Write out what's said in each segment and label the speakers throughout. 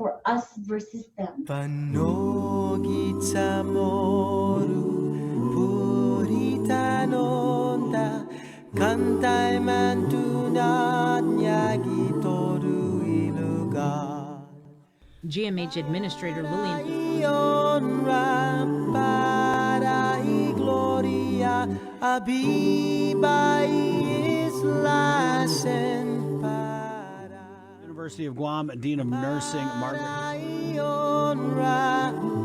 Speaker 1: for us versus them.
Speaker 2: Panogit sa moru, purita nonda, kantai man tunat nyagitoru iluga.
Speaker 3: GMH Administrator Lillian.
Speaker 2: Ion para y gloria, abiba islasen para.
Speaker 4: University of Guam Dean of Nursing Margaret.
Speaker 2: Ion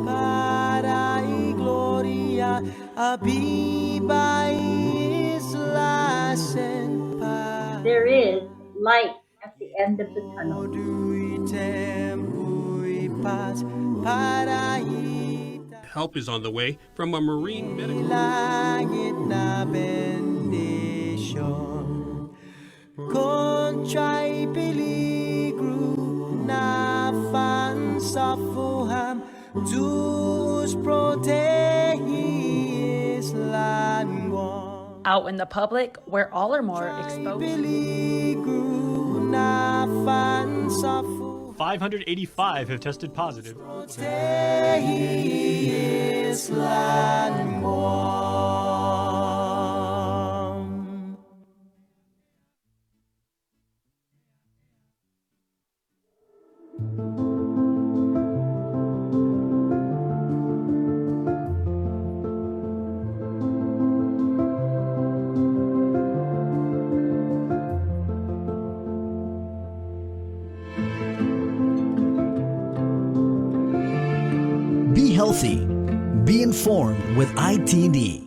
Speaker 2: para y gloria, abiba islasen para.
Speaker 1: There is light at the end of the tunnel.
Speaker 5: Help is on the way from a marine medical.
Speaker 2: Langit na bendisyon, kontray peligro na fansafuham, Diyos protehis langwang.
Speaker 6: Out in the public, where all are more exposed.
Speaker 2: Peligro na fansafuham.
Speaker 7: 585 have tested positive.
Speaker 2: Protehis langwang.
Speaker 8: Be healthy. Be informed with ITD.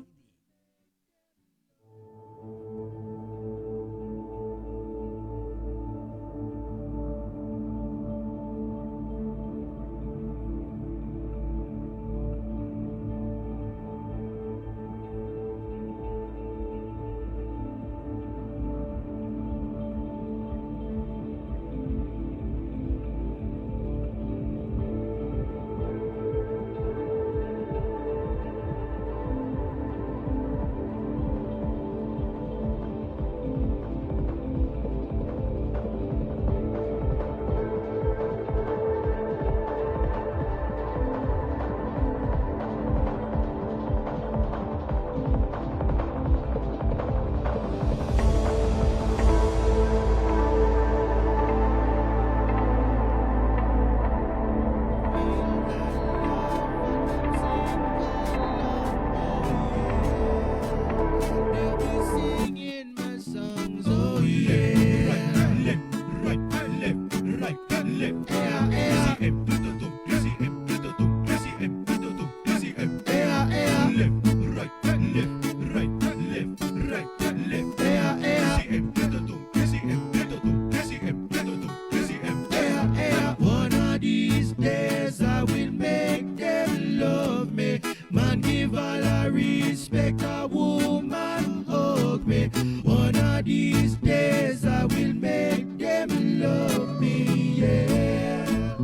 Speaker 2: One of these days I will make them love me. Man, give all I respect, a woman hug me. One of these days I will make them love me, yeah.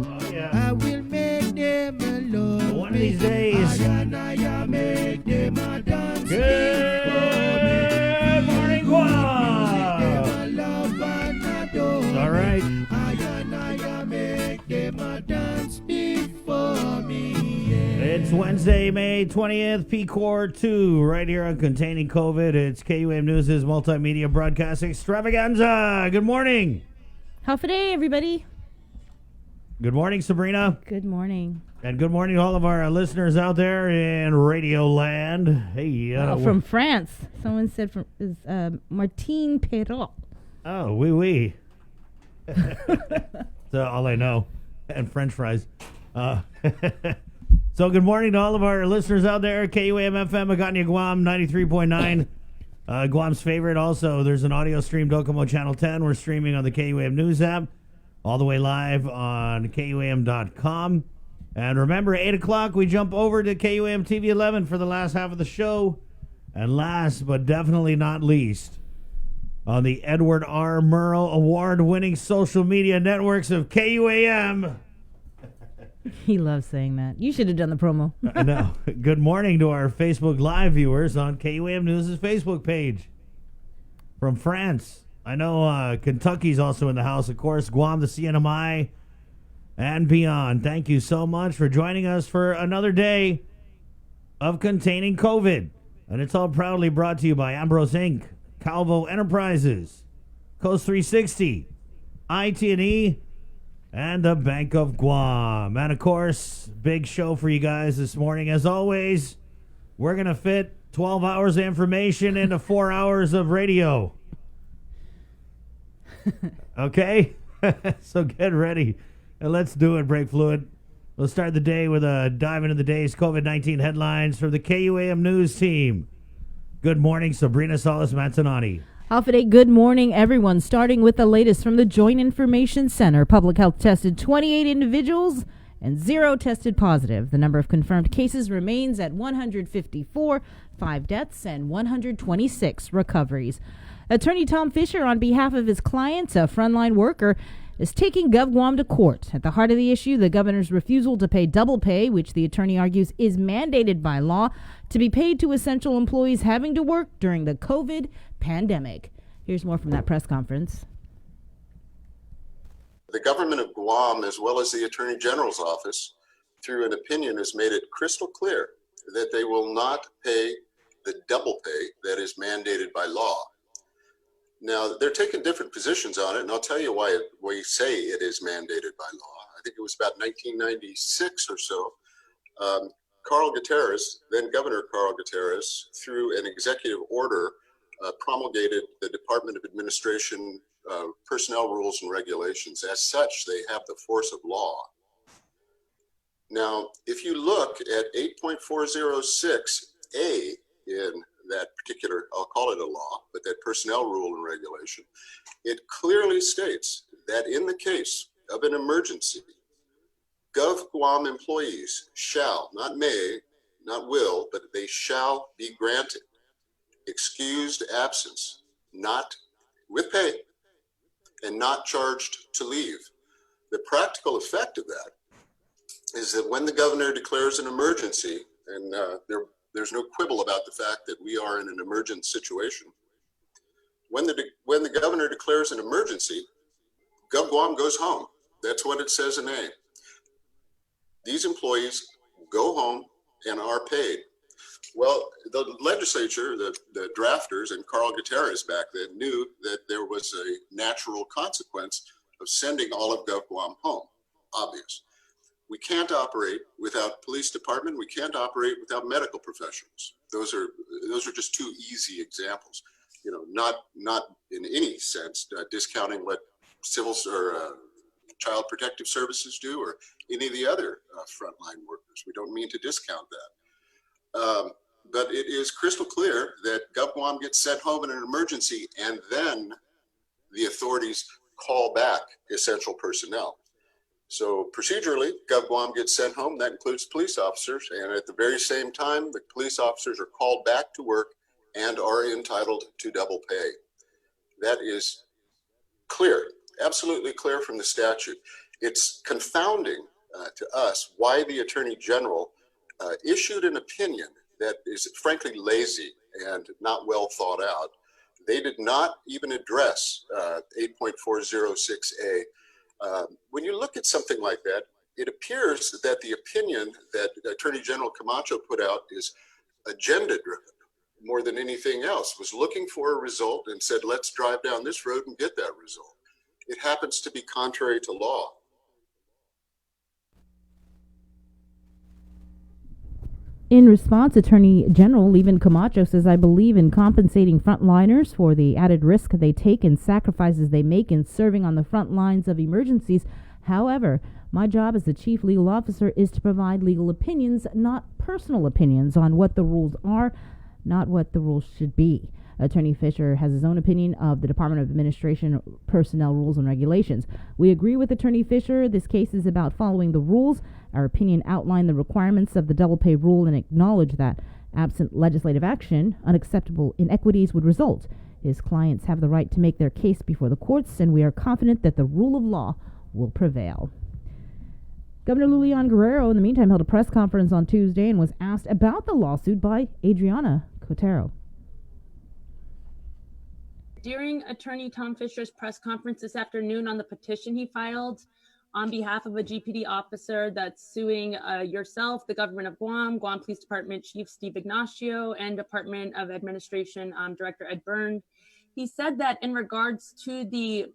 Speaker 2: I will make them love me.
Speaker 9: One of these days.
Speaker 2: I make them a dance.
Speaker 9: Good morning, Guam. All right.
Speaker 2: I make them a dance before me. Yeah.
Speaker 9: It's Wednesday, May 20th, PCOR 2, right here on Containing COVID. It's KUAM News' multimedia broadcast extravaganza. Good morning.
Speaker 10: Half a day, everybody.
Speaker 9: Good morning, Sabrina.
Speaker 10: Good morning.
Speaker 9: And good morning to all of our listeners out there in Radio Land. Hey,
Speaker 10: From France. Someone said from Martine Perrault.
Speaker 9: Oh, oui. That's all I know. And French fries. So good morning to all of our listeners out there. KUAM FM, Agania Guam, 93.9. Guam's favorite. Also, there's an audio stream, Docomo Channel 10. We're streaming on the KUAM News app, all the way live on KUAM.com. And remember, 8 o'clock, we jump over to KUAM TV 11 for the last half of the show. And last but definitely not least, on the Edward R. Murrow award-winning social media networks of KUAM.
Speaker 10: He loves saying that. You should have done the promo.
Speaker 9: I know. Good morning to our Facebook Live viewers on KUAM News' Facebook page. From France. I know Kentucky's also in the house, of course. Guam, the CNMI. and beyond. Thank you so much for joining us for another day of containing COVID. And it's all proudly brought to you by Ambrose Inc., Calvo Enterprises, Coast 360, IT&E, and the Bank of Guam. And, of course, big show for you guys this morning. As always, we're going to fit 12 hours of information into 4 hours of radio. Okay? So get ready. And let's do it, Break Fluid. We'll start the day with a dive into the day's COVID-19 headlines from the KUAM News team. Good morning, Sabrina Salas-Manzanani.
Speaker 3: Alpha Day, good morning, everyone. Starting with the latest from the Joint Information Center. Public Health tested 28 individuals and 0 tested positive. The number of confirmed cases remains at 154, 5 deaths, and 126 recoveries. Attorney Tom Fisher, on behalf of his client, a frontline worker, is taking GovGuam to court. At the heart of the issue, the governor's refusal to pay double pay, which the attorney argues is mandated by law to be paid to essential employees having to work during the COVID pandemic. Here's more from that press conference.
Speaker 11: The government of Guam, as well as the Attorney General's office, through an opinion, has made it crystal clear that they will not pay the double pay that is mandated by law. Now, they're taking different positions on it, and I'll tell you why we say it is mandated by law. I think it was about 1996 or so. Carl Gutierrez, then Governor Carl Gutierrez, through an executive order, promulgated the Department of Administration personnel rules and regulations. As such, they have the force of law. Now, if you look at 8.406A in that particular, I'll call it a law, but that personnel rule and regulation, it clearly states that in the case of an emergency, GovGuam employees shall, not may, not will, but they shall be granted excused absence, not with pay, and not charged to leave. The practical effect of that is that when the governor declares an emergency, and there's no quibble about the fact that we are in an emergent situation, when the governor declares an emergency, GovGuam goes home. That's what it says in A. These employees go home and are paid. Well, the legislature, the drafters, and Carl Gutierrez back then knew that there was a natural consequence of sending all of GovGuam home. Obvious. We can't operate without police department. We can't operate without medical professionals. Those are just two easy examples. You know, not in any sense discounting what civil or child protective services do or any of the other frontline workers. We don't mean to discount that. But it is crystal clear that GovGuam gets sent home in an emergency, and then the authorities call back essential personnel. So procedurally, GovGuam gets sent home. That includes police officers. And at the very same time, the police officers are called back to work and are entitled to double pay. That is clear, absolutely clear from the statute. It's confounding to us why the Attorney General issued an opinion that is frankly lazy and not well thought out. They did not even address 8.406A. When you look at something like that, it appears that the opinion that Attorney General Camacho put out is agenda-driven more than anything else, was looking for a result and said, let's drive down this road and get that result. It happens to be contrary to law.
Speaker 3: In response, Attorney General Levin Camacho says, I believe in compensating frontliners for the added risk they take and sacrifices they make in serving on the front lines of emergencies. However, my job as the chief legal officer is to provide legal opinions, not personal opinions on what the rules are, not what the rules should be. Attorney Fisher has his own opinion of the Department of Administration personnel rules and regulations. We agree with Attorney Fisher. This case is about following the rules. Our opinion outlined the requirements of the double pay rule and acknowledged that, absent legislative action, unacceptable inequities would result. His clients have the right to make their case before the courts, and we are confident that the rule of law will prevail. Governor Lulian Guerrero, in the meantime, held a press conference on Tuesday and was asked about the lawsuit by Adriana Cotero.
Speaker 6: During Attorney Tom Fisher's press conference this afternoon on the petition he filed on behalf of a GPD officer that's suing yourself, the government of Guam, Guam Police Department Chief Steve Ignacio, and Department of Administration Director Ed Byrne. He said that in regards to the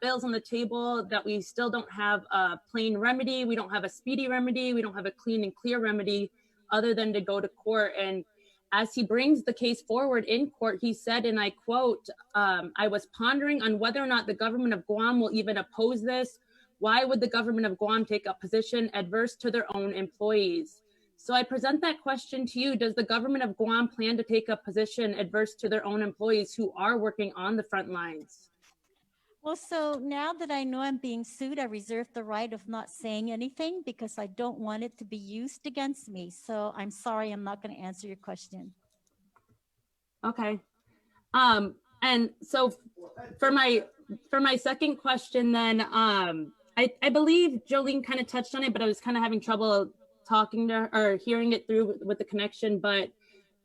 Speaker 6: bills on the table, that we still don't have a plain remedy, we don't have a speedy remedy, we don't have a clean and clear remedy other than to go to court. And as he brings the case forward in court, he said, and I quote, I was pondering on whether or not the government of Guam will even oppose this. Why would the government of Guam take a position adverse to their own employees? So I present that question to you. Does the government of Guam plan to take a position adverse to their own employees who are working on the front lines?
Speaker 12: Well, so now that I know I'm being sued, I reserve the right of not saying anything because I don't want it to be used against me. So I'm sorry, I'm not going to answer your question.
Speaker 6: Okay. And so for my second question then, I believe Jolene kind of touched on it, but I was kind of having trouble talking to her or hearing it through with the connection. But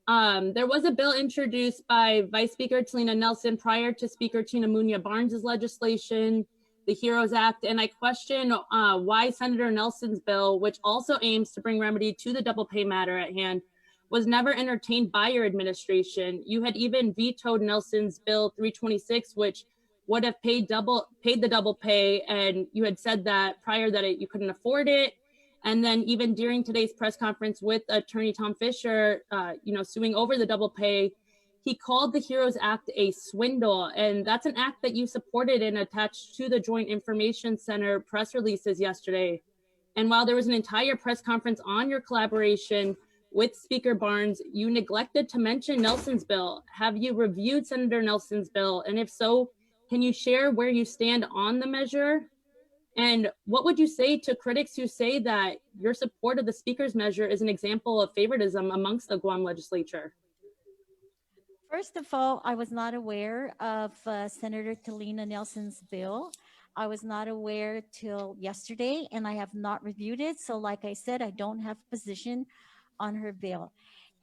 Speaker 6: there was a bill introduced by Vice Speaker Talina Nelson prior to Speaker Tina Munoz Barnes's legislation, the HEROES Act. And I question why Senator Nelson's bill, which also aims to bring remedy to the double pay matter at hand, was never entertained by your administration. You had even vetoed Nelson's Bill 326, which would have paid the double pay, and you had said that prior that you couldn't afford it. And then even during today's press conference with Attorney Tom Fisher, suing over the double pay, he called the HEROES Act a swindle, and that's an act that you supported and attached to the Joint Information Center press releases yesterday. And while there was an entire press conference on your collaboration with Speaker Barnes, you neglected to mention Nelson's bill. Have you reviewed Senator Nelson's bill? And if so, can you share where you stand on the measure? And what would you say to critics who say that your support of the Speaker's measure is an example of favoritism amongst the Guam legislature?
Speaker 12: First of all, I was not aware of Senator Talina Nelson's bill. I was not aware till yesterday, and I have not reviewed it. So like I said, I don't have a position on her bill.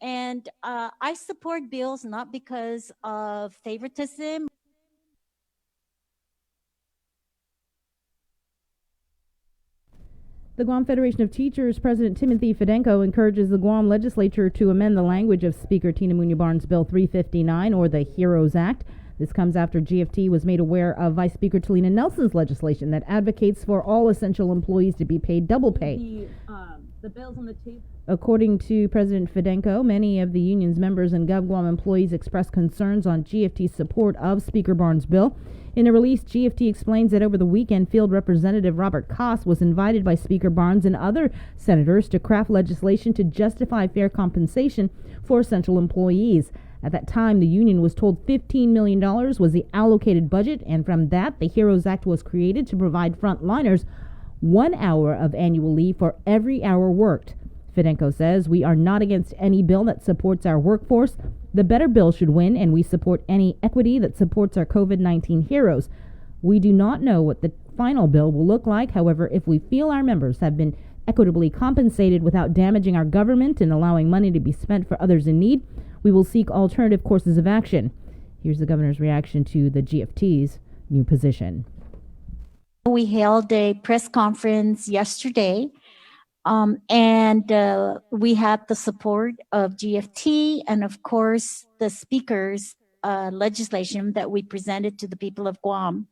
Speaker 12: And I support bills not because of favoritism.
Speaker 3: The Guam Federation of Teachers President Timothy Fidenko encourages the Guam legislature to amend the language of Speaker Tina Munoz Barnes' Bill 359, or the HEROES Act. This comes after GFT was made aware of Vice Speaker Talina Nelson's legislation that advocates for all essential employees to be paid double pay.
Speaker 6: The bills on the table.
Speaker 3: According to President Fidenko, many of the union's members and GovGuam employees expressed concerns on GFT's support of Speaker Barnes' bill. In a release, GFT explains that over the weekend, Field Representative Robert Koss was invited by Speaker Barnes and other senators to craft legislation to justify fair compensation for essential employees. At that time, the union was told $15 million was the allocated budget, and from that, the HEROES Act was created to provide frontliners 1 hour of annual leave for every hour worked. Fidenko says, "We are not against any bill that supports our workforce. The better bill should win, and we support any equity that supports our COVID-19 heroes. We do not know what the final bill will look like. However, if we feel our members have been equitably compensated without damaging our government and allowing money to be spent for others in need, we will seek alternative courses of action." Here's the governor's reaction to the GFT's new position.
Speaker 12: We held a press conference yesterday, and we had the support of GFT and, of course, the Speaker's legislation that we presented to the people of Guam.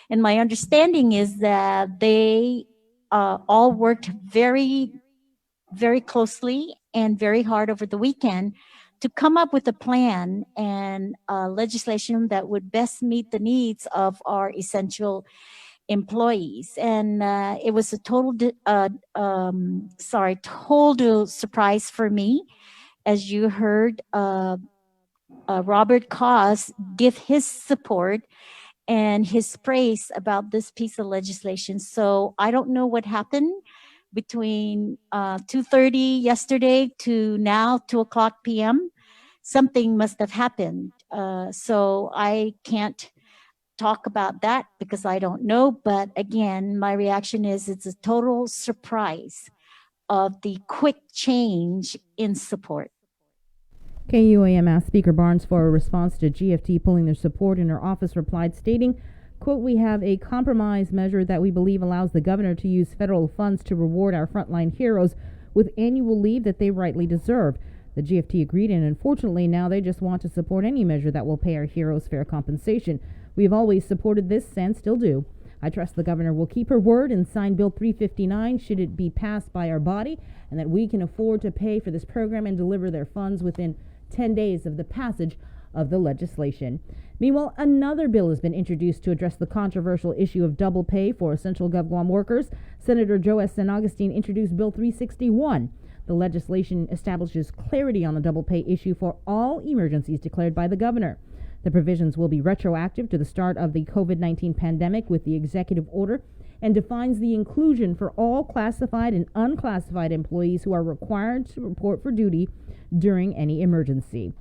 Speaker 12: And my understanding is that they all worked very, very closely and very hard over the weekend to come up with a plan and legislation that would best meet the needs of our essential employees. And it was a total surprise for me, as you heard Robert Koss give his support and his praise about this piece of legislation. So I don't know what happened between 2:30 yesterday to now, 2:00 p.m. Something must have happened. So I can't talk about that because I don't know. But again, my reaction is it's a total surprise of the quick change in support.
Speaker 3: KUAM asked Speaker Barnes for a response to GFT pulling their support, and her office replied stating, Quote, we have a compromise measure that we believe allows the governor to use federal funds to reward our frontline heroes with annual leave that they rightly deserve. The GFT agreed, and unfortunately now they just want to support any measure that will pay our heroes fair compensation. We have always supported this and still do. I trust the governor will keep her word and sign Bill 359 should it be passed by our body, and that we can afford to pay for this program and deliver their funds within 10 days of the passage of the legislation. Meanwhile, another bill has been introduced to address the controversial issue of double pay for essential GovGuam workers. Senator Joe S. San Augustine introduced Bill 361. The legislation establishes clarity on the double pay issue for all emergencies declared by the governor. The provisions will be retroactive to the start of the COVID-19 pandemic with the executive order, and defines the inclusion for all classified and unclassified employees who are required to report for duty during any emergency.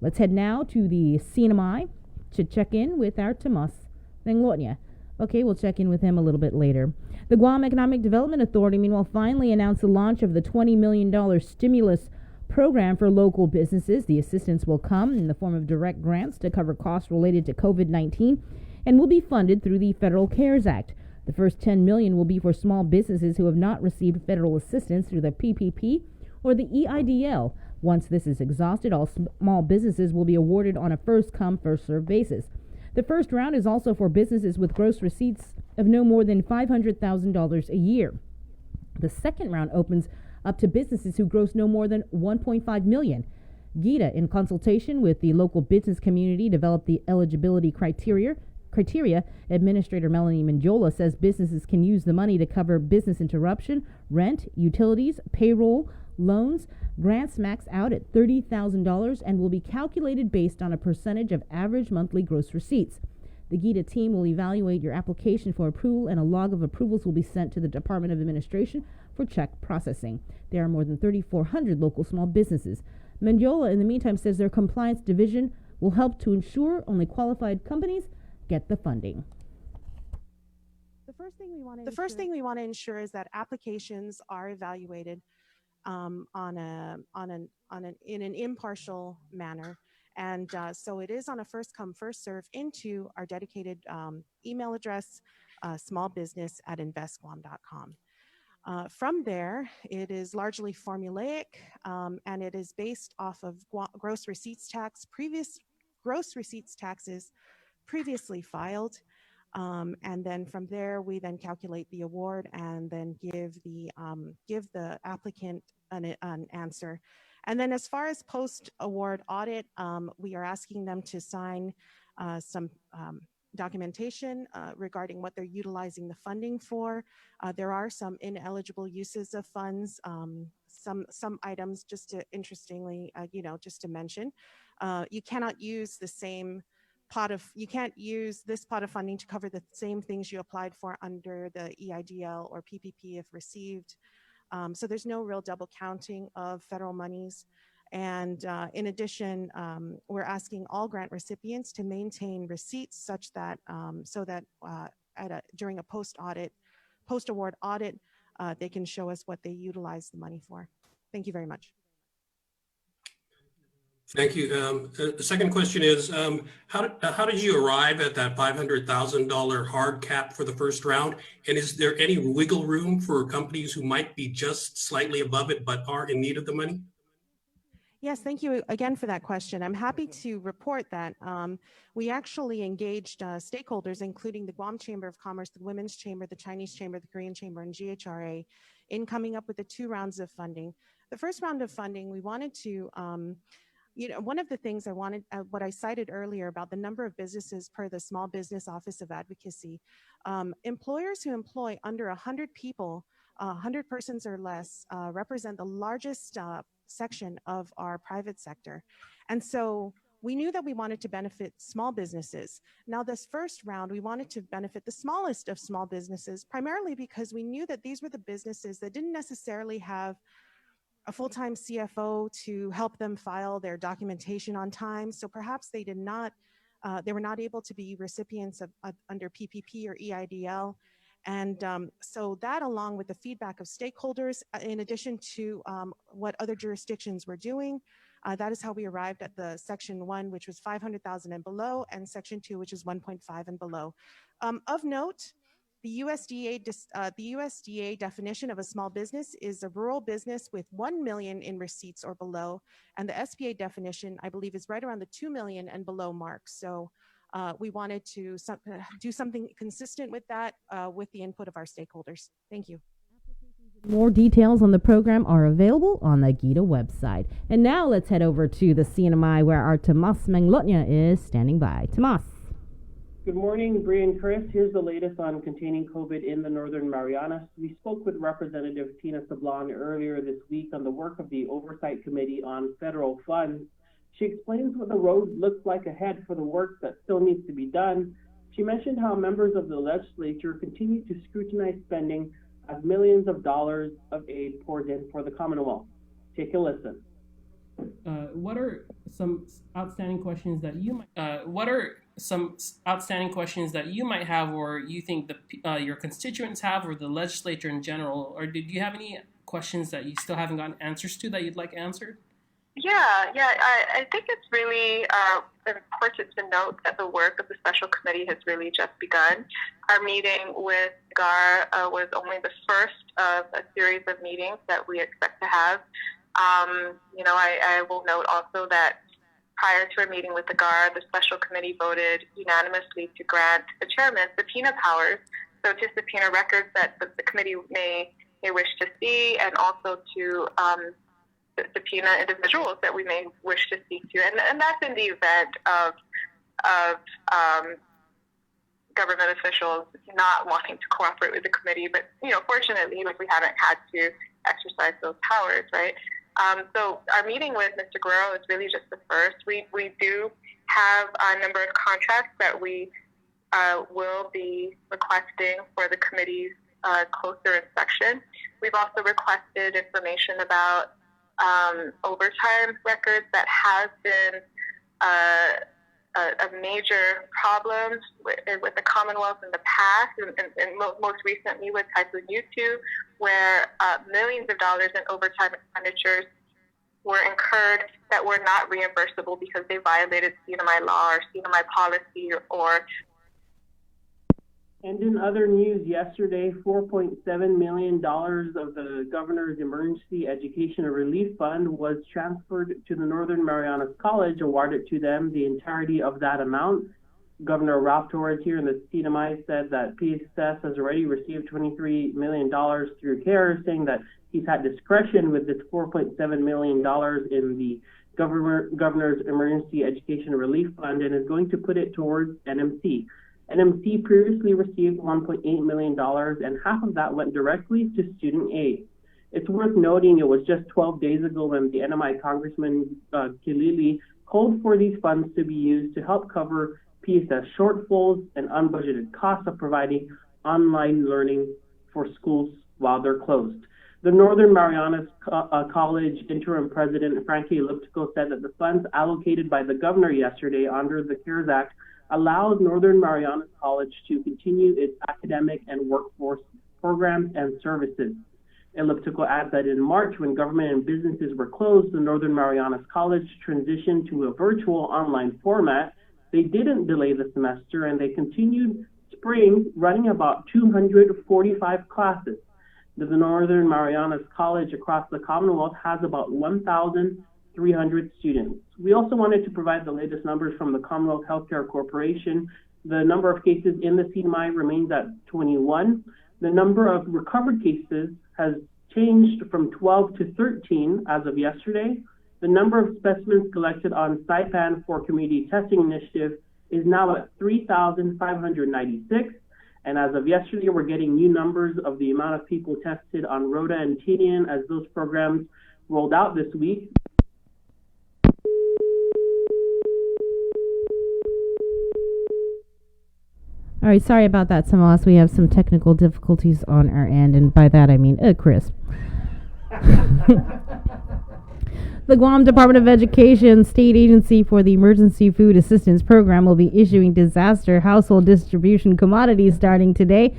Speaker 3: Let's head now to the CNMI to check in with our Tomas Venglotnia. Okay, we'll check in with him a little bit later. The Guam Economic Development Authority, meanwhile, finally announced the launch of the $20 million stimulus program for local businesses. The assistance will come in the form of direct grants to cover costs related to COVID-19 and will be funded through the Federal CARES Act. The first $10 million will be for small businesses who have not received federal assistance through the PPP or the EIDL. Once this is exhausted, all small businesses will be awarded on a first-come, first-served basis. The first round is also for businesses with gross receipts of no more than $500,000 a year. The second round opens up to businesses who gross no more than $1.5 million. GIDA, in consultation with the local business community, developed the eligibility criteria. Administrator Melanie Mendiola says businesses can use the money to cover business interruption, rent, utilities, payroll, loans. Grants max out at $30,000 and will be calculated based on a percentage of average monthly gross receipts. The GIDA team will evaluate your application for approval, and a log of approvals will be sent to the Department of Administration for check processing. There are more than 3,400 local small businesses. Mendiola, in the meantime, says their compliance division will help to ensure only qualified companies get the funding.
Speaker 13: The first thing we want to ensure is that applications are evaluated in an impartial manner, and so it is on a first come first serve into our dedicated email address, smallbusiness@investguam.com. From there, it is largely formulaic, and it is based off of gross receipts taxes previously filed. And then from there, we then calculate the award and then give the applicant an answer. And then as far as post-award audit, we are asking them to sign some documentation regarding what they're utilizing the funding for. There are some ineligible uses of funds, some items, just to interestingly, just to mention, you cannot use the same you can't use this pot of funding to cover the same things you applied for under the EIDL or PPP if received. So there's no real double counting of federal monies. And in addition, we're asking all grant recipients to maintain receipts such that during a post-award audit, they can show us what they utilize the money for. Thank you very much.
Speaker 5: Thank you. The second question is, how did you arrive at that $500,000 hard cap for the first round? And is there any wiggle room for companies who might be just slightly above it but are in need of the money?
Speaker 13: Yes, thank you again for that question. I'm happy to report that we actually engaged stakeholders, including the Guam Chamber of Commerce, the Women's Chamber, the Chinese Chamber, the Korean Chamber, and GHRA in coming up with the 2 rounds of funding. The first round of funding, we wanted to one of the things I wanted, what I cited earlier about the number of businesses per the Small Business Office of Advocacy, employers who employ under 100 people, 100 persons or less, represent the largest section of our private sector. And so we knew that we wanted to benefit small businesses. Now, this first round, we wanted to benefit the smallest of small businesses, primarily because we knew that these were the businesses that didn't necessarily have a full-time CFO to help them file their documentation on time. So perhaps they were not able to be recipients of under PPP or EIDL. And so that, along with the feedback of stakeholders, in addition to what other jurisdictions were doing, That is how we arrived at the Section 1, which was 500,000 and below, and Section 2, which is 1.5 and below. Of note, the USDA definition of a small business is a rural business with 1 million in receipts or below, and the SBA definition, I believe, is right around the 2 million and below mark. So we wanted to do something consistent with that with the input of our stakeholders. Thank you.
Speaker 3: More details on the program are available on the GITA website. And now let's head over to the CNMI where our Tomas Manglotnya is standing by. Tomas.
Speaker 14: Good morning, Bree and Chris. Here's the latest on containing COVID in the Northern Marianas. We spoke with Representative Tina Sablan earlier this week on the work of the Oversight Committee on Federal Funds. She explains what the road looks like ahead for the work that still needs to be done. She mentioned how members of the legislature continue to scrutinize spending as millions of dollars of aid pours in for the Commonwealth. Take a listen.
Speaker 15: What are some outstanding questions that you might have, or you think your constituents have, or the legislature in general? Or did you have any questions that you still haven't gotten answers to that you'd like answered?
Speaker 16: I think it's really important to note that the work of the special committee has really just begun. Our meeting with GAR was only the first of a series of meetings that we expect to have. I will note also that prior to our meeting with the GAR, the special committee voted unanimously to grant the chairman subpoena powers, so to subpoena records that the committee may wish to see, and also to subpoena individuals that we may wish to speak to, and that's in the event of government officials not wanting to cooperate with the committee. But fortunately, we haven't had to exercise those powers, right? So our meeting with Mr. Guerrero is really just the first. We do have a number of contracts that we will be requesting for the committee's closer inspection. We've also requested information about overtime records that has been a major problem with the Commonwealth in the past, and most recently with Typhoon U2, where millions of dollars in overtime expenditures were incurred that were not reimbursable because they violated CNMI law or CNMI policy or.
Speaker 14: And in other news, yesterday, $4.7 million of the governor's emergency education relief fund was transferred to the Northern Marianas College, awarded to them the entirety of that amount. Governor Ralph Torres here in the CNMI said that PSS has already received $23 million through CARES, saying that he's had discretion with this $4.7 million in the governor's emergency education relief fund and is going to put it towards NMC. NMC previously received $1.8 million, and half of that went directly to student aid. It's worth noting it was just 12 days ago when the NMI Congressman Kilili called for these funds to be used to help cover PSS shortfalls and unbudgeted costs of providing online learning for schools while they're closed. The Northern Marianas College interim president, Frankie Elliptico, said that the funds allocated by the governor yesterday under the CARES Act allows Northern Marianas College to continue its academic and workforce programs and services. Elliptico adds that in March, when government and businesses were closed, the Northern Marianas College transitioned to a virtual online format. They didn't delay the semester, and they continued spring running about 245 classes. The Northern Marianas College across the Commonwealth has about 1,300 students. We also wanted to provide the latest numbers from the Commonwealth Healthcare Corporation. The number of cases in the CNMI remains at 21. The number of recovered cases has changed from 12 to 13 as of yesterday. The number of specimens collected on Saipan for Community Testing Initiative is now at 3,596. And as of yesterday, we're getting new numbers of the amount of people tested on Rhoda and Tinian as those programs rolled out this week.
Speaker 3: All right, sorry about that, Tomas. We have some technical difficulties on our end, and by that I mean Chris. The Guam Department of Education, state agency for the Emergency Food Assistance Program, will be issuing disaster household distribution commodities starting today.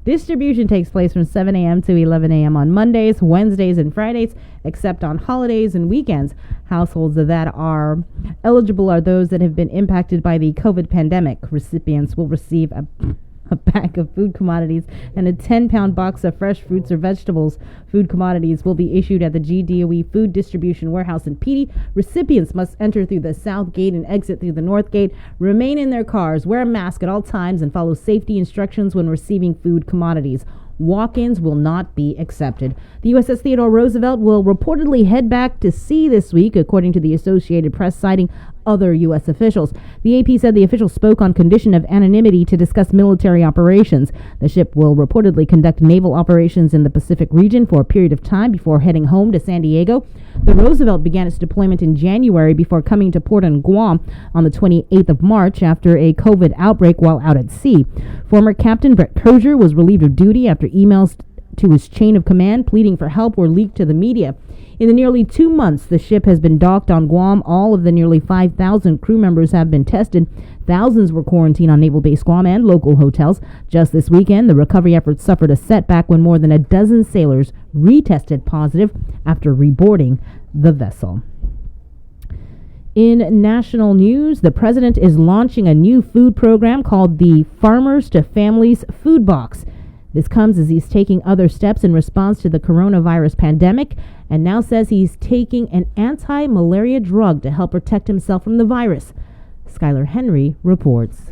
Speaker 3: Distribution takes place from 7 a.m. to 11 a.m. on Mondays, Wednesdays, and Fridays, except on holidays and weekends. Households that are eligible are those that have been impacted by the COVID pandemic. Recipients will receive a bag of food commodities and a 10-pound box of fresh fruits or vegetables. Food commodities will be issued at the GDOE Food Distribution Warehouse in Petey. Recipients must enter through the south gate and exit through the north gate, remain in their cars, wear a mask at all times, and follow safety instructions when receiving food commodities. Walk-ins will not be accepted. The USS Theodore Roosevelt will reportedly head back to sea this week, according to the Associated Press, citing other U.S. officials. The AP said the official spoke on condition of anonymity to discuss military operations. The ship will reportedly conduct naval operations in the Pacific region for a period of time before heading home to San Diego. The Roosevelt began its deployment in January before coming to port in Guam on the 28th of March after a COVID outbreak while out at sea. Former Captain Brett Crozier was relieved of duty after emails to his chain of command pleading for help were leaked to the media. In the nearly 2 months the ship has been docked on Guam, all of the nearly 5,000 crew members have been tested. Thousands were quarantined on Naval Base Guam and local hotels. Just this weekend, the recovery efforts suffered a setback when more than a dozen sailors retested positive after reboarding the vessel. In national news, the president is launching a new food program called the Farmers to Families Food Box. This comes as he's taking other steps in response to the coronavirus pandemic and now says he's taking an anti-malaria drug to help protect himself from the virus. Skylar Henry reports.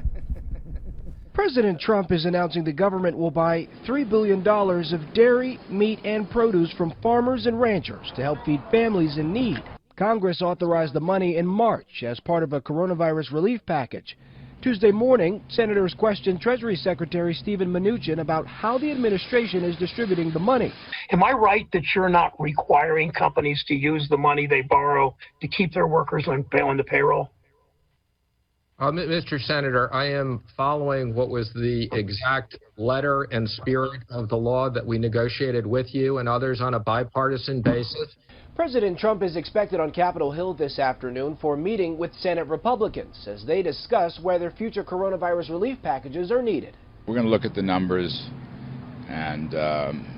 Speaker 17: President Trump is announcing the government will buy $3 billion of dairy, meat, and produce from farmers and ranchers to help feed families in need. Congress authorized the money in March as part of a coronavirus relief package. Tuesday morning, senators questioned Treasury Secretary Steven Mnuchin about how the administration is distributing the money.
Speaker 18: Am I right that you're not requiring companies to use the money they borrow to keep their workers on the payroll?
Speaker 19: Mr. Senator, I am following what was the exact letter and spirit of the law that we negotiated with you and others on a bipartisan basis.
Speaker 17: President Trump is expected on Capitol Hill this afternoon for a meeting with Senate Republicans as they discuss whether future coronavirus relief packages are needed.
Speaker 20: We're going to look at the numbers and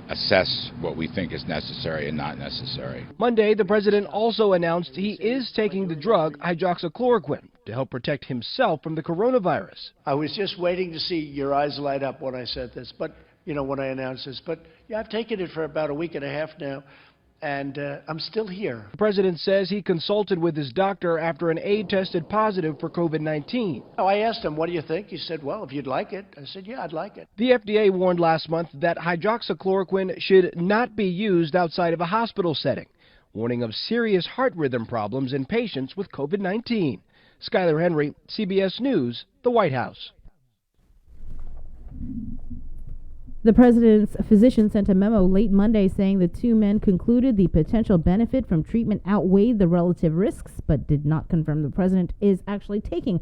Speaker 20: assess what we think is necessary and not necessary.
Speaker 17: Monday, the president also announced he is taking the drug hydroxychloroquine to help protect himself from the coronavirus.
Speaker 21: I was just waiting to see your eyes light up when I said this, but when I announced this. But yeah, I've taken it for about a week and a half now. And I'm still here.
Speaker 17: The president says he consulted with his doctor after an aide tested positive for COVID-19.
Speaker 21: Oh, I asked him, what do you think? He said, well, if you'd like it. I said, yeah, I'd like it.
Speaker 17: The FDA warned last month that hydroxychloroquine should not be used outside of a hospital setting, warning of serious heart rhythm problems in patients with COVID-19. Skylar Henry, CBS News, the White House.
Speaker 3: The president's physician sent a memo late Monday saying the two men concluded the potential benefit from treatment outweighed the relative risks, but did not confirm the president is actually taking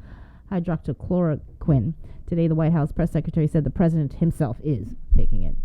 Speaker 3: hydroxychloroquine. Today, the White House press secretary said the president himself is taking it.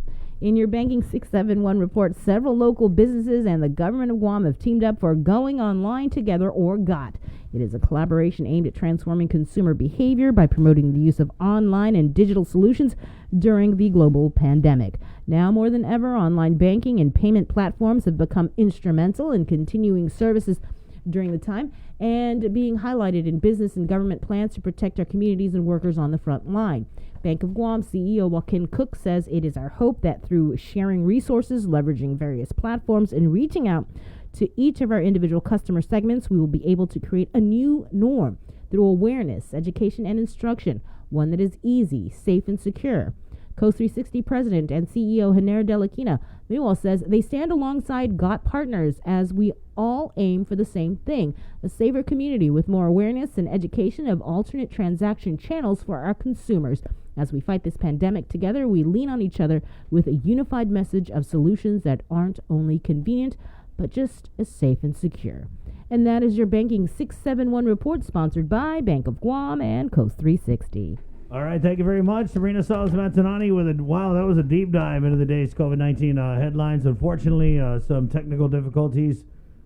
Speaker 3: In your Banking 671 report, several local businesses and the government of Guam have teamed up for Going Online Together, or GOT. It is a collaboration aimed at transforming consumer behavior by promoting the use of online and digital solutions during the global pandemic. Now more than ever, online banking and payment platforms have become instrumental in continuing services during the time and being highlighted in business and government plans to protect our communities and workers on the front line. Bank of Guam CEO Joaquin Cook says it is our hope that through sharing resources, leveraging various platforms, and reaching out to each of our individual customer segments, we will be able to create a new norm through awareness, education, and instruction, one that is easy, safe, and secure. Coast 360 President and CEO Hener Delakina meanwhile says they stand alongside GOT partners as we all aim for the same thing, a safer community with more awareness and education of alternate transaction channels for our consumers. As we fight this pandemic together, we lean on each other with a unified message of solutions that aren't only convenient, but just as safe and secure. And that is your Banking 671 report, sponsored by Bank of Guam and Coast 360.
Speaker 9: All right, thank you very much. Sabrina Salas-Matanani with wow, that was a deep dive into the day's COVID-19 headlines. Unfortunately, some technical difficulties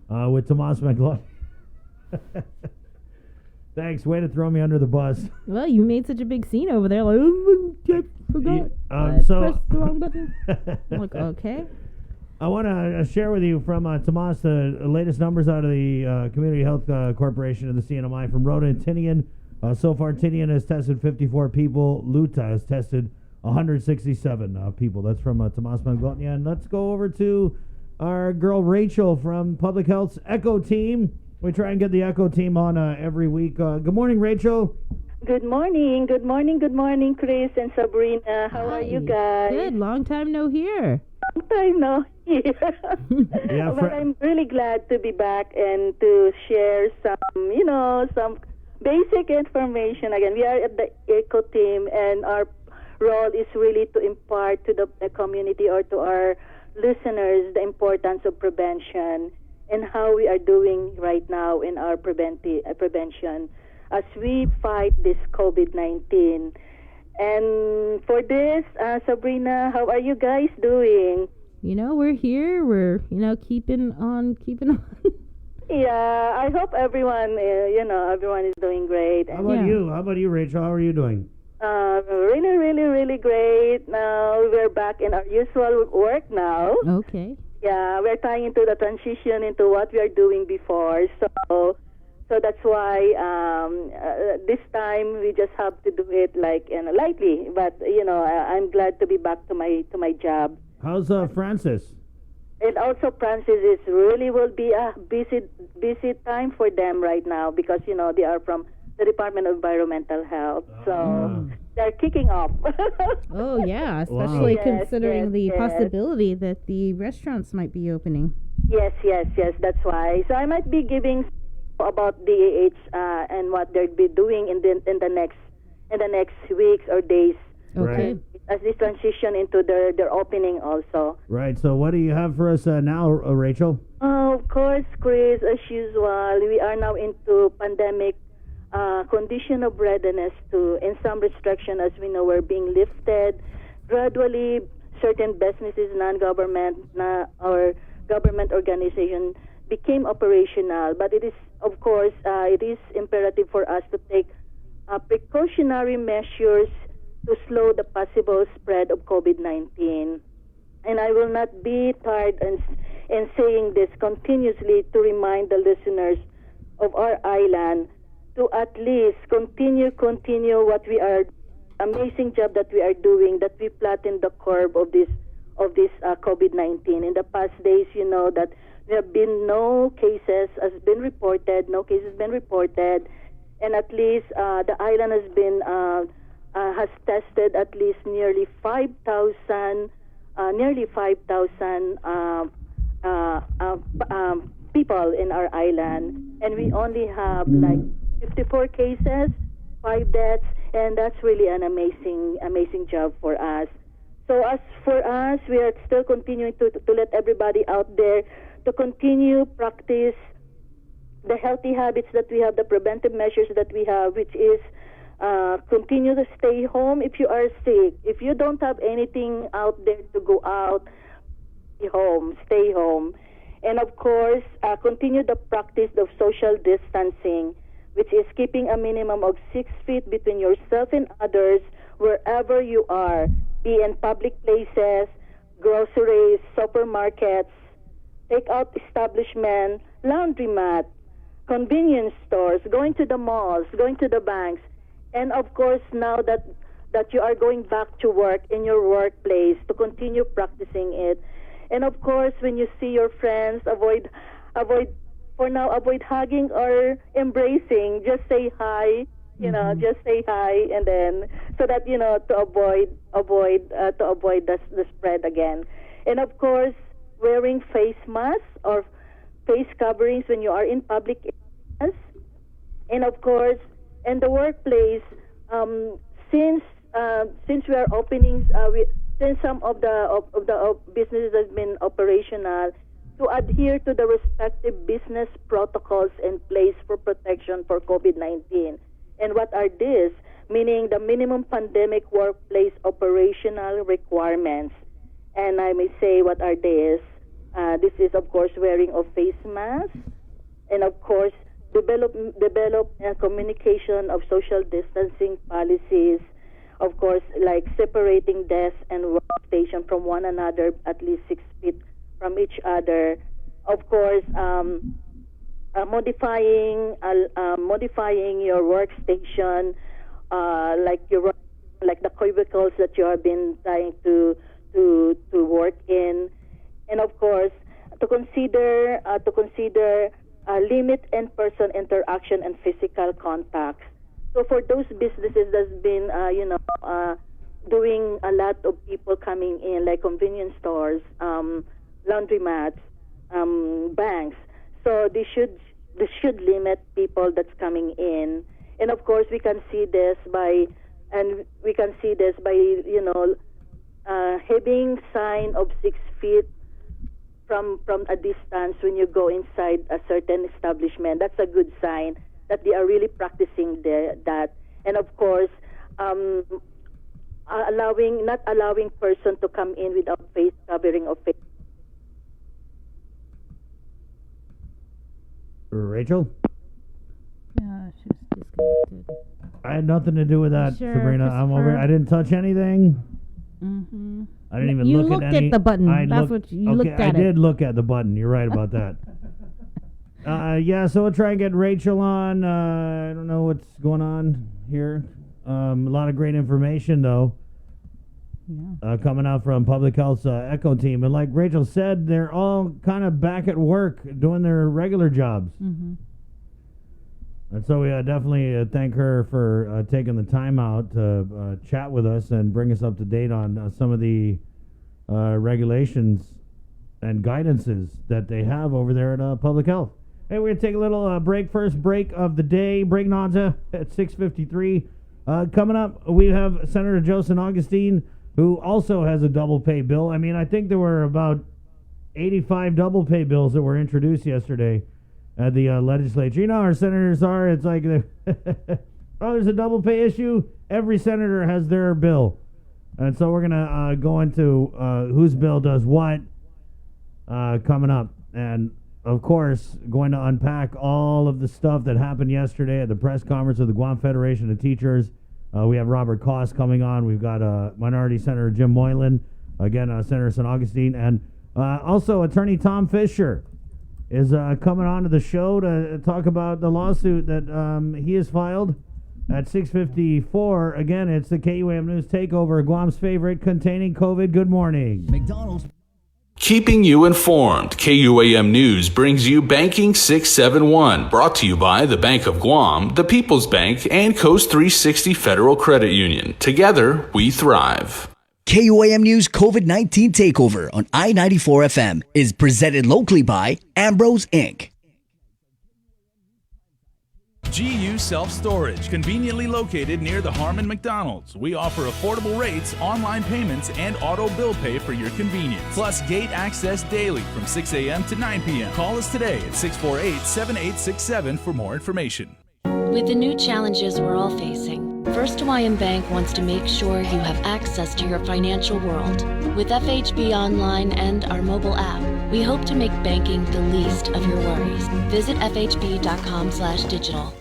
Speaker 9: with Tomas McLaughlin. Thanks, way to throw me under the bus.
Speaker 3: Well, you made such a big scene over there. Like,
Speaker 10: forgot.
Speaker 9: So
Speaker 10: Pressed the wrong button. I'm like, okay.
Speaker 9: I want to share with you from Tomas the latest numbers out of the Community Health Corporation of the CNMI from Rhoda and Tinian. So far, Tinian has tested 54 people. Luta has tested 167 people. That's from Tomas Manglotnia. And let's go over to our girl Rachel from Public Health's ECHO team. We try and get the ECHO team on every week. Good morning, Rachel.
Speaker 4: Good morning, Chris and Sabrina. How are you guys?
Speaker 10: Good. Long time no hear.
Speaker 4: Long time no hear.
Speaker 9: Yeah,
Speaker 4: but I'm really glad to be back and to share some basic information. Again, we are at the ECHO team, and our role is really to impart to the community or to our listeners the importance of prevention and how we are doing right now in our prevention as we fight this COVID-19. And for this, Sabrina, how are you guys doing?
Speaker 10: We're here. We're, keeping on.
Speaker 4: Yeah, I hope everyone, everyone is doing great.
Speaker 9: How about you? How about you, Rachel? How are you doing?
Speaker 4: Really, really, really great. Now we're back in our usual work now.
Speaker 10: Okay.
Speaker 4: Yeah, we're tying into the transition into what we are doing before. So that's why this time we just have to do it lightly. But I'm glad to be back to my job.
Speaker 9: How's Francis?
Speaker 4: And also Francis will be a busy time for them right now because they are from the Department of Environmental Health. So they're kicking off.
Speaker 10: Oh yeah, especially
Speaker 4: Wow.
Speaker 10: considering the
Speaker 4: Yes.
Speaker 10: possibility that the restaurants might be opening.
Speaker 4: Yes, that's why. So I might be giving about DAH and what they'll be doing in the next weeks or days.
Speaker 10: Okay.
Speaker 4: As they transition into their opening also.
Speaker 9: Right. So what do you have for us now, Rachel?
Speaker 4: Oh, of course, Chris, as usual, we are now into pandemic condition of readiness and some restriction, as we know, were being lifted. Gradually, certain businesses, non-government or government organization became operational, but it is, of course, it is imperative for us to take precautionary measures to slow the possible spread of COVID-19. And I will not be tired in saying this continuously to remind the listeners of our island to at least continue what we are, amazing job that we are doing, that we flatten the curve of this COVID-19. In the past days, that there have been no cases has been reported, and at least the island has been has tested at least nearly 5,000 people in our island, and we only have 54 cases, 5 deaths, and that's really an amazing job for us. So as for us, we are still continuing to let everybody out there to continue practice the healthy habits that we have, the preventive measures that we have, which is continue to stay home if you are sick. If you don't have anything out there to go out, stay home. And of course, continue the practice of social distancing, which is keeping a minimum of 6 feet between yourself and others wherever you are, be in public places, groceries, supermarkets, take-out establishment, laundromat, convenience stores, going to the malls, going to the banks. And of course, now that you are going back to work in your workplace, to continue practicing it. And of course, when you see your friends, avoid hugging or embracing. Just say hi, just say hi, and then so that to avoid the spread again. And of course, wearing face masks or face coverings when you are in public areas. And of course, in the workplace, since we are opening, since some of the businesses has been operational, to adhere to the respective business protocols in place for protection for COVID-19. And what are these? Meaning the minimum pandemic workplace operational requirements. And I may say, what are these? This is, of course, wearing of face masks, and of course, develop communication of social distancing policies, of course, like separating desk and workstation from one another at least 6 feet from each other. Of course, modifying your workstation, like the cubicles that you have been trying to work in, and of course to consider limit in-person interaction and physical contacts. So for those businesses that's been doing a lot of people coming in, like convenience stores, laundromats, banks, so they should limit people that's coming in. And of course we can see this by having sign of 6 feet from a distance when you go inside a certain establishment. That's a good sign that they are really practicing that. And of course, not allowing person to come in without face covering of face.
Speaker 9: Rachel?
Speaker 10: Yeah, she was disconnected.
Speaker 9: I had nothing to do with that,
Speaker 10: Sure,
Speaker 9: Sabrina. I'm over.
Speaker 10: Christopher.
Speaker 9: I didn't touch anything.
Speaker 10: Mm-hmm.
Speaker 9: I didn't even
Speaker 10: You
Speaker 9: look
Speaker 10: looked
Speaker 9: at any.
Speaker 10: at the button.
Speaker 9: I
Speaker 10: That's
Speaker 9: looked-
Speaker 10: what you
Speaker 9: okay,
Speaker 10: looked at.
Speaker 9: I did look at the button. You're right about that. Yeah, so we'll try and get Rachel on. I don't know what's going on here. A lot of great information, though, coming out from Public Health's ECHO team. And like Rachel said, they're all kind of back at work doing their regular jobs.
Speaker 10: Mm-hmm.
Speaker 9: And so we definitely thank her for taking the time out to chat with us and bring us up to date on some of the regulations and guidances that they have over there at Public Health. Hey, we're going to take a little break. First break of the day. Break Naza at 6:53. Coming up, we have Senator Joseph Augustine, who also has a double pay bill. I mean, I think there were about 85 double pay bills that were introduced yesterday at the legislature. You know how our senators are. It's like, oh, there's a double pay issue. Every senator has their bill. And so we're going to go into whose bill does what coming up. And, of course, going to unpack all of the stuff that happened yesterday at the press conference of the Guam Federation of Teachers. We have Robert Koss coming on. We've got Minority Senator Jim Moylan. Again, Senator San Augustine. And also Attorney Tom Fisher is coming on to the show to talk about the lawsuit that he has filed at 6:54. Again, it's the KUAM News Takeover, Guam's favorite, containing COVID. Good morning.
Speaker 8: McDonald's.
Speaker 1: Keeping you informed, KUAM News brings you Banking 671, brought to you by the Bank of Guam, the People's Bank, and Coast 360 Federal Credit Union. Together, we thrive.
Speaker 8: KUAM News COVID-19 Takeover on I-94 FM is presented locally by Ambrose Inc.
Speaker 22: GU Self-Storage, conveniently located near the Harmon McDonald's. We offer affordable rates, online payments, and auto bill pay for your convenience. Plus gate access daily from 6 a.m. to 9 p.m. Call us today at 648-7867 for more information.
Speaker 23: With the new challenges we're all facing, First Hawaiian Bank wants to make sure you have access to your financial world. With FHB Online and our mobile app, we hope to make banking the least of your worries. Visit fhb.com/digital.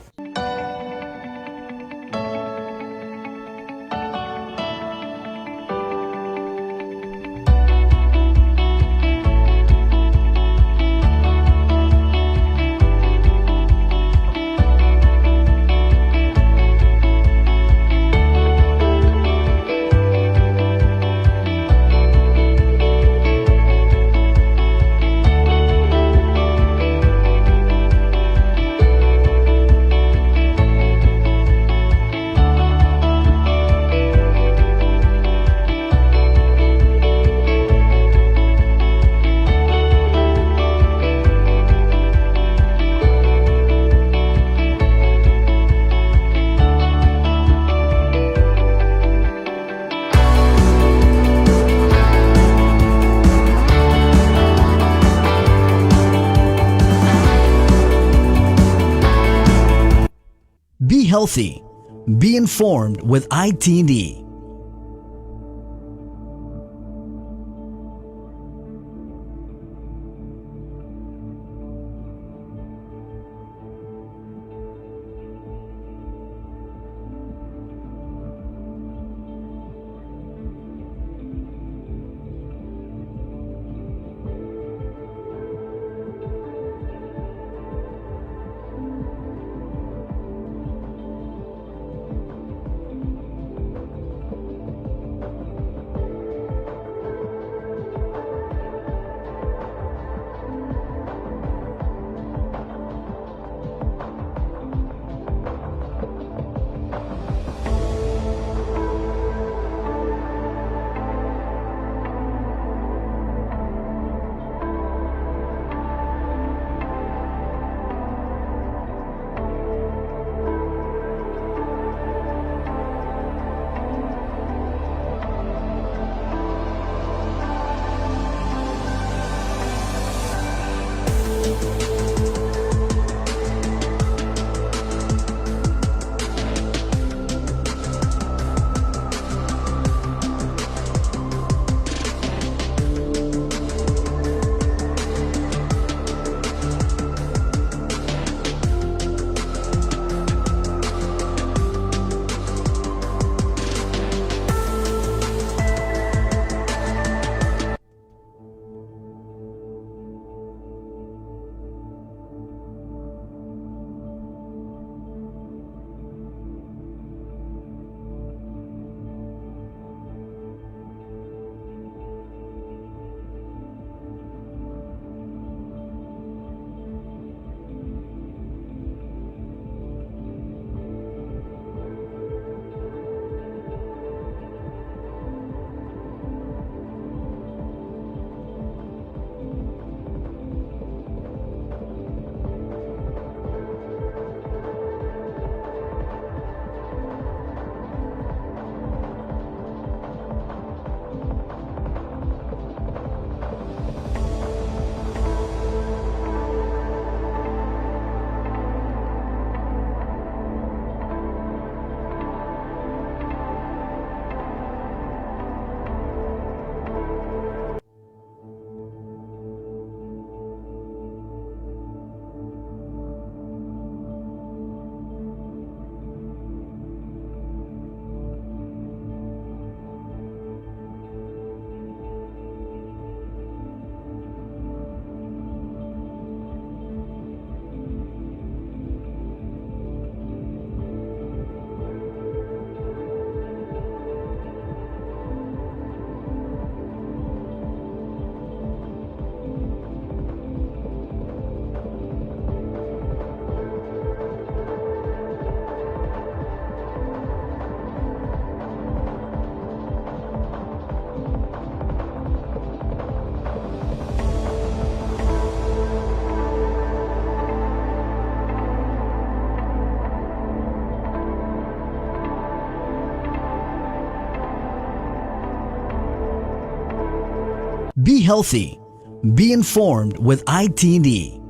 Speaker 8: Be healthy. Be informed with ITD. Be healthy. Be informed with ITD.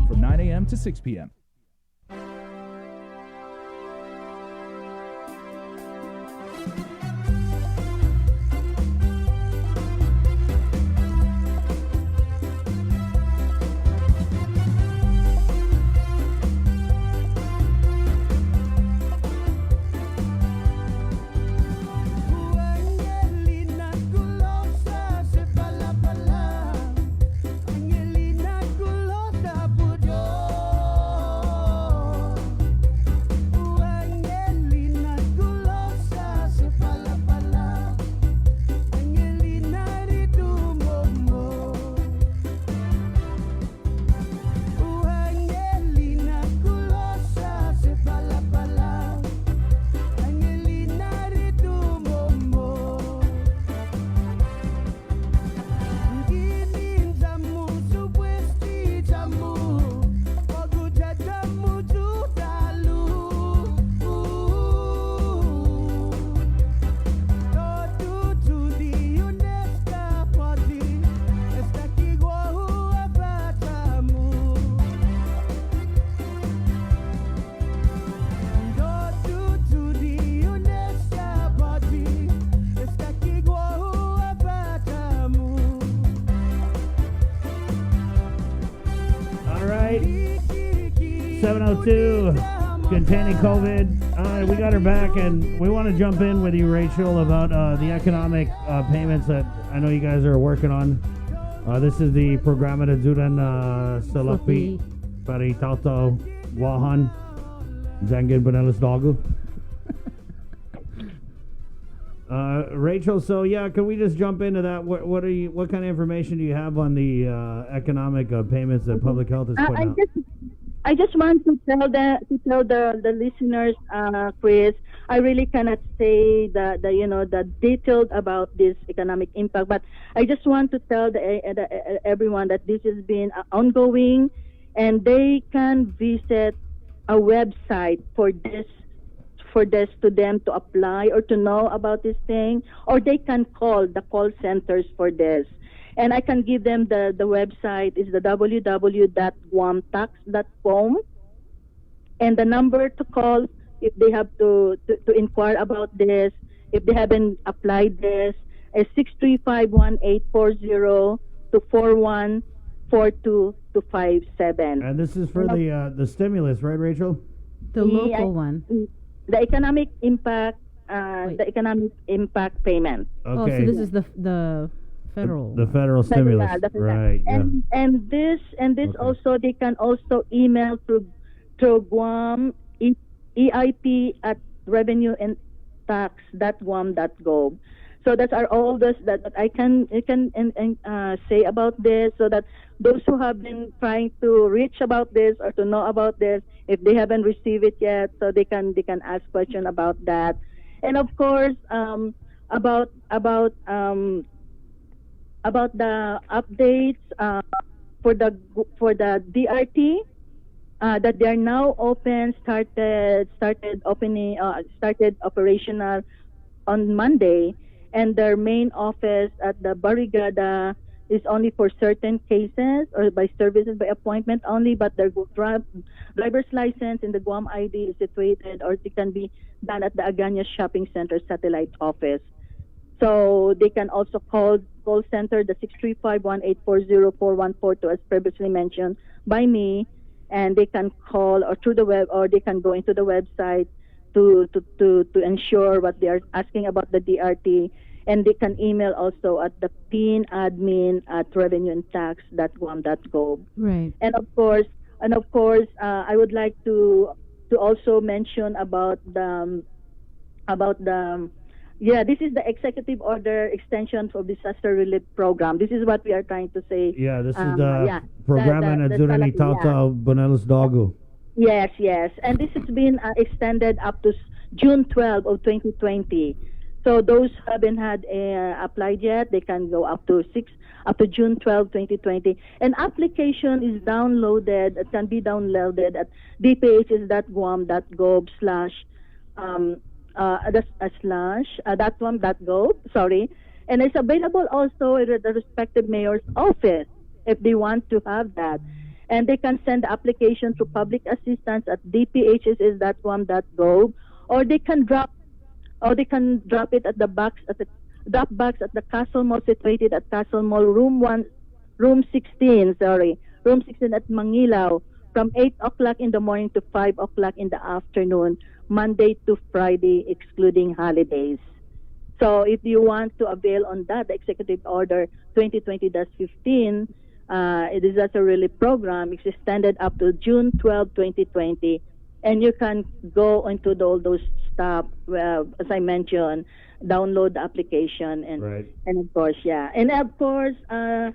Speaker 22: From 9 a.m. to 6 p.m.
Speaker 9: right. 702, containing COVID. All right, we got her back, and we want to jump in with you, Rachel, about the economic payments that I know you guys are working on. This is the Programa de Duran Salapi Paritauto Wahan Zangin Benelis Dogu. Rachel, so yeah, can we just jump into that? What kind of information do you have on the economic payments that Public Health is putting out?
Speaker 4: I just want to tell the listeners, Chris. I really cannot say the detailed about this economic impact, but I just want to tell everyone that this has been ongoing, and they can visit a website for this to them to apply or to know about this thing, or they can call the call centers for this. And I can give them the website is the www.guamtax.com, and the number to call if they have to inquire about this, if they haven't applied this, is 635-1840 to 4142-257.
Speaker 9: And this is for the stimulus, right, Rachel?
Speaker 3: The local one.
Speaker 4: The economic impact, payment.
Speaker 9: Okay.
Speaker 3: Oh, so this is the federal.
Speaker 9: The federal stimulus, right?
Speaker 4: And this okay. Also they can also email to Guam EIP at revenueandtax.guam.gov. So that's all this that I can say about this, so that those who have been trying to reach about this or to know about this, if they haven't received it yet, so they can ask questions about that. And of course, about the updates for the DRT, that they are now started operational on Monday, and their main office at the Barrigada is only for certain cases or by services by appointment only, but their driver's license in the Guam ID is situated, or it can be done at the Aganya Shopping Center satellite office. So they can also call center the 635-1840-4142 as previously mentioned by me, and they can call or through the web, or they can go into the website to ensure what they are asking about the DRT, and they can email also at the pinadmin@revenueandtax.guam.gov.
Speaker 3: Right.
Speaker 4: And of course, I would like to also mention about the Yeah, this is the executive order extension for disaster relief program. This is what we are trying to say.
Speaker 9: Yeah, this is the
Speaker 4: yeah,
Speaker 9: programa na
Speaker 4: the
Speaker 9: Zurani
Speaker 4: salary, yeah.
Speaker 9: Tauta Bonelos Dogo.
Speaker 4: Yes, yes. And this has been extended up to June 12 of 2020. So those who haven't had applied yet, they can go up to June 12, 2020. An application is downloaded, it can be downloaded at dphs.guam.gov .guam.gov, sorry. And it's available also at the respective mayor's office if they want to have that. And they can send the application to public assistance at dphss.guam.gov, or they can drop it at the box at the drop box at the Castle Mall, situated at Castle Mall, room 16 at Mangilaw, from 8 o'clock in the morning to 5 o'clock in the afternoon, Monday to Friday, excluding holidays. So if you want to avail on that, the Executive Order 2020-15, it is a relief program. It's extended up to June 12, 2020. And you can go into all those stuff, as I mentioned, download the application, and of course, yeah. And of course, I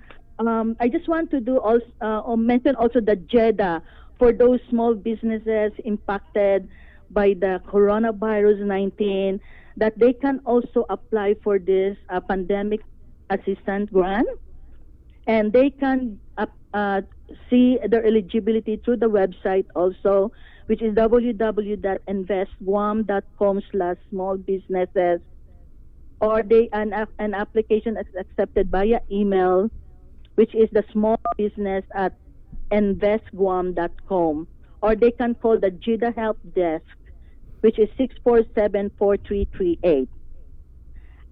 Speaker 4: just want to do also mention also the JEDA for those small businesses impacted by the coronavirus 19, that they can also apply for this pandemic assistance grant, and they can see their eligibility through the website also, which is www.investguam.com/smallbusinesses, or an application is accepted via email, which is the smallbusiness@investguam.com, or they can call the JIDA Help Desk, which is 647-4338.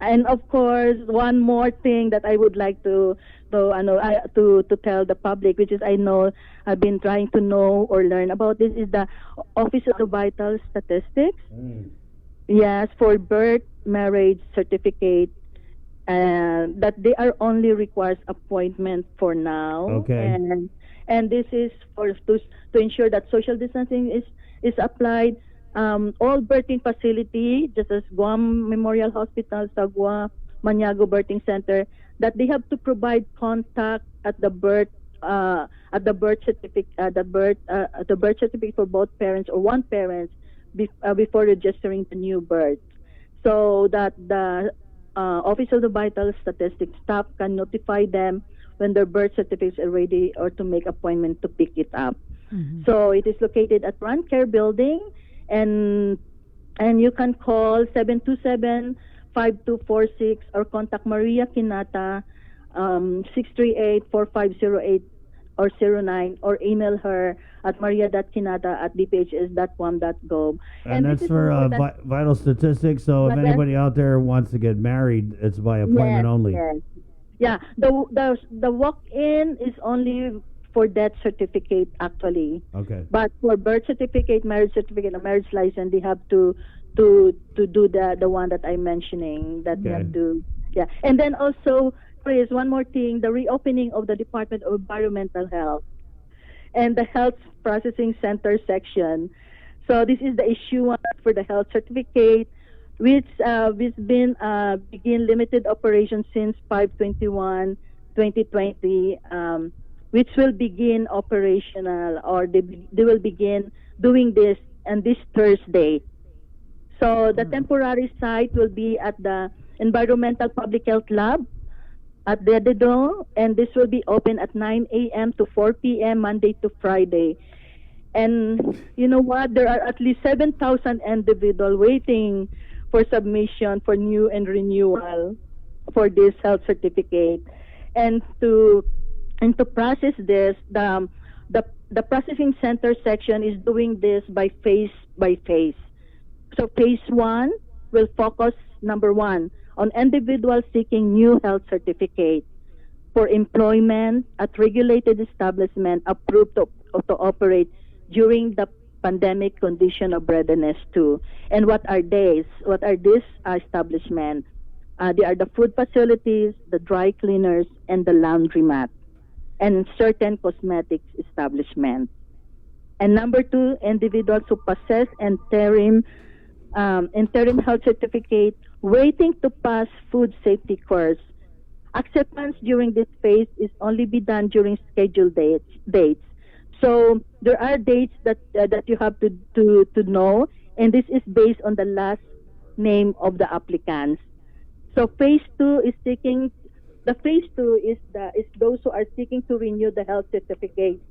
Speaker 4: And of course, one more thing that I would like to tell the public, which is I know I've been trying to know or learn about this, is the Office of the Vital Statistics. Yes, for birth, marriage certificate, that they are only requires appointment for now.
Speaker 9: Okay.
Speaker 4: And this is to ensure that social distancing is applied. All birthing facility, just as Guam Memorial Hospital, Sagua, Maniago Birthing Center, that they have to provide contact at the birth certificate, the birth certificate for both parents or one parent before registering the new birth, so that the Office of the Vital Statistics staff can notify them when their birth certificates are ready, or to make appointment to pick it up. So it is located at Run Care Building. And you can call 727-5246 or contact Maria Kinata 638-4508 or 09, or email her at maria.kinata@dphs.guam.gov.
Speaker 9: And that's for vital statistics. So if anybody out there wants to get married, it's by appointment only.
Speaker 4: Yes. Yeah, the walk-in is only for death certificate, actually.
Speaker 9: Okay.
Speaker 4: But for birth certificate, marriage certificate, and marriage license, they have to do the one that I'm mentioning. That they have to, yeah. And then also, please, one more thing: the reopening of the Department of Environmental Health and the Health Processing Center section. So this is the issuance for the health certificate, which been begin limited operation since 5/21/2020. Which will begin operational, or they will begin doing this on this Thursday. So the temporary site will be at the Environmental Public Health Lab at Dededo, and this will be open at 9 a.m. to 4 p.m. Monday to Friday. And you know what? There are at least 7,000 individuals waiting for submission for new and renewal for this health certificate. And to process this, the processing center section is doing this by phase. So phase 1 will focus, number 1, on individuals seeking new health certificate for employment at regulated establishment approved to operate during the pandemic condition of readiness 2. And what are these? What are these establishments? They are the food facilities, the dry cleaners, and the laundromat, and certain cosmetics establishments. And number 2, individuals who possess interim interim health certificate, waiting to pass food safety course. Acceptance during this phase is only be done during scheduled dates. So there are dates that you have to know, and this is based on the last name of the applicants. So phase 2 is seeking. The phase 2 is those who are seeking to renew the health certificate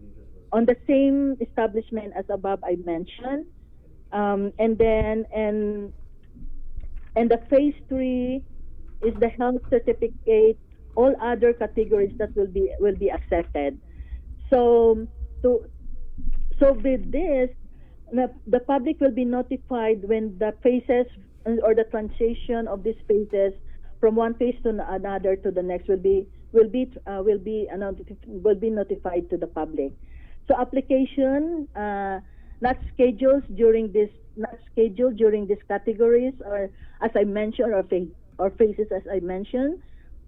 Speaker 4: on the same establishment as above I mentioned, and the phase 3 is the health certificate. All other categories that will be accepted. So with this, the public will be notified when the phases or the transition of these phases from one phase to another to the next will be notified to the public. So application not scheduled during these categories, or as I mentioned, or phases as I mentioned.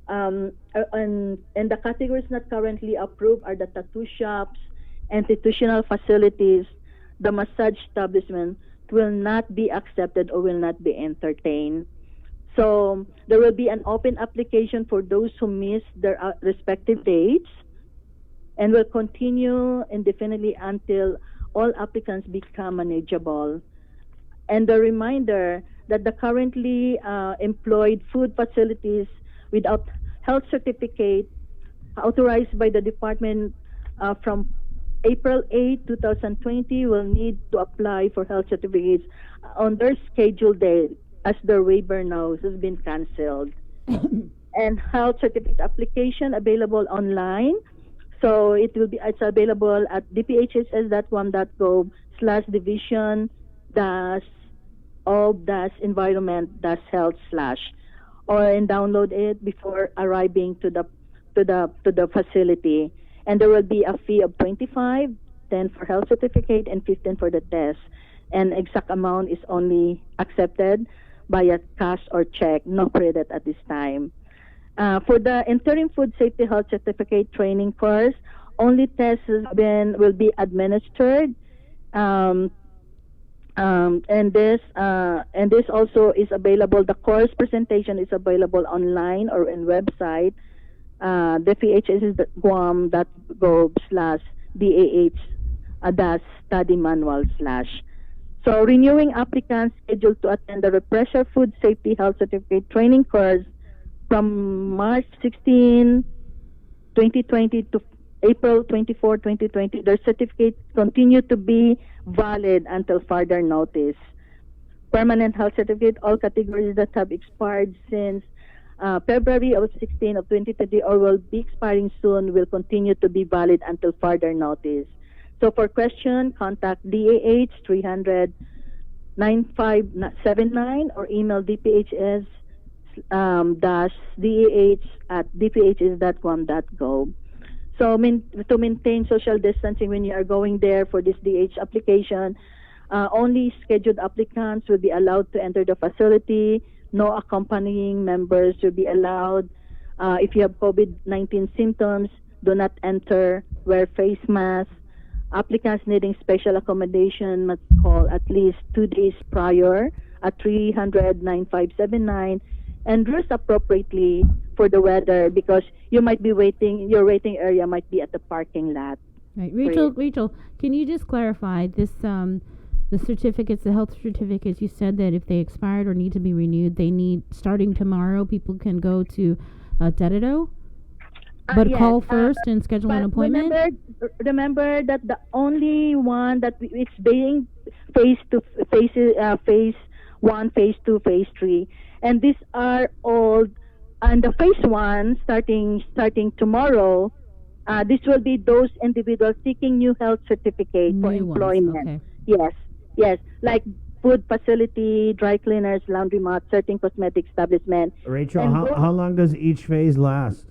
Speaker 4: And the categories not currently approved are the tattoo shops, institutional facilities, the massage establishment will not be accepted or will not be entertained. So there will be an open application for those who miss their respective dates, and will continue indefinitely until all applicants become manageable. And the reminder that the currently employed food facilities without health certificate authorized by the department from April 8, 2020 will need to apply for health certificates on their scheduled date, as their waiver now has been canceled. And health certificate application available online. So it's available at dphss.guam.gov/division-of-environment-health/ and download it before arriving to the facility. And there will be a fee of $25, $10 for health certificate and $15 for the test. And exact amount is only accepted via cash or check, no credit at this time. For the interim food safety health certificate training course, only tests will be administered. And this also is available. The course presentation is available online or in website, DPHSS.guam.gov/DAH-study manual/. So renewing applicants scheduled to attend the refresher food safety health certificate training course from March 16, 2020 to April 24, 2020, their certificates continue to be valid until further notice. Permanent health certificate, all categories that have expired since February 16 of 2020 or will be expiring soon will continue to be valid until further notice. So for question, contact DAH 300-9579 or email DPHS -DAH@dphs.guam.gov. So to maintain social distancing when you are going there for this DH application, only scheduled applicants will be allowed to enter the facility. No accompanying members will be allowed. If you have COVID-19 symptoms, do not enter. Wear face masks. Applicants needing special accommodation must call at least 2 days prior at 300-9579 and dress appropriately for the weather, because you might be waiting. Your waiting area might be at the parking lot.
Speaker 3: Right, Rachel, can you just clarify this? The certificates, the health certificates. You said that if they expired or need to be renewed, they need starting tomorrow. People can go to Deredo, but
Speaker 4: yes,
Speaker 3: call first and schedule an appointment.
Speaker 4: Remember that the only one that it's being phase 1, phase 2, phase 3, and these are all. And the phase 1 starting tomorrow. This will be those individuals seeking new health certificate for employment. Okay. Yes, like food facility, dry cleaners, laundromat, certain cosmetic establishment.
Speaker 9: Rachel, how long does each phase last?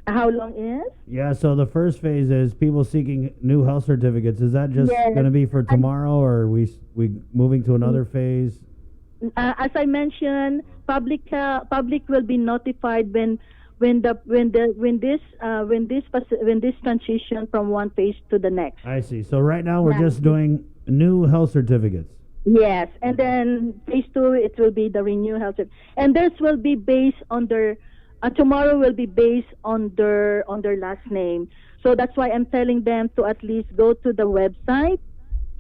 Speaker 4: How long is?
Speaker 9: Yeah, so the first phase is people seeking new health certificates. Is that just going to be for tomorrow, or are we moving to another phase?
Speaker 4: As I mentioned, public will be notified when this transition from one phase to the next.
Speaker 9: I see. So right now we're just doing new health certificates.
Speaker 4: Yes, and then phase 2, it will be the renew health service. And this will be based on their, tomorrow will be based on their last name. So that's why I'm telling them to at least go to the website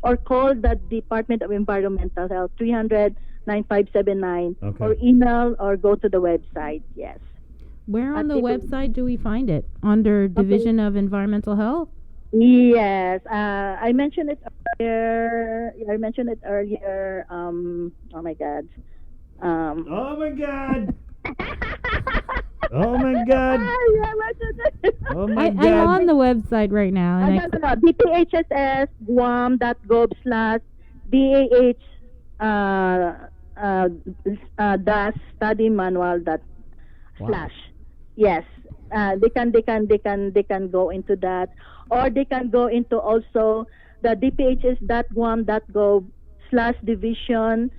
Speaker 4: or call the Department of Environmental Health, 300-9579,
Speaker 9: Okay.
Speaker 4: or email or go to the website, yes.
Speaker 3: Where on the
Speaker 4: People-
Speaker 3: website do we find it? Under Division of Environmental Health?
Speaker 4: Yes, I mentioned it earlier. I mentioned it earlier. Oh my God.
Speaker 9: Oh my God. Oh my God. Oh my
Speaker 3: I'm
Speaker 9: God.
Speaker 3: on the website right now. And I
Speaker 4: DPHSS guam.gov/DAH dash study manual dot slash. Yes, they can go into that, or they can go into also the dphs.guam.gov/division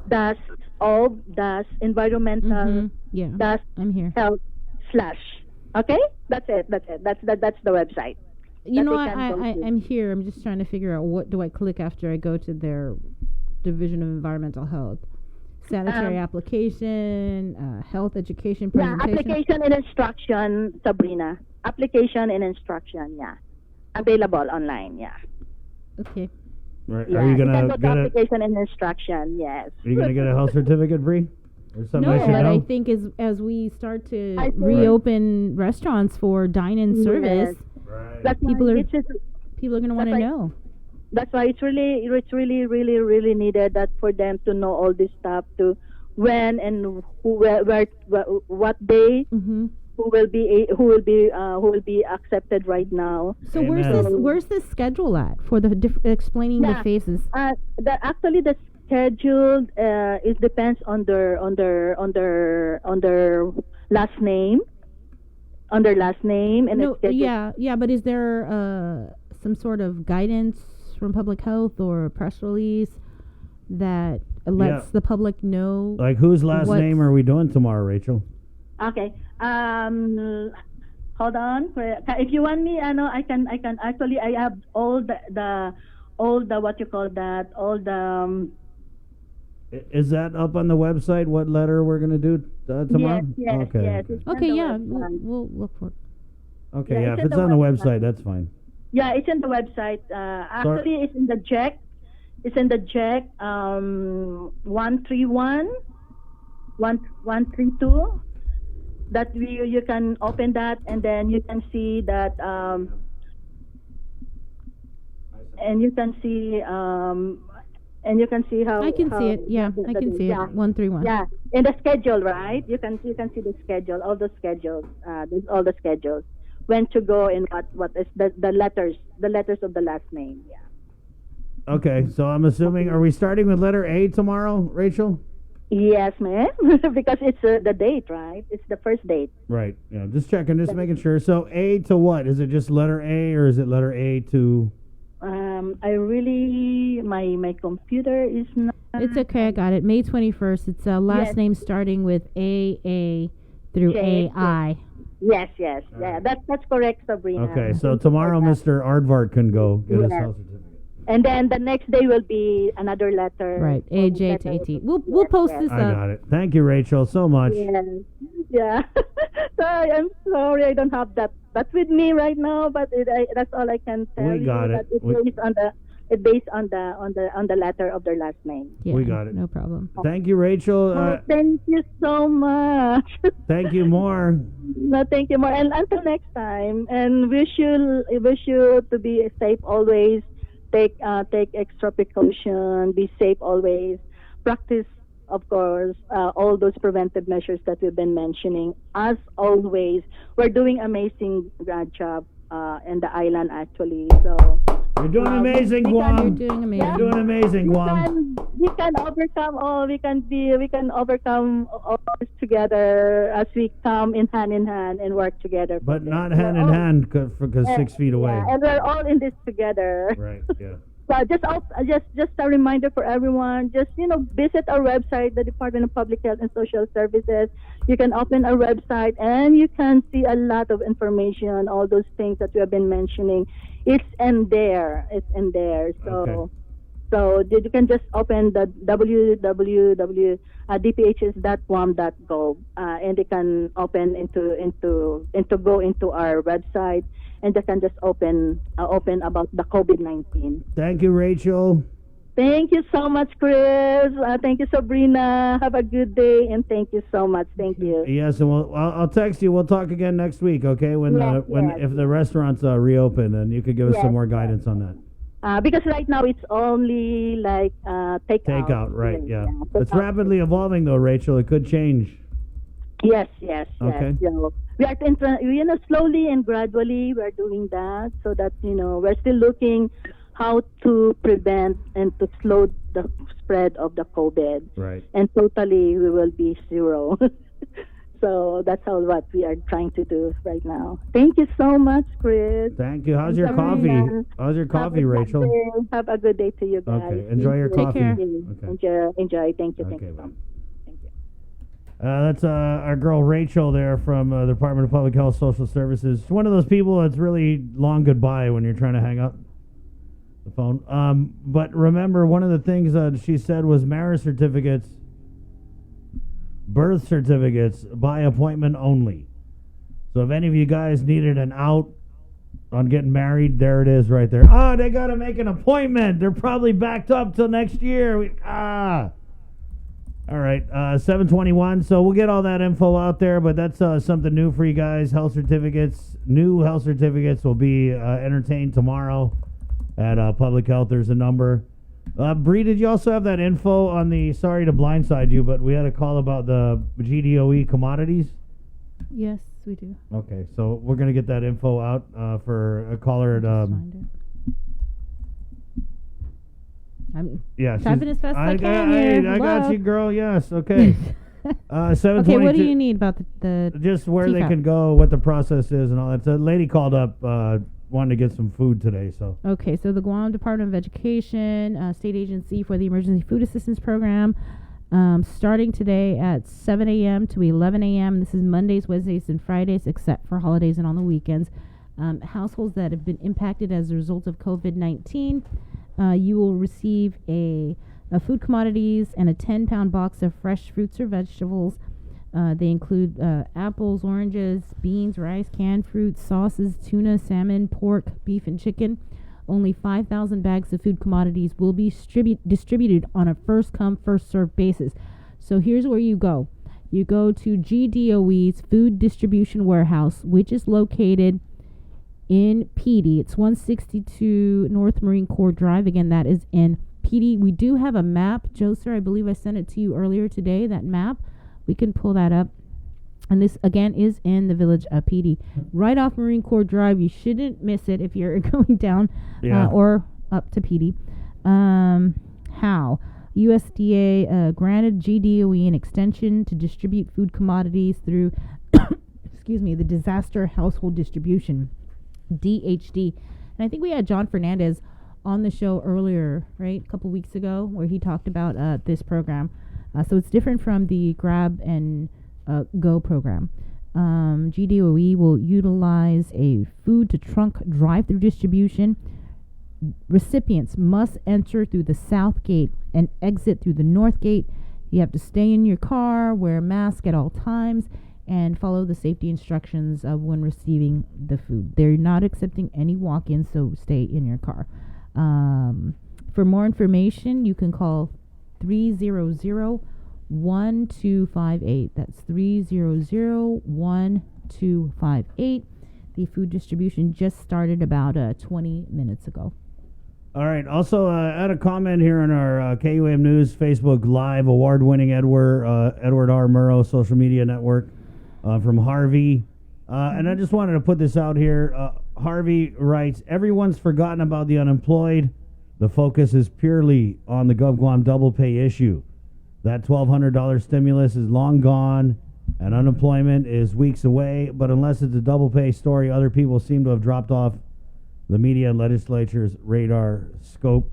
Speaker 4: dash of dash environmental
Speaker 3: yeah,
Speaker 4: dash
Speaker 3: I'm here.
Speaker 4: health slash. Okay, that's it. That's the website.
Speaker 3: You
Speaker 4: that
Speaker 3: know,
Speaker 4: they can go to.
Speaker 3: I'm here. I'm just trying to figure out what do I click after I go to their Division of Environmental Health. Sanitary application, health education
Speaker 4: Yeah,
Speaker 3: presentation.
Speaker 4: application and instruction, Sabrina. Application and instruction, yeah. Available online, yeah.
Speaker 3: Okay.
Speaker 9: Right.
Speaker 4: Yeah,
Speaker 9: Are you
Speaker 4: you can
Speaker 9: gonna
Speaker 4: go to
Speaker 9: get a?
Speaker 4: application and instruction, yes.
Speaker 9: Are you gonna get a health certificate, Bree? Or something
Speaker 3: No,
Speaker 9: I should
Speaker 3: but I
Speaker 9: know?
Speaker 3: think as we start to
Speaker 4: I think-
Speaker 3: reopen restaurants for dine-in
Speaker 4: Yes.
Speaker 3: service,
Speaker 4: That's
Speaker 3: people
Speaker 4: why
Speaker 3: are
Speaker 4: it's just,
Speaker 3: people are going to want
Speaker 4: that's
Speaker 3: to
Speaker 4: why-
Speaker 3: know.
Speaker 4: that's why it's really needed that for them to know all this stuff, to when and who, where what day,
Speaker 3: Mm-hmm.
Speaker 4: who will be accepted right now.
Speaker 3: So where's this schedule at for the explaining the
Speaker 4: Yeah.
Speaker 3: phases?
Speaker 4: Actually the schedule it depends on their last name, and
Speaker 3: No,
Speaker 4: it's scheduled.
Speaker 3: yeah, but is there some sort of guidance from public health or a press release that lets
Speaker 9: Yeah.
Speaker 3: the public know?
Speaker 9: Like whose last
Speaker 3: what's-
Speaker 9: name are we doing tomorrow, Rachel?
Speaker 4: Okay. Hold on. If you want me, I know I can actually I have all the what you call that, all the
Speaker 9: Is that up on the website? What letter we're gonna do tomorrow?
Speaker 4: Yes,
Speaker 9: Okay.
Speaker 4: yes. It's on
Speaker 3: Okay,
Speaker 4: the
Speaker 3: yeah,
Speaker 4: website.
Speaker 3: we'll look for it.
Speaker 9: Okay.
Speaker 4: Yeah,
Speaker 9: Yeah.
Speaker 4: it's
Speaker 9: If
Speaker 4: in
Speaker 9: it's
Speaker 4: the
Speaker 9: on the
Speaker 4: website.
Speaker 9: website, that's fine.
Speaker 4: Yeah, it's in the website. Actually, it's in the JEC. It's in the JEC 132. That you can open that, and then you can see that, and you can see how
Speaker 3: I can see it. Yeah, I can see it. 131.
Speaker 4: Yeah, in the schedule, right? You can see the schedule, all the schedules. There's all the schedules. When to go and what is the letters of the last name. Yeah.
Speaker 9: Okay. So I'm assuming, are we starting with letter A tomorrow, Rachel?
Speaker 4: Yes, ma'am. Because it's the date, right? It's the first date.
Speaker 9: Right. Yeah. Just checking. Just making sure. So A to what? Is it just letter A, or is it letter A to?
Speaker 4: I really my computer is not.
Speaker 3: It's okay. I got it. May 21st. It's a last
Speaker 4: Yes.
Speaker 3: name starting with AA through
Speaker 4: J,
Speaker 3: AI.
Speaker 4: Yes, yeah. That's correct, Sabrina.
Speaker 9: Okay. So tomorrow, Mr. Aardvark can go get his
Speaker 4: Yes.
Speaker 9: health certificate.
Speaker 4: And then the next day will be another letter.
Speaker 3: Right. AJ to AT. We'll post this
Speaker 9: I
Speaker 3: up.
Speaker 9: got it. Thank you, Rachel, so much.
Speaker 4: Yes. Yeah. So I'm sorry I don't have that with me right now, but that's all I can tell
Speaker 9: We
Speaker 4: you.
Speaker 9: got
Speaker 4: that
Speaker 9: it.
Speaker 4: It's based on the letter of their last name.
Speaker 3: Yeah,
Speaker 9: We got it.
Speaker 3: No problem.
Speaker 9: Thank you, Rachel.
Speaker 4: Oh, thank you so much.
Speaker 9: Thank you more.
Speaker 4: No, thank you more. And until next time. And wish you to be safe always. Take extra precaution. Be safe always. Practice, of course, all those preventive measures that we've been mentioning. As always, we're doing amazing job in the island actually. So.
Speaker 9: You're doing amazing, Guam.
Speaker 3: You're doing amazing.
Speaker 9: You're doing amazing, Guam.
Speaker 4: We can overcome all. We can overcome all this together as we come in hand and work together.
Speaker 9: But not hand in hand, because 6 feet away.
Speaker 4: Yeah, and we're all in this together.
Speaker 9: Right. Yeah.
Speaker 4: So just a reminder for everyone. Just visit our website, the Department of Public Health and Social Services. You can open our website and you can see a lot of information. All those things that we have been mentioning. It's in there. So So you can just open the www.dphs.guam.gov, and they can open go into our website, and they can just open about the COVID-19.
Speaker 9: Thank you, Rachel.
Speaker 4: Thank you so much, Chris. Thank you, Sabrina. Have a good day, and thank you so much. Thank you.
Speaker 9: Yes, and I'll text you. We'll talk again next week, okay? When if the restaurants reopen, and you could give us some more guidance on that.
Speaker 4: Because right now it's only like takeout.
Speaker 9: Takeout, right? Yeah. It's rapidly evolving, though, Rachel. It could change.
Speaker 4: Yes.
Speaker 9: Okay.
Speaker 4: So we are, slowly and gradually we are doing that, so that we're still looking how to prevent and to slow the spread of the COVID.
Speaker 9: Right.
Speaker 4: And totally we will be zero. So that's all what we are trying to do right now. Thank you so much, Chris.
Speaker 9: Thank you. How's your coffee? How's your coffee, Rachel?
Speaker 4: Have a good day to you guys.
Speaker 9: Okay. Enjoy your coffee.
Speaker 4: Okay. Enjoy. Thank you.
Speaker 9: Okay, that's our girl Rachel there from the Department of Public Health Social Services. She's one of those people that's really long goodbye when you're trying to hang up the phone. But remember, one of the things she said was marriage certificates, birth certificates, by appointment only. So if any of you guys needed an out on getting married, there it is right there. Oh, they got to make an appointment. They're probably backed up till next year. All right, 7:21. So we'll get all that info out there, but that's something new for you guys. Health certificates, new health certificates will be entertained tomorrow at Public Health. There's a number. Bree, did you also have that info on the, sorry to blindside you, but we had a call about the GDOE commodities?
Speaker 3: Yes, we do.
Speaker 9: Okay, so we're going to get that info out for a caller at...
Speaker 3: I'm
Speaker 9: yeah,
Speaker 3: typing as fast as I can here.
Speaker 9: I got you, girl. Yes, okay. 7:22.
Speaker 3: Okay, what do you need about the
Speaker 9: just where
Speaker 3: TCAP?
Speaker 9: They can go, what the process is, and all that. So a lady called up wanting to get some food today. So
Speaker 3: okay, so the Guam Department of Education, state agency for the Emergency Food Assistance Program, starting today at 7 a.m. to 11 a.m. This is Mondays, Wednesdays, and Fridays, except for holidays and on the weekends. Households that have been impacted as a result of COVID-19. You will receive a food commodities and a 10-pound box of fresh fruits or vegetables. They include apples, oranges, beans, rice, canned fruits, sauces, tuna, salmon, pork, beef, and chicken. Only 5,000 bags of food commodities will be distributed on a first-come, first-served basis. So here's where you go. You go to GDOE's Food Distribution Warehouse, which is located in PD. It's 162 North Marine Corps Drive. Again, that is in PD. We do have a map. Joe, sir, I believe I sent it to you earlier today, that map. We can pull that up. And this, again, is in the village of PD. Right off Marine Corps Drive. You shouldn't miss it if you're going down or up to PD. How? USDA granted GDOE an extension to distribute food commodities through, the Disaster Household Distribution, DHD. And I think we had John Fernandez on the show earlier, right? A couple weeks ago, where he talked about this program. So it's different from the Grab and Go program. GDOE will utilize a food to trunk drive-through distribution. Recipients must enter through the south gate and exit through the north gate. You have to stay in your car, wear a mask at all times, and follow the safety instructions of when receiving the food. They're not accepting any walk-ins, so stay in your car. For more information, you can call 300-1258. That's 300-1258. The food distribution just started about 20 minutes ago.
Speaker 9: all right. Also, add a comment here on our KUAM News Facebook Live award-winning Edward R. Murrow social media network from Harvey. And I just wanted to put this out here. Harvey writes, everyone's forgotten about the unemployed. The focus is purely on the GovGuam double pay issue. That $1,200 stimulus is long gone, and unemployment is weeks away. But unless it's a double pay story, other people seem to have dropped off the media and legislature's radar scope.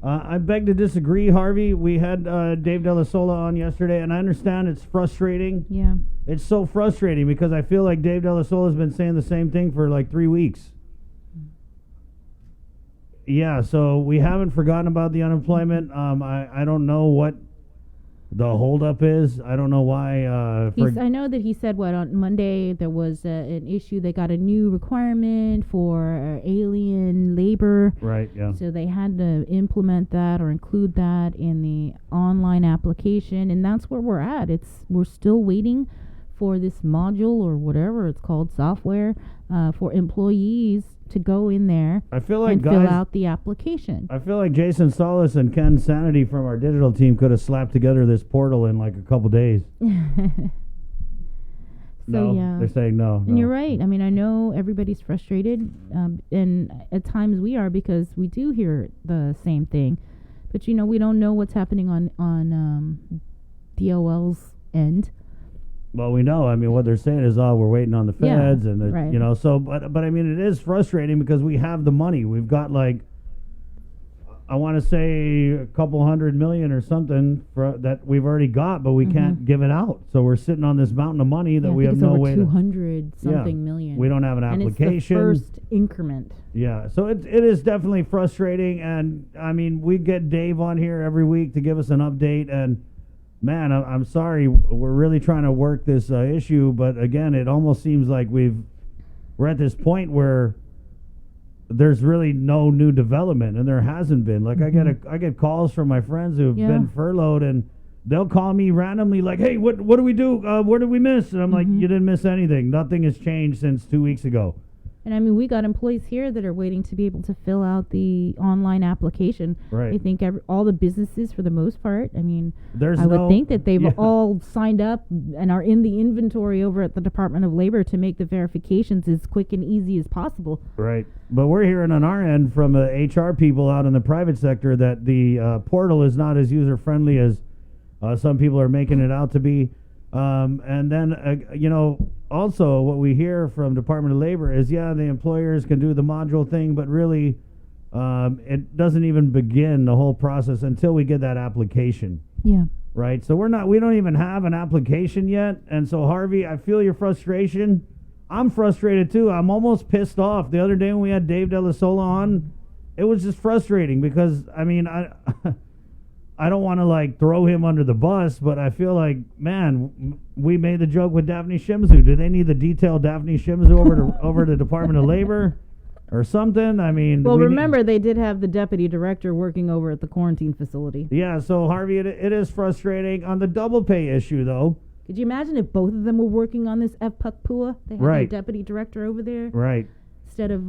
Speaker 9: I beg to disagree, Harvey. We had Dave De La Sola on yesterday, and I understand it's frustrating.
Speaker 3: Yeah.
Speaker 9: It's so frustrating because I feel like Dave De La Sola has been saying the same thing for like 3 weeks. yeah, so we haven't forgotten about the unemployment. I don't know what the holdup is. I don't know why.
Speaker 3: I know that he said on Monday there was an issue. They got a new requirement for alien labor.
Speaker 9: Right, yeah.
Speaker 3: So they had to implement that or include that in the online application, and that's where we're at. We're still waiting for this module or whatever it's called, software, for employees to go in there
Speaker 9: I feel like
Speaker 3: and
Speaker 9: guys,
Speaker 3: fill out the application.
Speaker 9: I feel like Jason Solis and Ken Sanity from our digital team could have slapped together this portal in like a couple days.
Speaker 3: Yeah,
Speaker 9: they're saying no.
Speaker 3: And you're right. I mean, I know everybody's frustrated, and at times we are, because we do hear the same thing. But we don't know what's happening on DOL's end.
Speaker 9: Well, we know. I mean, what they're saying is, we're waiting on the feds, and
Speaker 3: right.
Speaker 9: So, but I mean, it is frustrating because we have the money. We've got I want to say a couple $100 million or something that we've already got, but we can't give it out. So we're sitting on this mountain of money that we have no way to.
Speaker 3: 200 something million.
Speaker 9: We don't have an application.
Speaker 3: And it's the first increment.
Speaker 9: Yeah, so it is definitely frustrating, and I mean, we get Dave on here every week to give us an update, and man, I'm sorry, we're really trying to work this issue, but again, it almost seems like we're at this point where there's really no new development, and there hasn't been. Like I get calls from my friends who've been furloughed, and they'll call me randomly like, "Hey, what do we do? What did we miss?" And I'm like, "You didn't miss anything. Nothing has changed since 2 weeks ago."
Speaker 3: And I mean, we got employees here that are waiting to be able to fill out the online application.
Speaker 9: Right.
Speaker 3: I think all the businesses, for the most part, I mean,
Speaker 9: I
Speaker 3: would think that they've all signed up and are in the inventory over at the Department of Labor to make the verifications as quick and easy as possible.
Speaker 9: Right. But we're hearing on our end from HR people out in the private sector that the portal is not as user-friendly as some people are making it out to be. And then, also what we hear from Department of Labor is, the employers can do the module thing, but really it doesn't even begin the whole process until we get that application.
Speaker 3: Yeah.
Speaker 9: Right. So we don't even have an application yet. And so, Harvey, I feel your frustration. I'm frustrated too. I'm almost pissed off. The other day when we had Dave De La Sola on, it was just frustrating because, I mean, I don't want to throw him under the bus, but I feel like, man, we made the joke with Daphne Shimzu. Do they need the detailed Daphne Shimzu over to Department of Labor or something? I mean,
Speaker 3: well, remember they did have the deputy director working over at the quarantine facility.
Speaker 9: Yeah, so Harvey, it is frustrating on the double pay issue, though.
Speaker 3: Could you imagine if both of them were working on this FPUCPUA? They had
Speaker 9: right.
Speaker 3: their deputy director over there,
Speaker 9: right?
Speaker 3: Instead of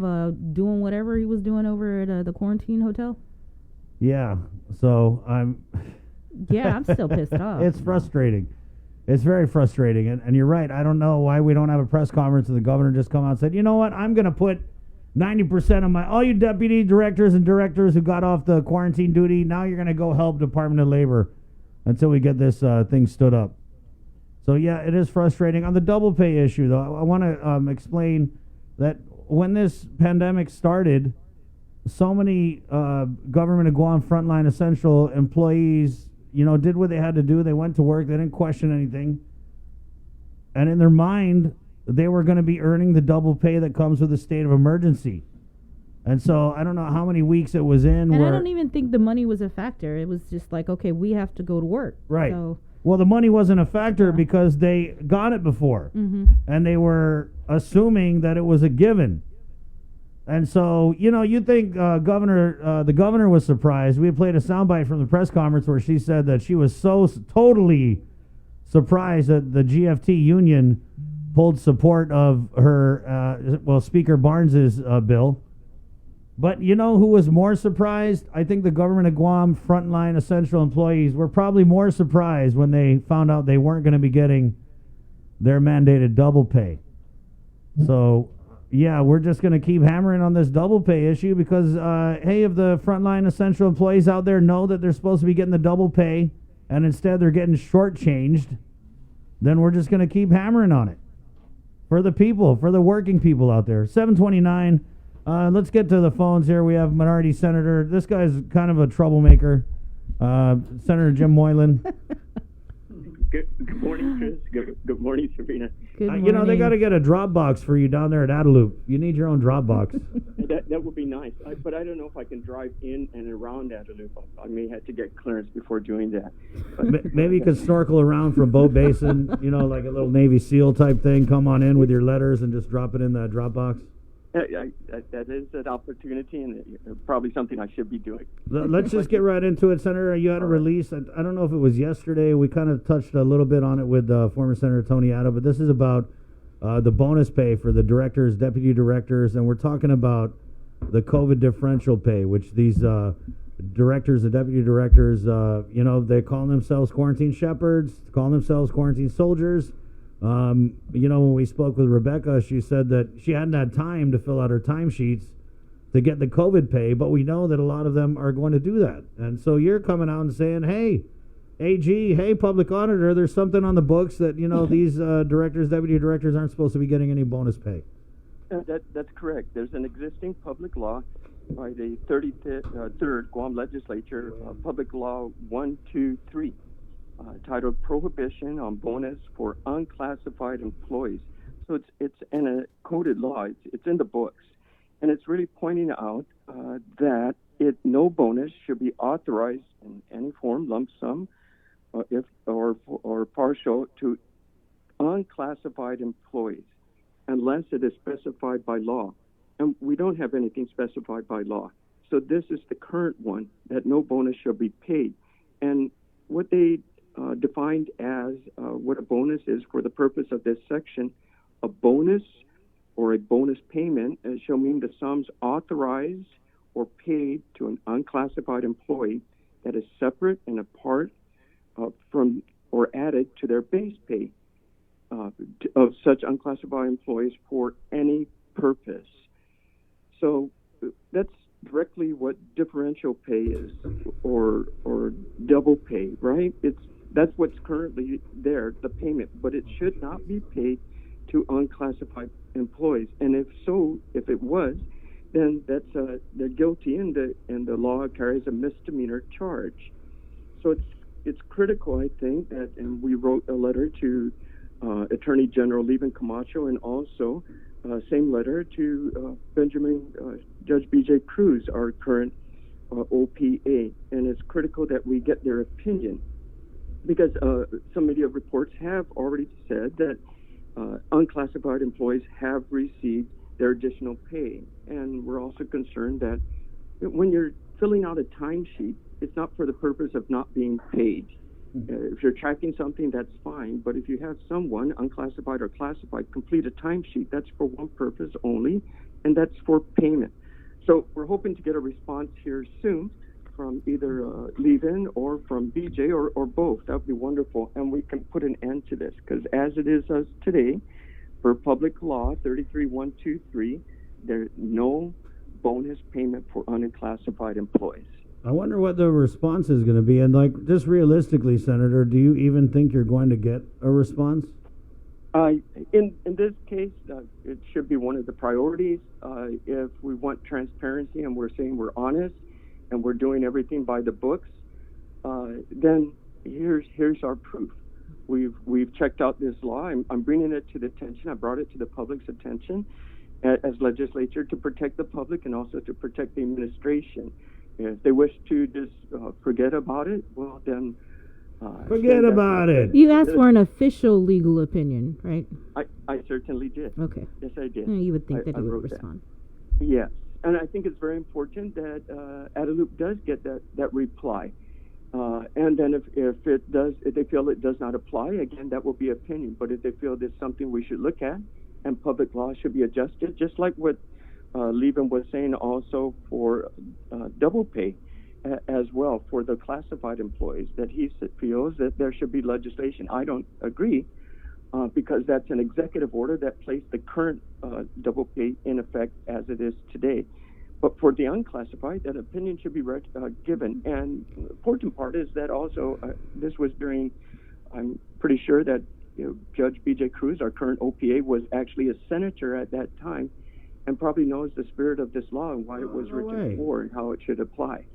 Speaker 3: doing whatever he was doing over at the quarantine hotel.
Speaker 9: Yeah, so I'm
Speaker 3: still pissed off.
Speaker 9: It's frustrating. It's very frustrating. And you're right. I don't know why we don't have a press conference and the governor just come out and said, you know what, I'm going to put 90% of all you deputy directors and directors who got off the quarantine duty, now you're going to go help Department of Labor until we get this thing stood up. So, yeah, it is frustrating. On the double pay issue, though, I want to explain that when this pandemic started, so many government of Guam frontline essential employees, did what they had to do. They went to work. They didn't question anything. And in their mind, they were going to be earning the double pay that comes with a state of emergency. And so I don't know how many weeks it was in.
Speaker 3: And I don't even think the money was a factor. It was just like, okay, we have to go to work.
Speaker 9: Right.
Speaker 3: So,
Speaker 9: well, the money wasn't a factor because they got it before. And they were assuming that it was a given. And so, you think the governor was surprised. We had played a soundbite from the press conference where she said that she was so totally surprised that the GFT union pulled support of her, Speaker Barnes's bill. But who was more surprised? I think the government of Guam frontline essential employees were probably more surprised when they found out they weren't going to be getting their mandated double pay. So, yeah, we're just going to keep hammering on this double pay issue because, hey, if the frontline essential employees out there know that they're supposed to be getting the double pay and instead they're getting shortchanged, then we're just going to keep hammering on it for the people, for the working people out there. 729. Let's get to the phones here. We have Minority Senator. This guy's kind of a troublemaker. Senator Jim Moylan.
Speaker 2: Good morning, Chris. Good morning, Sabrina.
Speaker 3: Good
Speaker 9: You know, they got to get a drop box for you down there at Adelup. You need your own drop box.
Speaker 2: That would be nice, but I don't know if I can drive in and around Adelup. I may have to get clearance before doing that.
Speaker 9: Maybe you could snorkel around from Boat Basin, you know, like a little Navy SEAL type thing. Come on in with your letters and just drop it in that drop box.
Speaker 2: That is an opportunity, and probably something I should be doing.
Speaker 9: Let's just get right into it, Senator. You had a release. I don't know if it was yesterday. We kind of touched a little bit on it with former Senator Tony Addo, but this is about the bonus pay for the directors, deputy directors, and we're talking about the COVID differential pay, which these directors and deputy directors, you know, they call themselves quarantine shepherds, call themselves quarantine soldiers. You know, when we spoke with Rebecca, she said that she hadn't had time to fill out her timesheets to get the COVID pay, but we know that a lot of them are going to do that. And so you're coming out and saying, hey, AG, hey, public auditor, there's something on the books that, you know, these directors, deputy directors aren't supposed to be getting any bonus pay.
Speaker 2: That's correct. There's an existing public law by the 33rd Guam Legislature, Public Law 123. Titled Prohibition on Bonus for Unclassified Employees. So it's in a coded law. It's in the books, and it's really pointing out that no bonus should be authorized in any form, lump sum, or partial to unclassified employees, unless it is specified by law. And we don't have anything specified by law. So this is the current one, that no bonus shall be paid. And what they defined as what a bonus is for the purpose of this section, a bonus or a bonus payment shall mean the sums authorized or paid to an unclassified employee that is separate and apart from or added to their base pay of such unclassified employees for any purpose. So that's directly what differential pay is, or double pay, right? That's what's currently there, the payment, but it should not be paid to unclassified employees. And if it was, then they're guilty, and the law carries a misdemeanor charge. So it's critical, I think, that, and we wrote a letter to Attorney General Levin Camacho, and also same letter to Judge B.J. Cruz, our current OPA, and it's critical that we get their opinion. Because some media reports have already said that unclassified employees have received their additional pay. And we're also concerned that when you're filling out a timesheet, it's not for the purpose of not being paid. If you're tracking something, that's fine. But if you have someone, unclassified or classified, complete a timesheet, that's for one purpose only, and that's for payment. So we're hoping to get a response here soon from either Levin or from BJ or both. That would be wonderful, and we can put an end to this, because as it is today, for Public Law 33123, there's no bonus payment for unclassified employees.
Speaker 9: I wonder what the response is going to be, and like, just realistically, Senator, do you even think you're going to get a response?
Speaker 2: In this case, it should be one of the priorities. If we want transparency and we're saying we're honest, and we're doing everything by the books, then here's our proof. We've checked out this law. I'm bringing it to the attention. I brought it to the public's attention as legislature to protect the public and also to protect the administration. If they wish to just forget about it, well then.
Speaker 9: Forget about it.
Speaker 3: You asked for an official legal opinion, right?
Speaker 2: I certainly did.
Speaker 3: Okay.
Speaker 2: Yes, I did.
Speaker 3: You would think that
Speaker 2: I
Speaker 3: he would
Speaker 2: wrote
Speaker 3: respond.
Speaker 2: That. Yes. And I think it's very important that Adelup does get that reply. And then if they feel it does not apply, again, that will be opinion. But if they feel there's something we should look at and public law should be adjusted, just like what Levin was saying also for double pay as well for the classified employees, that he feels that there should be legislation. I don't agree because that's an executive order that placed the current double pay in effect as it is today. But for the unclassified, that opinion should be given. And the important part is that also this was during, I'm pretty sure that Judge B.J. Cruz, our current OPA, was actually a senator at that time and probably knows the spirit of this law and why it was written for and how it should apply.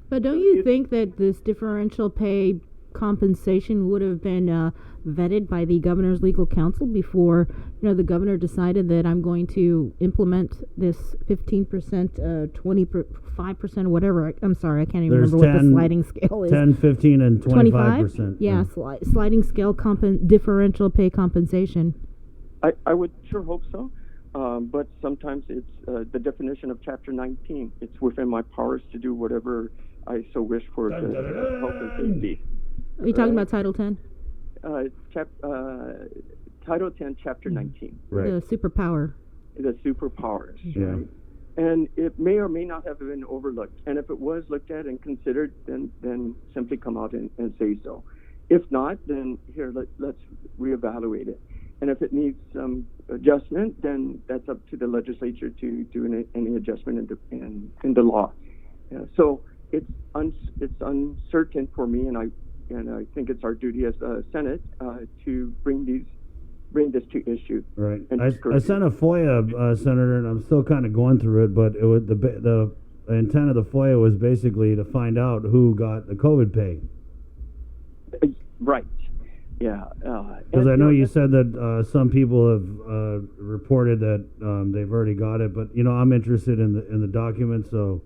Speaker 3: But don't you think that this differential pay compensation would have been vetted by the governor's legal counsel before, the governor decided that I'm going to implement this 15%, 25%, whatever. I'm sorry, I can't even remember what the sliding scale is.
Speaker 9: 10, 15, and 25%.
Speaker 3: Yeah, sliding scale differential pay compensation.
Speaker 2: I would sure hope so. But sometimes it's the definition of Chapter 19. It's within my powers to do whatever I so wish for the health and safety.
Speaker 3: Are you talking about Title 10?
Speaker 2: Title 10, Chapter 19.
Speaker 9: Right.
Speaker 3: The superpower.
Speaker 2: The superpowers.
Speaker 9: Yeah.
Speaker 2: Right? And it may or may not have been overlooked. And if it was looked at and considered, then simply come out and say so. If not, then here, let's reevaluate it. And if it needs some adjustment, then that's up to the legislature to do any adjustment in the law. So it's uncertain for me, and I think it's our duty as a Senate to bring this to issue.
Speaker 9: Right. I sent a FOIA, Senator, and I'm still kind of going through it, but it was the intent of the FOIA was basically to find out who got the COVID pay.
Speaker 2: Right. Yeah.
Speaker 9: Because I know you said that some people have reported that they've already got it, but I'm interested in the document, so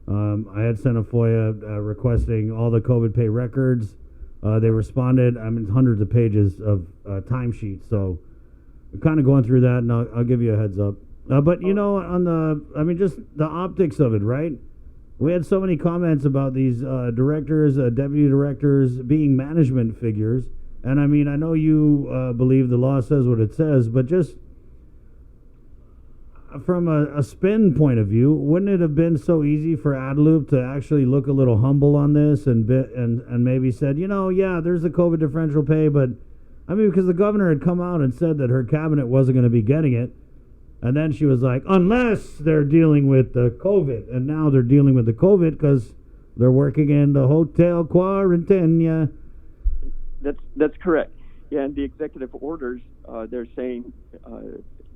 Speaker 9: I had sent a FOIA requesting all the COVID pay records. They responded. Hundreds of pages of timesheets, so I'm kind of going through that, and I'll give you a heads up. But just the optics of it, right? We had so many comments about these directors, deputy directors being management figures. And I know you believe the law says what it says, but just from a spin point of view, wouldn't it have been so easy for Adelup to actually look a little humble on this and maybe said, there's a COVID differential pay, but because the governor had come out and said that her cabinet wasn't going to be getting it, and then she was like, unless they're dealing with the COVID, and now they're dealing with the COVID because they're working in the hotel quarantine. Yeah.
Speaker 2: That's correct. Yeah, and the executive orders, they're saying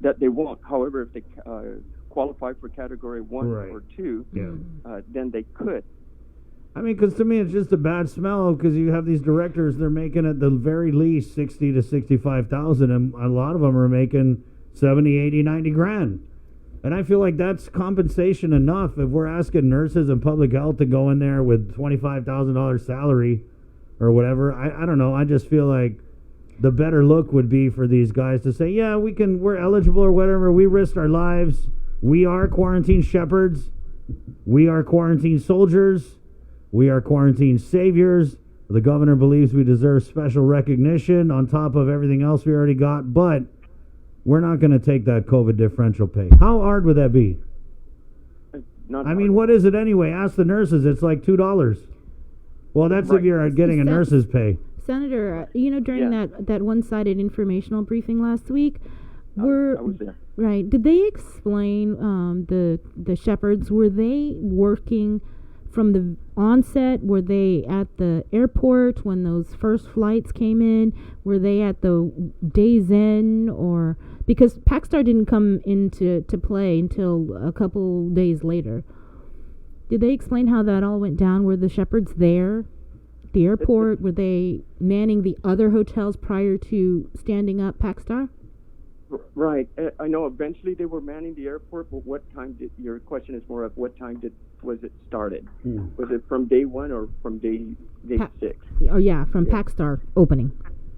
Speaker 2: that they won't. However, if they qualify for Category 1 or 2, then they could.
Speaker 9: Because to me it's just a bad smell because you have these directors, they're making at the very least 60 to 65,000, and a lot of them are making 70, 80, 90 grand. And I feel like that's compensation enough if we're asking nurses and public health to go in there with $25,000 salary or whatever. I don't know. I just feel like the better look would be for these guys to say, yeah, we're eligible or whatever. We risked our lives. We are quarantine shepherds. We are quarantine soldiers. We are quarantine saviors. The governor believes we deserve special recognition on top of everything else we already got, but we're not going to take that COVID differential pay. How hard would that be? What is it anyway? Ask the nurses. It's like $2. Well, that's if you're getting a nurse's pay.
Speaker 3: Senator, during that one-sided informational briefing last week,
Speaker 2: I was there.
Speaker 3: Right. Did they explain the shepherds? Were they working from the onset? Were they at the airport when those first flights came in? Were they at the days in, or because PacStar didn't come into play until a couple days later? Did they explain how that all went down? Were the shepherds there? The airport? Were they manning the other hotels prior to standing up PacStar?
Speaker 2: Right. I know eventually they were manning the airport, but what time your question is more of what time was it started? Was it from day 1 or from day 6?
Speaker 3: Oh, yeah, from PacStar opening.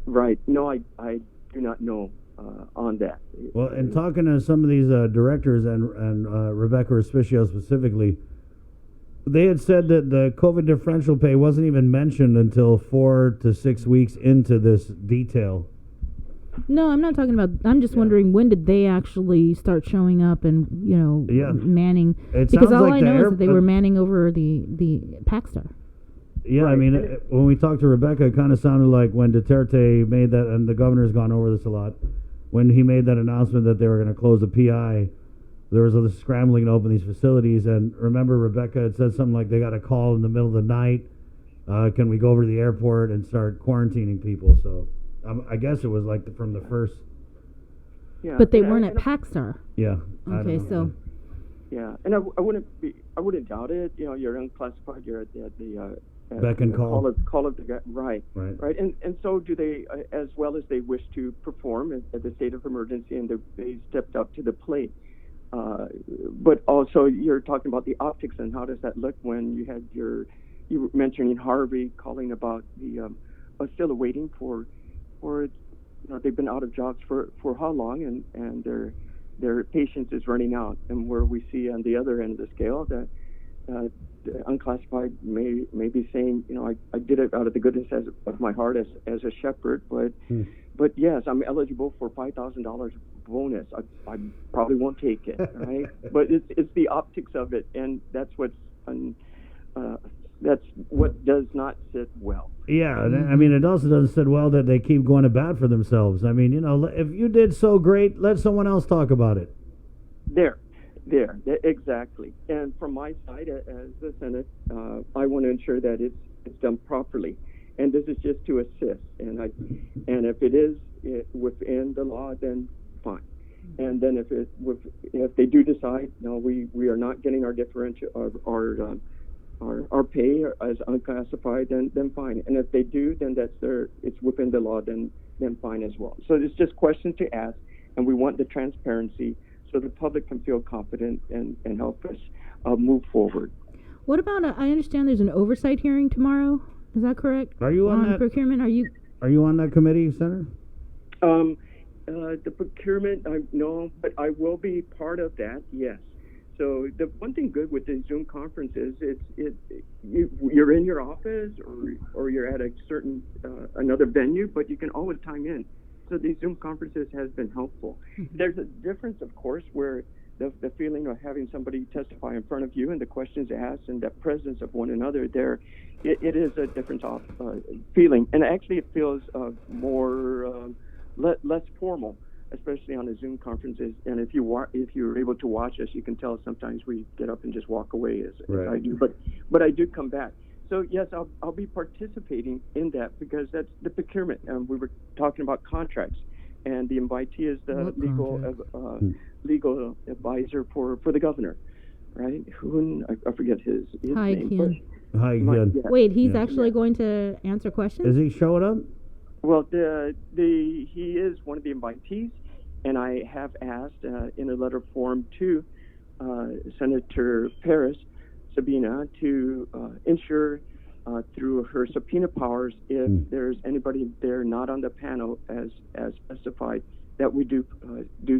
Speaker 2: Right. No, I do not know on that.
Speaker 9: Well, in talking to some of these directors and Rebecca Respicio specifically, they had said that the COVID differential pay wasn't even mentioned until 4 to 6 weeks into this detail.
Speaker 3: No, I'm not talking about. I'm just wondering, when did they actually start showing up and manning? Because all I know is that they were manning over the PacStar.
Speaker 9: Yeah, right. When we talked to Rebecca, it kind of sounded like when Duterte made that, and the governor's gone over this a lot, when he made that announcement that they were going to close the PI, there was a scrambling to open these facilities. And remember, Rebecca had said something like they got a call in the middle of the night. Can we go over to the airport and start quarantining people? So I guess it was like from the first.
Speaker 2: Yeah,
Speaker 3: but they weren't at PacStar.
Speaker 9: Yeah.
Speaker 3: Okay, so.
Speaker 2: Yeah, and I wouldn't doubt it. You're unclassified. You're at
Speaker 9: beck and call.
Speaker 2: Call of the guy, right. And so do they, as well as they wish to perform at the state of emergency, and they stepped up to the plate. But also, you're talking about the optics, and how does that look when you were mentioning Harvey calling about the still waiting for they've been out of jobs for how long, and their patience is running out, and where we see on the other end of the scale that the unclassified may be saying, I did it out of the goodness of my heart as a shepherd, but yes, I'm eligible for $5,000 bonus. I probably won't take it, right? But it's the optics of it, and that's what does not sit well.
Speaker 9: Yeah, I mean, it also doesn't sit well that they keep going to bat for themselves. I mean, if you did so great, let someone else talk about it.
Speaker 2: There, exactly. And from my side, as the Senate, I want to ensure that it's done properly. And this is just to assist. And if it is within the law, then fine. And then if they do decide, no, we are not getting our differential, our pay as unclassified, then fine. And if they do, then it's within the law, then fine as well. So it's just questions to ask, and we want the transparency so the public can feel confident and help us move forward.
Speaker 3: What about, I understand there's an oversight hearing tomorrow. Is that correct?
Speaker 9: Are you on that
Speaker 3: procurement? Are
Speaker 9: you on that committee, Senator?
Speaker 2: The procurement, no, but I will be part of that, yes. So the one thing good with the Zoom conference is you're in your office or you're at a certain another venue, but you can always chime in. So these Zoom conferences has been helpful. There's a difference, of course, where the feeling of having somebody testify in front of you and the questions asked and that presence of one another there, it is a different feeling. And actually it feels more less formal, especially on the Zoom conferences. And if you're able to watch us, you can tell sometimes we get up and just walk away as I do. But I do come back. So yes, I'll be participating in that because that's the procurement. We were talking about contracts, and the invitee is the legal advisor for the governor, right? I forget his name.
Speaker 9: Hi, Ken.
Speaker 3: Wait, he's actually going to answer questions?
Speaker 9: Is he showing up?
Speaker 2: Well, he is one of the invitees, and I have asked in a letter form to Senator Paris, Sabina, to ensure through her subpoena powers, if there's anybody there not on the panel as specified, that we do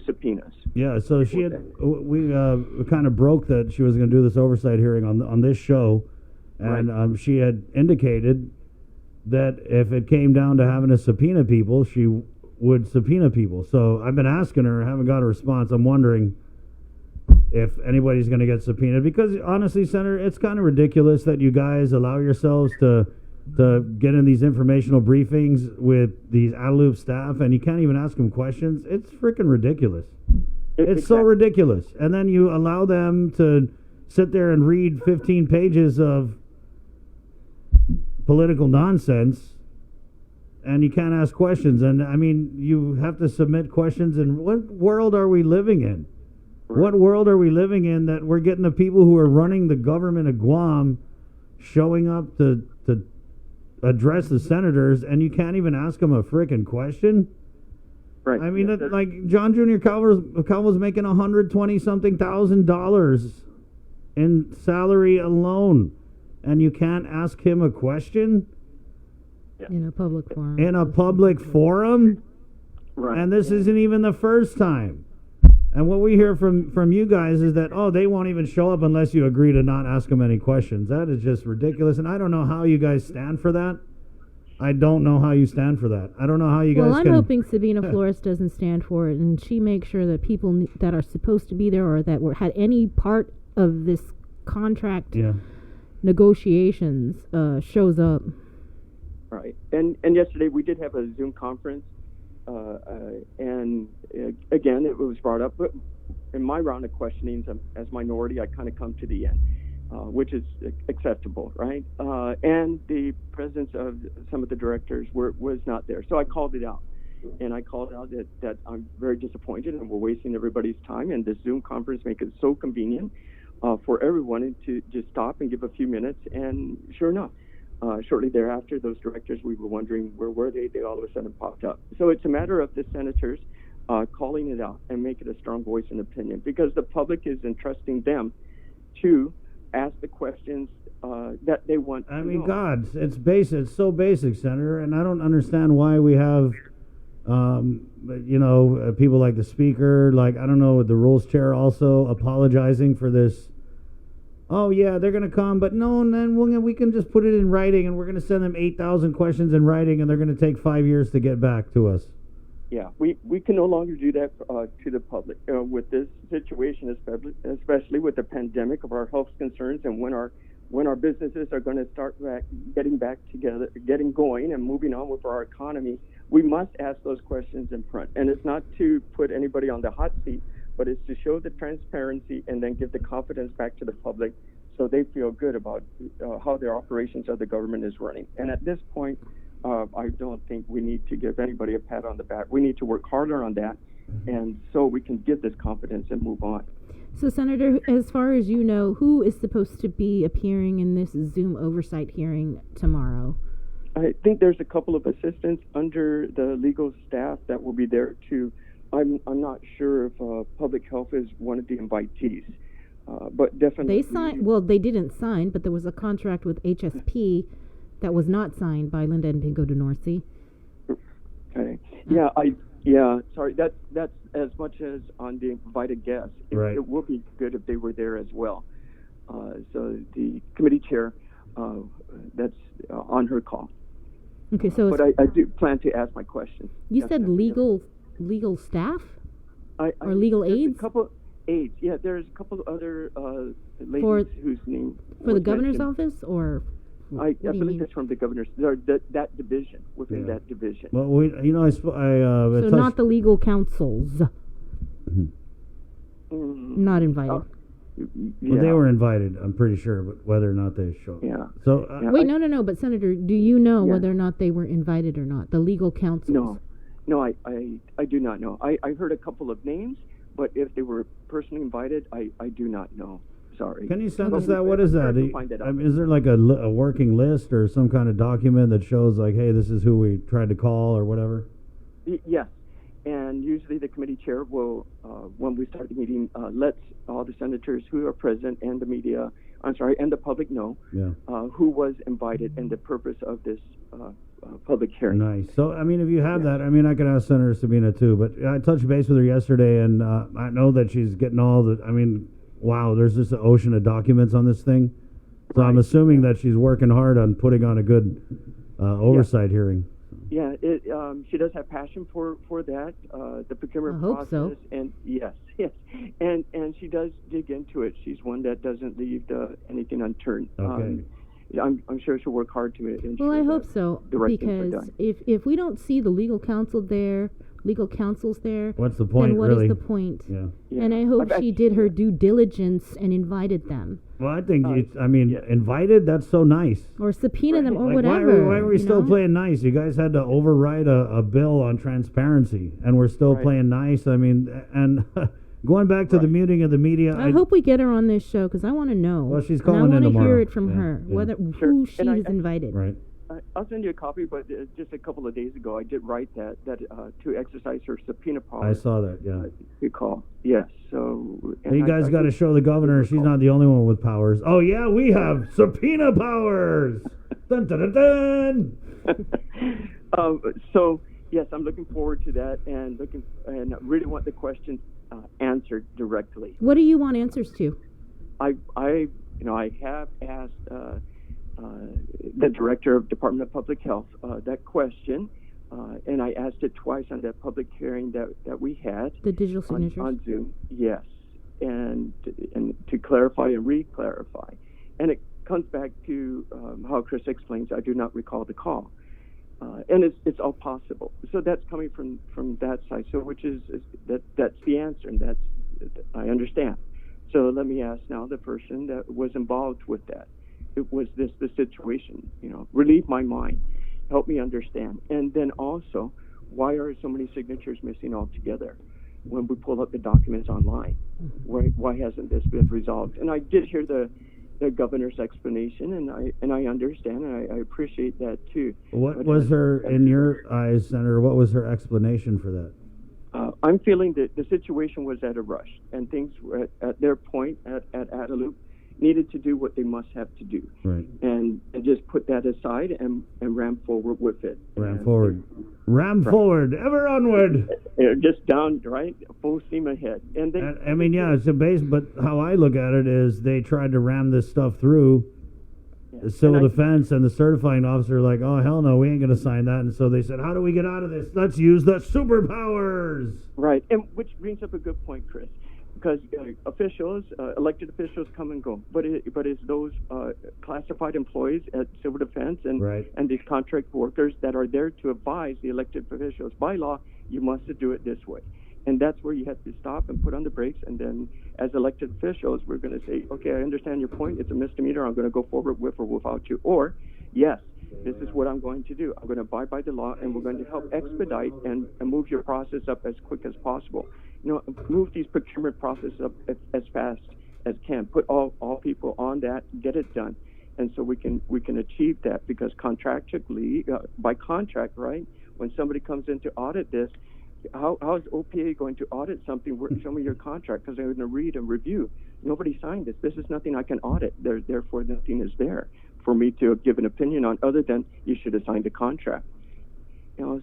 Speaker 2: subpoenas.
Speaker 9: Yeah, so we kind of broke that she was going to do this oversight hearing on this show, and she had indicated that if it came down to having to subpoena people, she would subpoena people. So I've been asking her, I haven't got a response. I'm wondering if anybody's going to get subpoenaed, because honestly, Senator, it's kind of ridiculous that you guys allow yourselves to get in these informational briefings with these Adelup staff, and you can't even ask them questions. It's freaking ridiculous. It's so ridiculous. And then you allow them to sit there and read 15 pages of political nonsense, and you can't ask questions. And I mean, you have to submit questions. And what world are we living in? What world are we living in that we're getting the people who are running the government of Guam showing up to address the senators, and you can't even ask them a freaking question?
Speaker 2: Right.
Speaker 9: I mean, like John Jr. Calvo's making $120-something thousand in salary alone, and you can't ask him a question
Speaker 3: in a public forum.
Speaker 9: In a public forum,
Speaker 2: right?
Speaker 9: And this isn't even the first time. And what we hear from you guys is that, they won't even show up unless you agree to not ask them any questions. That is just ridiculous, and I don't know how you guys stand for that. I don't know how you stand for that. I don't know how you guys
Speaker 3: I'm hoping Sabina Flores doesn't stand for it, and she makes sure that people that are supposed to be there or that had any part of this contract negotiations shows up.
Speaker 2: Right. And yesterday we did have a Zoom conference. And again, it was brought up, but in my round of questionings as minority, I kind of come to the end, which is acceptable, right? And the presence of some of the directors was not there. So I called it out. And I called out that I'm very disappointed and we're wasting everybody's time. And this Zoom conference makes it so convenient for everyone to just stop and give a few minutes. And sure enough, Shortly thereafter, those directors, we were wondering where were they? They all of a sudden popped up. So it's a matter of the senators calling it out and make it a strong voice and opinion, because the public is entrusting them to ask the questions that they want to know.
Speaker 9: God, it's basic. It's so basic, Senator, and I don't understand why we have, people like the Speaker, like, I don't know, the Rules Chair also apologizing for this. Oh, yeah, they're going to come, but no, and then we can just put it in writing, and we're going to send them 8,000 questions in writing, and they're going to take 5 years to get back to us.
Speaker 2: Yeah, we can no longer do that to the public with this situation, especially with the pandemic, of our health concerns, and when our businesses are going to start getting back together, getting going, and moving on with our economy. We must ask those questions in front, and it's not to put anybody on the hot seat, but it's to show the transparency and then give the confidence back to the public, so they feel good about how their operations of the government is running. And at this point, I don't think we need to give anybody a pat on the back. We need to work harder on that, and so we can give this confidence and move on.
Speaker 3: So, Senator, as far as you know, who is supposed to be appearing in this Zoom oversight hearing tomorrow?
Speaker 2: I think there's a couple of assistants under the legal staff that will be there too. I'm not sure if public health is one of the invitees, but definitely.
Speaker 3: They signed. Well, they didn't sign, but there was a contract with HSP that was not signed by Linda and Pinko de Norcy.
Speaker 2: Okay. Sorry. That's as much as on the invited guests. It would be good if they were there as well. So the committee chair, that's on her call.
Speaker 3: Okay, so
Speaker 2: but I do plan to ask my questions.
Speaker 3: You said legal staff or legal aides?
Speaker 2: A couple aides. Yeah, there's a couple other ladies whose name
Speaker 3: for the governor's office, or
Speaker 2: I believe it's from the governor's that division within that division.
Speaker 9: Well,
Speaker 3: so not the legal counsels. Not invited.
Speaker 9: Well, they were invited, I'm pretty sure, but whether or not they showed up.
Speaker 2: Yeah.
Speaker 9: So
Speaker 3: wait, no. But Senator, do you know whether or not they were invited or not? The legal counsels.
Speaker 2: No, I do not know. I heard a couple of names, but if they were personally invited, I do not know. Sorry.
Speaker 9: Can you send us that? What is that? Is there like a working list or some kind of document that shows like, hey, this is who we tried to call or whatever?
Speaker 2: Yes. And usually the committee chair will, when we start the meeting, let all the senators who are present and the media, and the public know who was invited and the purpose of this public hearing.
Speaker 9: Nice. So, I mean, if you have that, I mean, I could ask Senator Sabina too, but I touched base with her yesterday, and I know that she's getting all the, wow, there's just an ocean of documents on this thing. So I'm assuming that she's working hard on putting on a good oversight hearing.
Speaker 2: Yeah, she does have passion for that, the procurement process,
Speaker 3: so.
Speaker 2: And yes, and she does dig into it. She's one that doesn't leave anything unturned.
Speaker 9: Okay.
Speaker 2: I'm sure she'll work hard to ensure.
Speaker 3: Well, I hope so, because if we don't see the legal counsels there,
Speaker 9: what's the point?
Speaker 3: Then what
Speaker 9: really?
Speaker 3: is the point?
Speaker 9: Yeah.
Speaker 3: And I hope she did her due diligence and invited them.
Speaker 9: Well, I think invited. That's so nice.
Speaker 3: Or subpoena them or whatever.
Speaker 9: Why are we still playing nice? You guys had to override a bill on transparency, and we're still playing nice. I mean, and going back to the muting of the media.
Speaker 3: I hope we get her on this show because I want to know.
Speaker 9: Well, she's calling
Speaker 3: in tomorrow. I want to hear it from her, who she has invited.
Speaker 9: Right.
Speaker 2: I'll send you a copy, but just a couple of days ago, I did write that to exercise her subpoena power.
Speaker 9: I saw that, yeah.
Speaker 2: You call. Yes, so...
Speaker 9: You guys got to show the governor she's not the only one with powers. Oh, yeah, we have subpoena powers! Dun, dun, dun, dun.
Speaker 2: So, yes, I'm looking forward to that and really want the questions answered directly.
Speaker 3: What do you want answers to?
Speaker 2: I have asked... the director of Department of Public Health that question, and I asked it twice on that public hearing that we had.
Speaker 3: The digital signatures?
Speaker 2: On Zoom, yes, and to clarify and re-clarify. And it comes back to how Chris explains, I do not recall the call. And it's all possible. So that's coming from that side. So that's the answer, and I understand. So let me ask now the person that was involved with that. Was this the situation? Relieve my mind, help me understand. And then also, why are so many signatures missing altogether when we pull up the documents online? Why hasn't this been resolved? And I did hear the the governor's explanation, and I understand, and I appreciate that too.
Speaker 9: What
Speaker 2: But,
Speaker 9: was her, in your eyes, Senator, what was her explanation for that?
Speaker 2: I'm feeling that the situation was at a rush, and things were at their point at Adelup needed to do what they must have to do,
Speaker 9: Right.
Speaker 2: and just put that aside and ram forward with it.
Speaker 9: Ram
Speaker 2: And-
Speaker 9: forward. Ram
Speaker 2: Right.
Speaker 9: forward. Ever onward.
Speaker 2: Just down, right, full steam ahead. And they,
Speaker 9: I mean, yeah, it's a base, but how I look at it is they tried to ram this stuff through. The civil
Speaker 2: And I-
Speaker 9: defense and the certifying officer are like, oh, hell no, we ain't going to sign that. And so they said, how do we get out of this? Let's use the superpowers.
Speaker 2: Right, and which brings up a good point, Chris, because officials, elected officials, come and go, but it's those classified employees at civil defense and
Speaker 9: Right.
Speaker 2: and these contract workers that are there to advise the elected officials. By law, you must do it this way, and that's where you have to stop and put on the brakes. And then, as elected officials, we're going to say, okay, I understand your point. It's a misdemeanor. I'm going to go forward with or without you, or yes, this is what I'm going to do. I'm going to abide by the law, and we're going to help expedite and move your process up as quick as possible. Move these procurement processes up as fast as can. Put all people on that, get it done, and so we can achieve that, because contractually, by contract, right? When somebody comes in to audit this, how is OPA going to audit something? Show me your contract, because they're going to read and review. Nobody signed this. This is nothing I can audit. Therefore, nothing is there for me to give an opinion on, other than you should have signed a contract.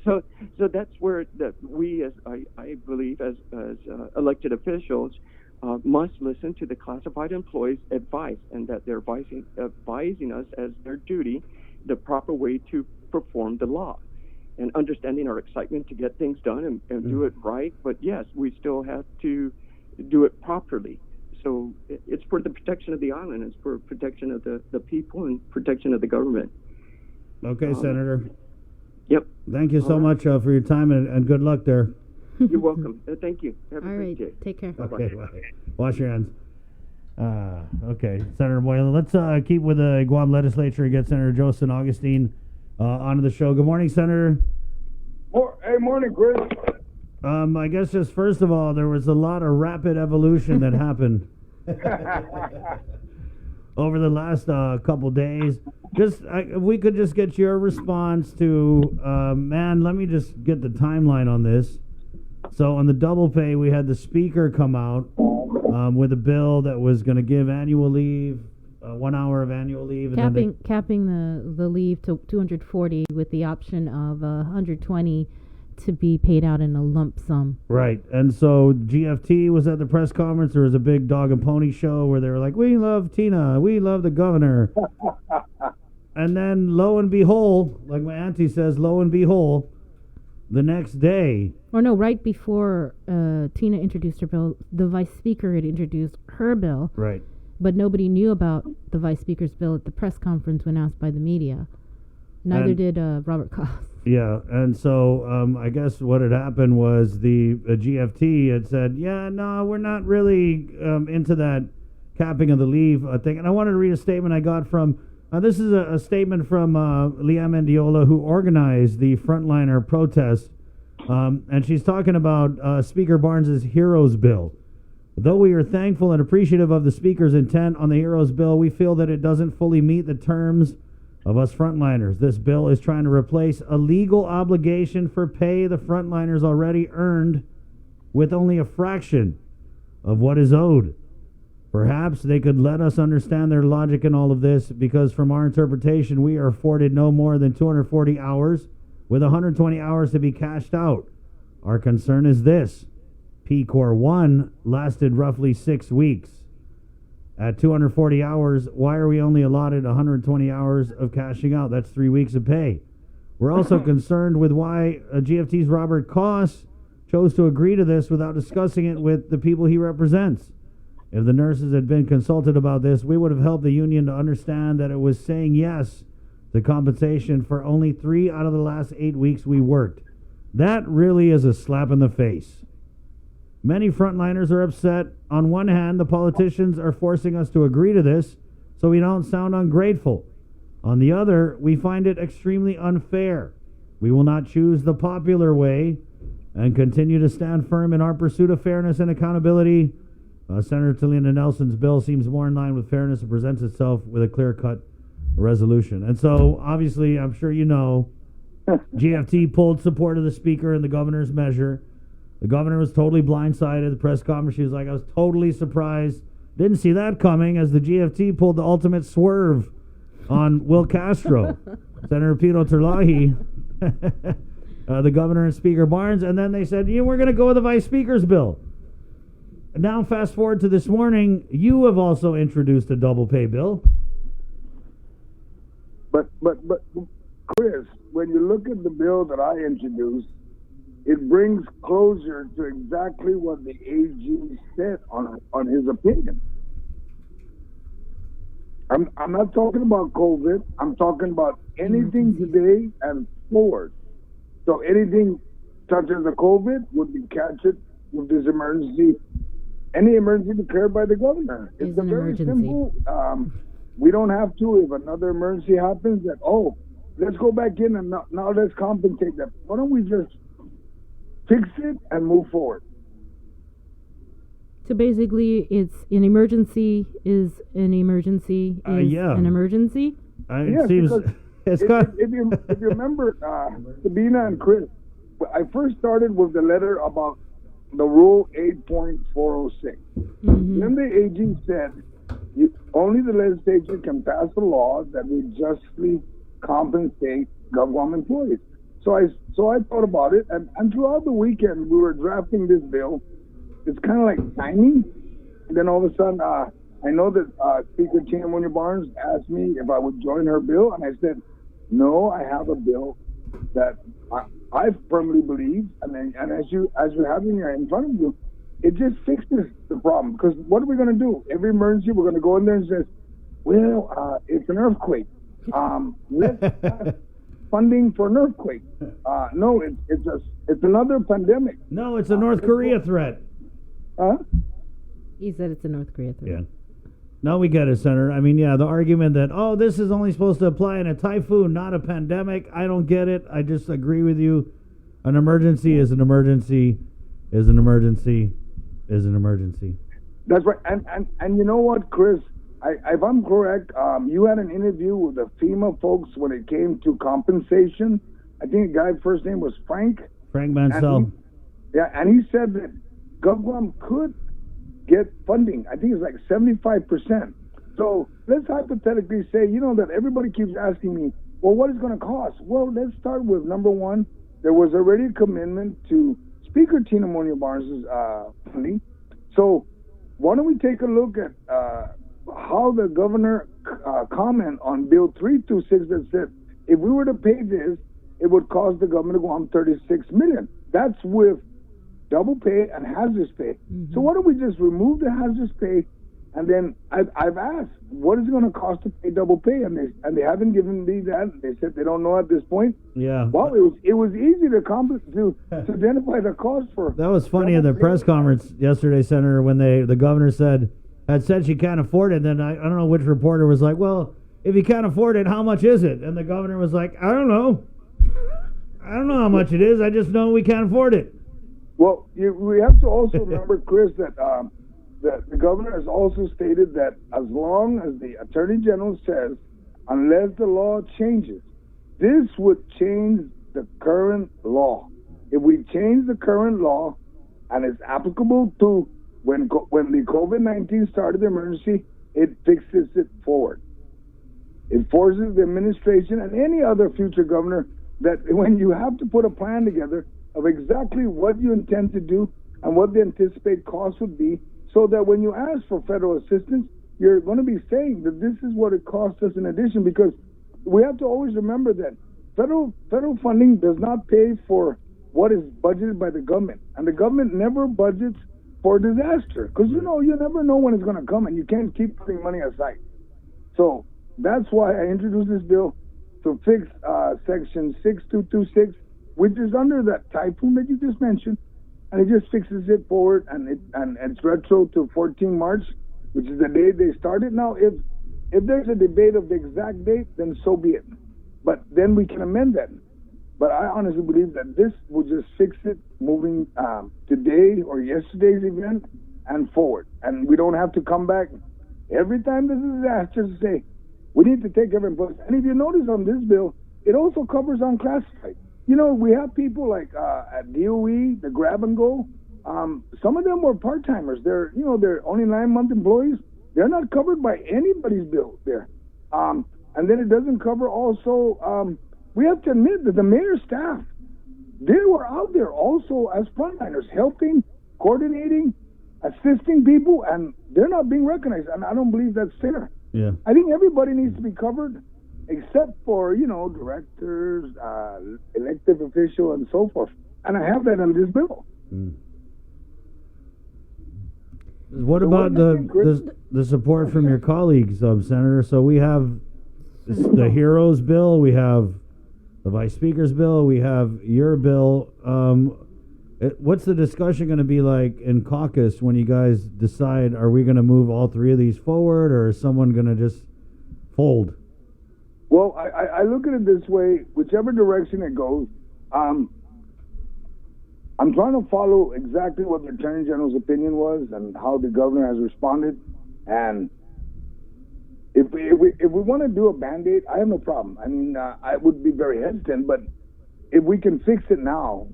Speaker 2: So that's where we, as I believe, as elected officials, must listen to the classified employees' advice, and that they're advising us as their duty, the proper way to perform the law, and understanding our excitement to get things done and do it right. But yes, we still have to do it properly. So it's for the protection of the island, it's for protection of the people and protection of the government.
Speaker 9: Okay, Senator.
Speaker 2: Yep.
Speaker 9: Thank you so much for your time, and good luck there.
Speaker 2: You're welcome. Thank you. Have a
Speaker 10: All
Speaker 2: great
Speaker 10: right.
Speaker 2: day.
Speaker 10: Take care.
Speaker 9: Okay, bye. Wash your hands. Okay, Senator Moylan. Let's keep with the Guam legislature and get Senator Joe San Augustine onto the show. Good morning, Senator.
Speaker 6: Hey, morning, Chris.
Speaker 9: I guess just first of all, there was a lot of rapid evolution that happened over the last couple days. Just if we could just get your response to, man, let me just get the timeline on this. So on the double pay, we had the speaker come out with a bill that was going to give annual leave, 1 hour of annual leave. And
Speaker 3: Capping the leave to 240 with the option of 120 to be paid out in a lump sum.
Speaker 9: Right. And so GFT was at the press conference. There was a big dog and pony show where they were like, we love Tina. We love the governor. And then lo and behold, like my auntie says, lo and behold, the next day.
Speaker 3: Or no, right before Tina introduced her bill, the vice speaker had introduced her bill.
Speaker 9: Right.
Speaker 3: But nobody knew about the vice speaker's bill at the press conference when asked by the media. Neither did Robert Koss.
Speaker 9: Yeah, and so I guess what had happened was the GFT had said, yeah, no, we're not really into that capping of the leave thing. And I wanted to read a statement I got from, this is a statement from Leanne Mendiola, who organized the frontliner protest. And she's talking about Speaker Barnes's Heroes Bill. Though we are thankful and appreciative of the Speaker's intent on the Heroes Bill, we feel that it doesn't fully meet the terms of us frontliners. This bill is trying to replace a legal obligation for pay the frontliners already earned with only a fraction of what is owed. Perhaps they could let us understand their logic in all of this, because from our interpretation, we are afforded no more than 240 hours with 120 hours to be cashed out. Our concern is this. P-Corps 1 lasted roughly 6 weeks. At 240 hours, why are we only allotted 120 hours of cashing out? That's 3 weeks of pay. We're also concerned with why GFT's Robert Koss chose to agree to this without discussing it with the people he represents. If the nurses had been consulted about this, we would have helped the union to understand that it was saying yes to compensation for only 3 out of the last 8 weeks we worked. That really is a slap in the face. Many frontliners are upset. On one hand, the politicians are forcing us to agree to this so we don't sound ungrateful. On the other, we find it extremely unfair. We will not choose the popular way and continue to stand firm in our pursuit of fairness and accountability Senator Talina Nelson's bill seems more in line with fairness and presents itself with a clear-cut resolution. And so, obviously, I'm sure you know, GFT pulled support of the Speaker and the governor's measure. The governor was totally blindsided at the press conference. She was like, I was totally surprised. Didn't see that coming, as the GFT pulled the ultimate swerve on Will Castro, Senator Pino Terlahi, the governor and Speaker Barnes, and then they said, yeah, we're going to go with the Vice Speaker's bill. And now, fast forward to this morning, you have also introduced a double pay bill.
Speaker 6: But, Chris, when you look at the bill that I introduced, it brings closure to exactly what the AG said on his opinion. I'm not talking about COVID. I'm talking about anything today and forward. So anything such as the COVID would be captured with this emergency, any emergency declared by the governor. It's a very simple. We don't have to, if another emergency happens, that, oh, let's go back in and now let's compensate them. Why don't we just fix it and move forward?
Speaker 3: So basically, it's an emergency is an emergency is an emergency?
Speaker 6: Yes, if you remember, Sabina and Chris, I first started with the letter about the Rule 8.406. Then the AG said, only the legislature can pass a law that will justly compensate government employees. So I thought about it, and throughout the weekend we were drafting this bill. It's kind of like signing, and then all of a sudden, I know that Speaker Tina Munoz-Barnes asked me if I would join her bill, and I said, no, I have a bill that I firmly believe, and as you're having it in front of you, it just fixes the problem. Because what are we going to do? Every emergency, we're going to go in there and say, well, it's an earthquake. Let's have funding for an earthquake. No, it's another pandemic.
Speaker 9: No, it's a North Korea threat.
Speaker 6: Huh?
Speaker 3: He said it's a North Korea threat.
Speaker 9: Yeah. No, we get it, Senator. I mean, yeah, the argument that, oh, this is only supposed to apply in a typhoon, not a pandemic. I don't get it. I just agree with you. An emergency is an emergency, is an emergency, is an emergency.
Speaker 6: That's right. And you know what, Chris? If I'm correct, you had an interview with the FEMA folks when it came to compensation. I think the guy's first name was Frank.
Speaker 9: Frank Mansell.
Speaker 6: And he said that GovGuam could get funding. I think it's like 75%. So let's hypothetically say, that everybody keeps asking me, well, what is it going to cost? Well, let's start with number one. There was already a commitment to Speaker Tina Munoz-Barnes' funding. So why don't we take a look at how the governor comment on Bill 326 that said if we were to pay this, it would cost the government of Guam $36 million. That's with double pay and hazardous pay. So why don't we just remove the hazardous pay? And then I've asked, what is it going to cost to pay double pay? And they haven't given me that. They said they don't know at this point.
Speaker 9: Yeah.
Speaker 6: Well, it was easy to identify the cost for.
Speaker 9: That was funny at the press conference yesterday, Senator, when the governor had said she can't afford it. Then I don't know which reporter was like, well, if you can't afford it, how much is it? And the governor was like, I don't know. I don't know how much it is. I just know we can't afford it.
Speaker 6: Well, we have to also remember, Chris, that the governor has also stated that as long as the Attorney General says, unless the law changes, this would change the current law. If we change the current law and it's applicable to when the COVID-19 started the emergency, it fixes it forward. It forces the administration and any other future governor that when you have to put a plan together of exactly what you intend to do and what the anticipated cost would be, so that when you ask for federal assistance, you're going to be saying that this is what it costs us in addition, because we have to always remember that federal funding does not pay for what is budgeted by the government, and the government never budgets for disaster, because you never know when it's going to come, and you can't keep putting money aside. So that's why I introduced this bill to fix Section 6226, which is under that typhoon that you just mentioned, and it just fixes it forward, and it's retro to 14 March, which is the day they started. Now, if there's a debate of the exact date, then so be it. But then we can amend that. But I honestly believe that this will just fix it moving today or yesterday's event, and forward. And we don't have to come back every time there's a disaster to say, we need to take every place. And if you notice on this bill, it also covers unclassified. You know, we have people like at DOE, the grab and go. Some of them were part-timers. They're only 9-month employees. They're not covered by anybody's bill there. And then it doesn't cover also, we have to admit that the mayor's staff, they were out there also as frontliners, helping, coordinating, assisting people, and they're not being recognized. And I don't believe that's fair.
Speaker 9: Yeah.
Speaker 6: I think everybody needs to be covered, except for, directors, elected official, and so forth. And I have that in this bill.
Speaker 9: What about the support from your colleagues, Senator? So we have the HEROES bill, we have the Vice Speaker's bill, we have your bill. What's the discussion going to be like in caucus when you guys decide, are we going to move all three of these forward, or is someone going to just fold?
Speaker 6: Well, I look at it this way, whichever direction it goes, I'm trying to follow exactly what the Attorney General's opinion was and how the governor has responded. And if we want to do a Band-Aid, I have no problem. I mean, I would be very hesitant, but if we can fix it now,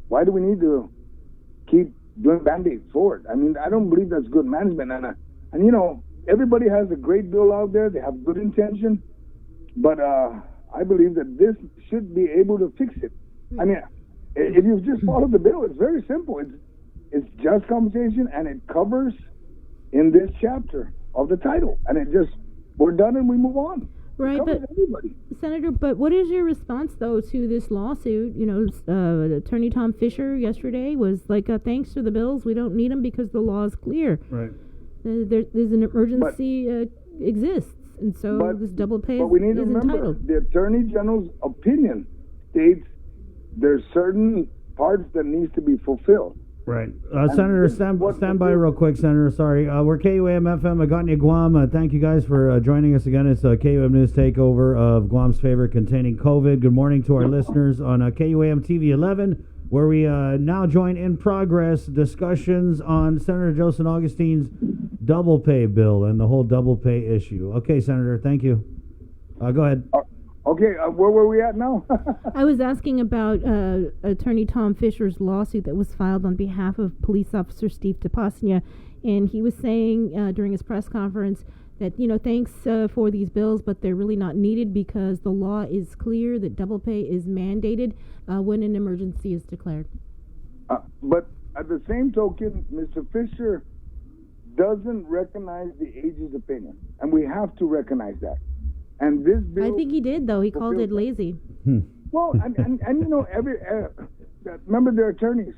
Speaker 6: why do we need to keep doing Band-Aids forward? I mean, I don't believe that's good management. And everybody has a great bill out there. They have good intention. But I believe that this should be able to fix it. I mean, if you just follow the bill, it's very simple. It's just compensation, and it covers in this chapter of the title. And we're done and we move on.
Speaker 3: Right, but
Speaker 6: everybody.
Speaker 3: Senator, but what is your response though to this lawsuit? Attorney Tom Fisher yesterday was like, "Thanks for the bills. We don't need them because the law is clear."
Speaker 9: Right.
Speaker 3: There's an emergency exists, and so this double pay
Speaker 6: but we need to
Speaker 3: is
Speaker 6: remember,
Speaker 3: entitled.
Speaker 6: the Attorney General's opinion states there's certain parts that needs to be fulfilled.
Speaker 9: Right. Senator, stand by real quick, Senator. Sorry. We're KUAM FM, Agotnia, Guam. Thank you guys for joining us again. It's a KUAM News takeover of Guam's favorite containing COVID. Good morning to our listeners on KUAM TV 11, where we now join in progress discussions on Senator Joe San Augustine's double pay bill and the whole double pay issue. Okay, Senator, thank you. Go ahead.
Speaker 6: Okay, where were we at now?
Speaker 3: I was asking about Attorney Tom Fisher's lawsuit that was filed on behalf of Police Officer Steve Tapasnia, and he was saying during his press conference that, thanks for these bills, but they're really not needed because the law is clear that double pay is mandated when an emergency is declared.
Speaker 6: But at the same token, Mr. Fisher doesn't recognize the AG's opinion, and we have to recognize that. And this bill,
Speaker 3: I think he did, though. He called it lazy.
Speaker 6: Well, and remember, they're attorneys.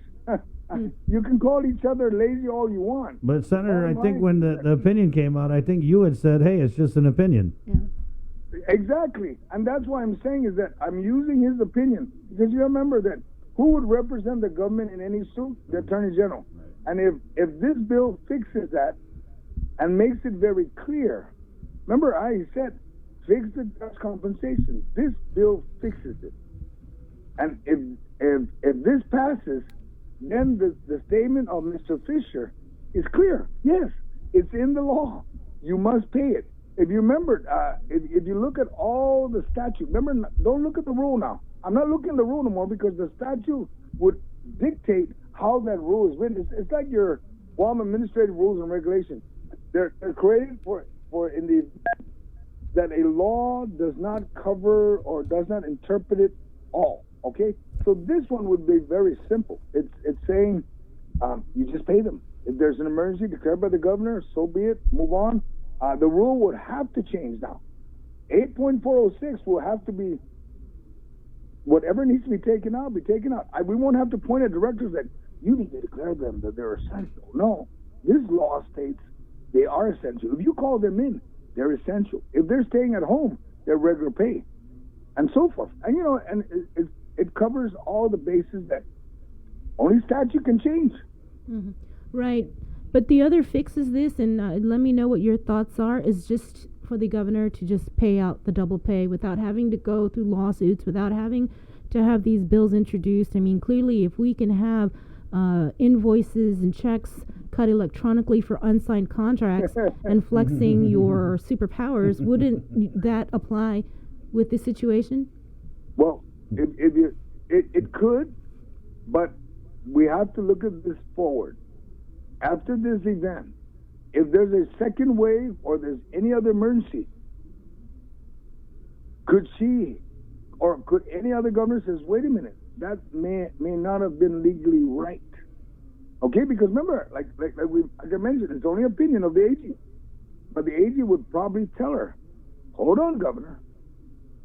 Speaker 6: You can call each other lazy all you want.
Speaker 9: But Senator, I think when the opinion came out, I think you had said, "Hey, it's just an opinion."
Speaker 3: Yeah.
Speaker 6: Exactly, and that's why I'm saying is that I'm using his opinion because you remember that who would represent the government in any suit? The Attorney General. And if this bill fixes that and makes it very clear, remember I said, fix the just compensation. This bill fixes it. And if this passes, then the statement of Mr. Fisher is clear. Yes, it's in the law. You must pay it. If you remember, if you look at all the statute, remember, don't look at the rule now. I'm not looking at the rule anymore because the statute would dictate how that rule is written. It's like your Guam Administrative Rules and Regulations. They're created for in the event that a law does not cover or does not interpret it all. Okay, so this one would be very simple. It's saying you just pay them. If there's an emergency declared by the governor, so be it. Move on. The rule would have to change now. 8.406 will have to be whatever needs to be taken out. We won't have to point at directors that you need to declare them that they're essential. No, this law states they are essential. If you call them in, they're essential. If they're staying at home, they're regular pay, and so forth. And it covers all the bases that only statute can change.
Speaker 3: Mm-hmm. Right. But the other fix is this, and let me know what your thoughts are, is just for the governor to just pay out the double pay without having to go through lawsuits, without having to have these bills introduced. I mean, clearly, if we can have invoices and checks cut electronically for unsigned contracts and flexing your superpowers. Wouldn't that apply with this situation?
Speaker 6: Well, it could, but we have to look at this forward. After this event, if there's a second wave or there's any other emergency, could any other governor says, wait a minute, that may not have been legally right. Okay, because remember, like I mentioned, it's only opinion of the AG. But the AG would probably tell her, hold on, Governor,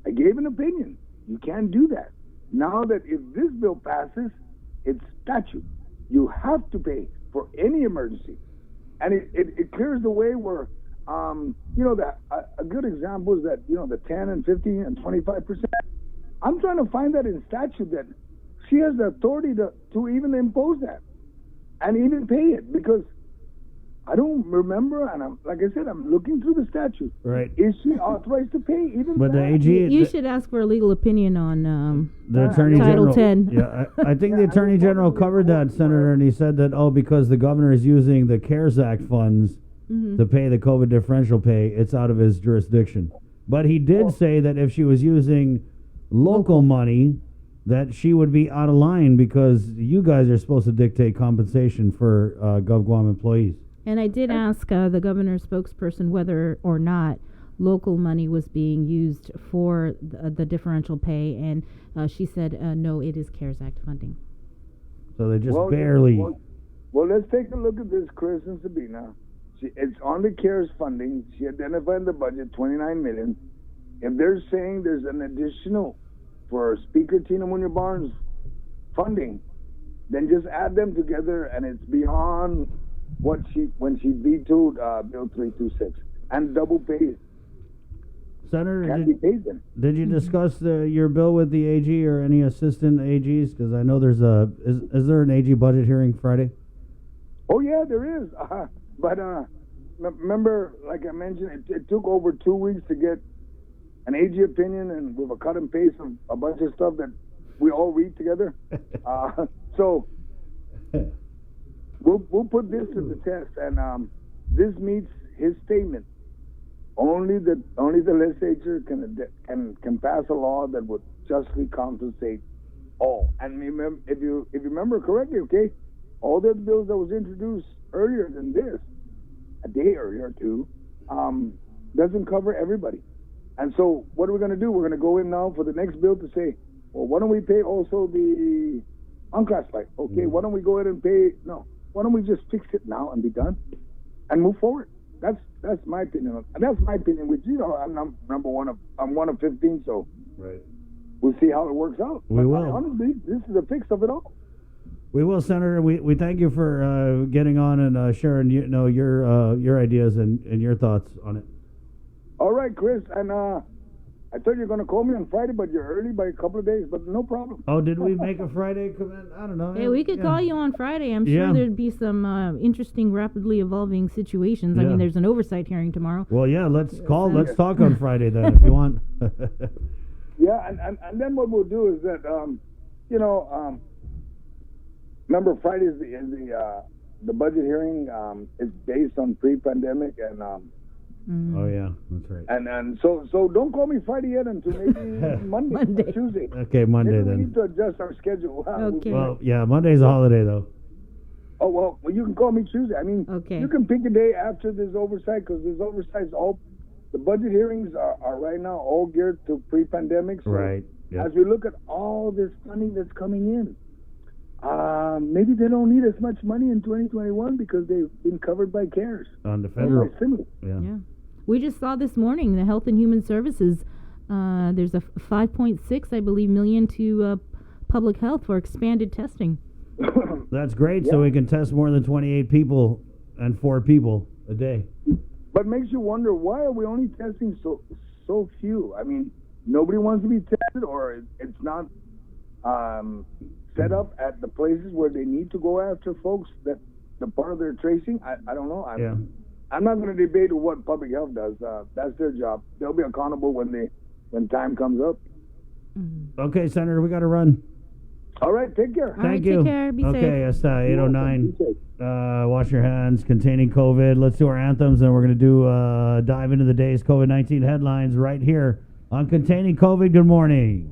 Speaker 6: I gave an opinion. You can't do that. Now that if this bill passes, it's statute. You have to pay for any emergency. And it clears the way where, a good example is that, the 10 and 15 and 25%. I'm trying to find that in statute that she has the authority to even impose that and even pay it, because I don't remember, and I'm looking through the statute.
Speaker 9: Right.
Speaker 6: Is she authorized to pay even
Speaker 9: But
Speaker 6: that?
Speaker 9: the AG...
Speaker 3: You should ask for a legal opinion on
Speaker 9: the Attorney
Speaker 3: Title
Speaker 9: General,
Speaker 3: 10.
Speaker 9: Yeah, I think the Attorney General covered that, Senator, and he said that, because the governor is using the CARES Act funds to pay the COVID differential pay, it's out of his jurisdiction. But he did say that if she was using local money, that she would be out of line because you guys are supposed to dictate compensation for GovGuam employees.
Speaker 3: And I did ask the governor's spokesperson whether or not local money was being used for the differential pay, and she said, no, it is CARES Act funding.
Speaker 9: So they just barely...
Speaker 6: Well, let's take a look at this, Chris and Sabina. It's on the CARES funding. She identified in the budget $29 million. If they're saying there's an additional for Speaker Tina Munoz Barnes funding, then just add them together, and it's beyond when she vetoed Bill 326 and double pays.
Speaker 9: Senator,
Speaker 6: Can't be paid then.
Speaker 9: did you discuss your bill with the AG or any assistant AGs? Because I know there's is there an AG budget hearing Friday?
Speaker 6: Oh yeah, there is. But remember, like I mentioned, it took over 2 weeks to get an AG opinion, and with a cut and paste of a bunch of stuff that we all read together. So we'll put this to the test, and this meets his statement. Only the legislature can pass a law that would justly compensate all. And if you remember correctly, okay, all the bills that was introduced earlier than this, a day earlier too, doesn't cover everybody. And so what are we going to do? We're going to go in now for the next bill to say, well, why don't we pay also the unclassified? Okay, why don't we go ahead and pay? No, why don't we just fix it now and be done and move forward? That's my opinion, and that's my opinion. Which I'm I'm one of 15, so
Speaker 9: right.
Speaker 6: We'll see how it works out.
Speaker 9: We will.
Speaker 6: Honestly, this is a fix of it all.
Speaker 9: We will, Senator. We thank you for getting on and sharing your ideas and your thoughts on it.
Speaker 6: All right, Chris, and I thought you were going to call me on Friday, but you're early by a couple of days, but no problem.
Speaker 9: Oh, did we make a Friday comment? I don't know.
Speaker 3: Hey, we could call you on Friday. I'm sure there'd be some interesting, rapidly evolving situations. I mean, there's an oversight hearing tomorrow.
Speaker 9: Well, yeah, let's talk on Friday then, if you want.
Speaker 6: Yeah, and then what we'll do is that, remember Friday is the budget hearing is based on pre-pandemic, and
Speaker 9: oh yeah, that's right.
Speaker 6: And so don't call me Friday yet until maybe Monday. Or Tuesday.
Speaker 9: Okay, Monday
Speaker 6: maybe
Speaker 9: then.
Speaker 6: We need to adjust our schedule.
Speaker 3: Okay.
Speaker 9: Well, yeah, Monday's a holiday though.
Speaker 6: Oh well, you can call me Tuesday. I mean, you can pick a day after this oversight, because this oversight is all. The budget hearings are right now all geared to pre-pandemic. So
Speaker 9: right. Yep.
Speaker 6: As we look at all this funding that's coming in, maybe they don't need as much money in 2021 because they've been covered by CARES.
Speaker 9: On the federal.
Speaker 3: Yeah. We just saw this morning the Health and Human Services. There's a 5.6, I believe, million to public health for expanded testing.
Speaker 9: That's great. So we can test more than 28 people and 4 people a day.
Speaker 6: But makes you wonder, why are we only testing so few? I mean, nobody wants to be tested, or it's not set up at the places where they need to go after folks that the part of their tracing. I don't know. I'm not going to debate what public health does. That's their job. They'll be accountable when time comes up.
Speaker 9: Okay, Senator, we got to run.
Speaker 6: All right, take care.
Speaker 9: Thank you.
Speaker 3: Take care. Be
Speaker 9: okay,
Speaker 3: safe.
Speaker 9: it's 8:09. Wash your hands, containing COVID. Let's do our anthems, and we're going to do dive into the day's COVID-19 headlines right here on Containing COVID. Good morning.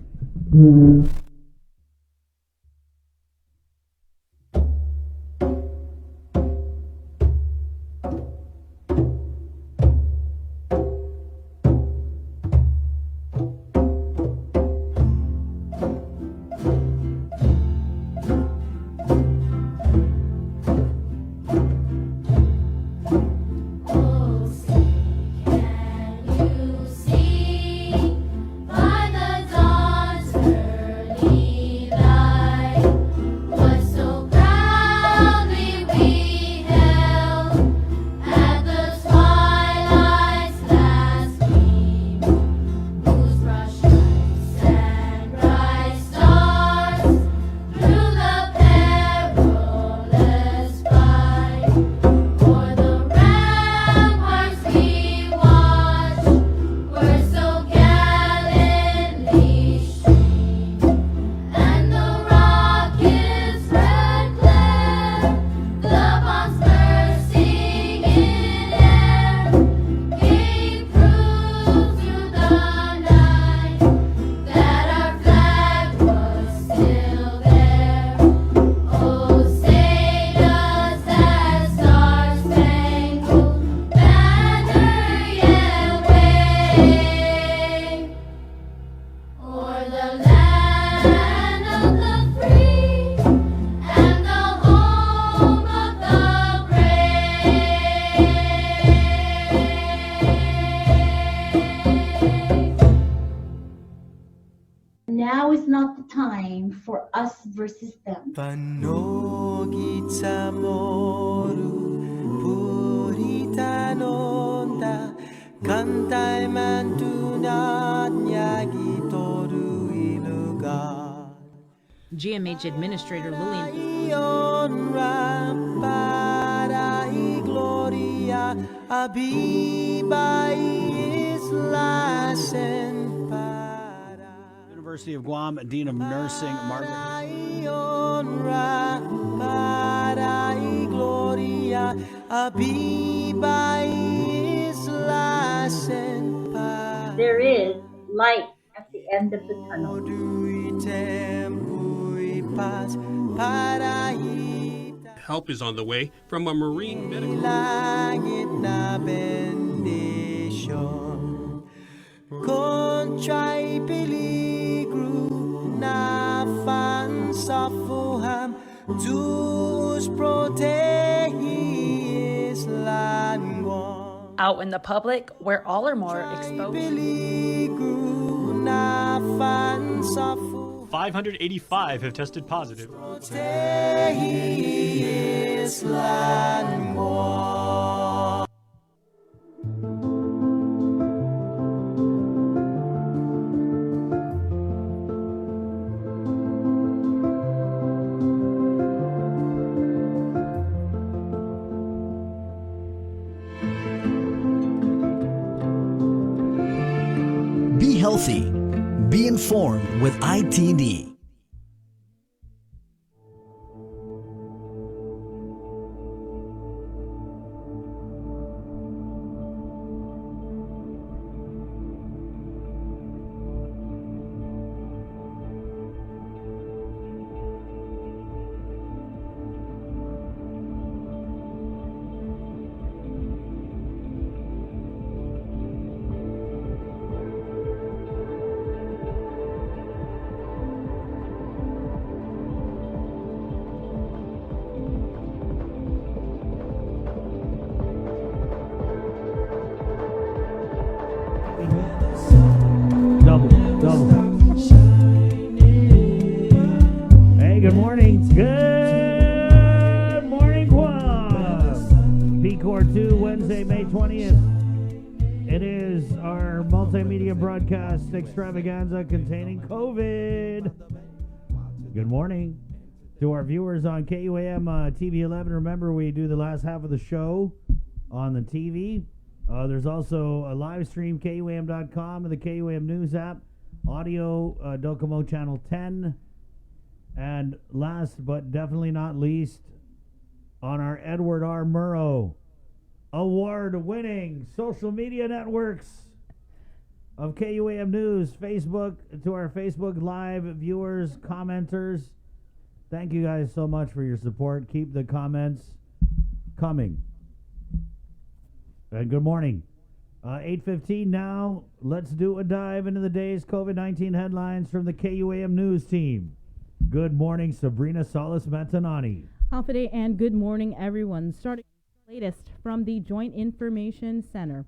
Speaker 7: Now is not the time for us versus them.
Speaker 3: GMH Administrator Lillian.
Speaker 9: University of Guam, Dean of Nursing, Margaret.
Speaker 7: There is light at the end of the tunnel.
Speaker 5: Help is on the way from a marine medical.
Speaker 11: Out in the public, where all are more exposed.
Speaker 12: 585 have tested positive.
Speaker 8: Be healthy. Be informed with ITD.
Speaker 9: Hey, good morning. Good morning, Guam. PCOR 2, Wednesday, May 20th. It is our multimedia broadcast extravaganza containing COVID. Good morning to our viewers on KUAM TV 11. Remember, we do the last half of the show on the TV. There's also a live stream, KUAM.com and the KUAM News app. Audio, Docomo Channel 10. And last but definitely not least, on our Edward R. Murrow award-winning social media networks of KUAM News, Facebook, to our Facebook Live viewers, commenters, thank you guys so much for your support. Keep the comments coming. And good morning. 8:15 now. Let's do a dive into the day's COVID-19 headlines from the KUAM News team. Good morning, Sabrina Salas-Matanani.
Speaker 3: Alpha Day and good morning, everyone. Starting with the latest from the Joint Information Center.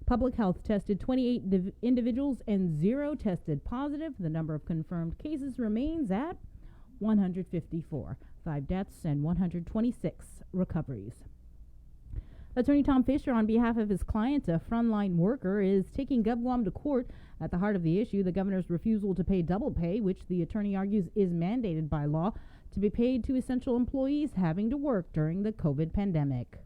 Speaker 3: Public Health tested 28 individuals and 0 tested positive. The number of confirmed cases remains at 154. 5 deaths and 126 recoveries. Attorney Tom Fisher, on behalf of his client, a frontline worker, is taking GovGuam to court. At the heart of the issue, the governor's refusal to pay double pay, which the attorney argues is mandated by law to be paid to essential employees having to work during the COVID pandemic.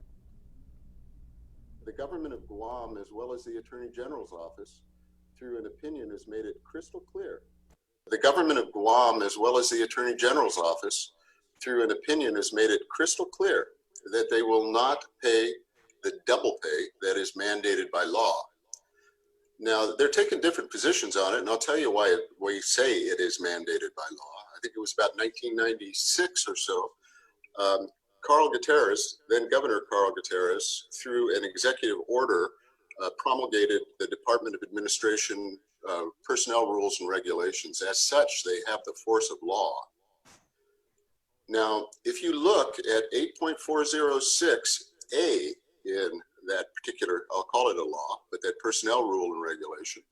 Speaker 13: The government of Guam, as well as the Attorney General's office, through an opinion, has made it crystal clear. The government of Guam, as well as the Attorney General's office, through an opinion, has made it crystal clear that they will not pay the double pay that is mandated by law. Now, they're taking different positions on it, and I'll tell you why we say it is mandated by law. I think it was about 1996 or so. Carl Gutierrez, then Governor Carl Gutierrez, through an executive order, promulgated the Department of Administration personnel rules and regulations. As such, they have the force of law. Now, if you look at 8.406A in that particular, I'll call it a law, but that personnel rule and regulation,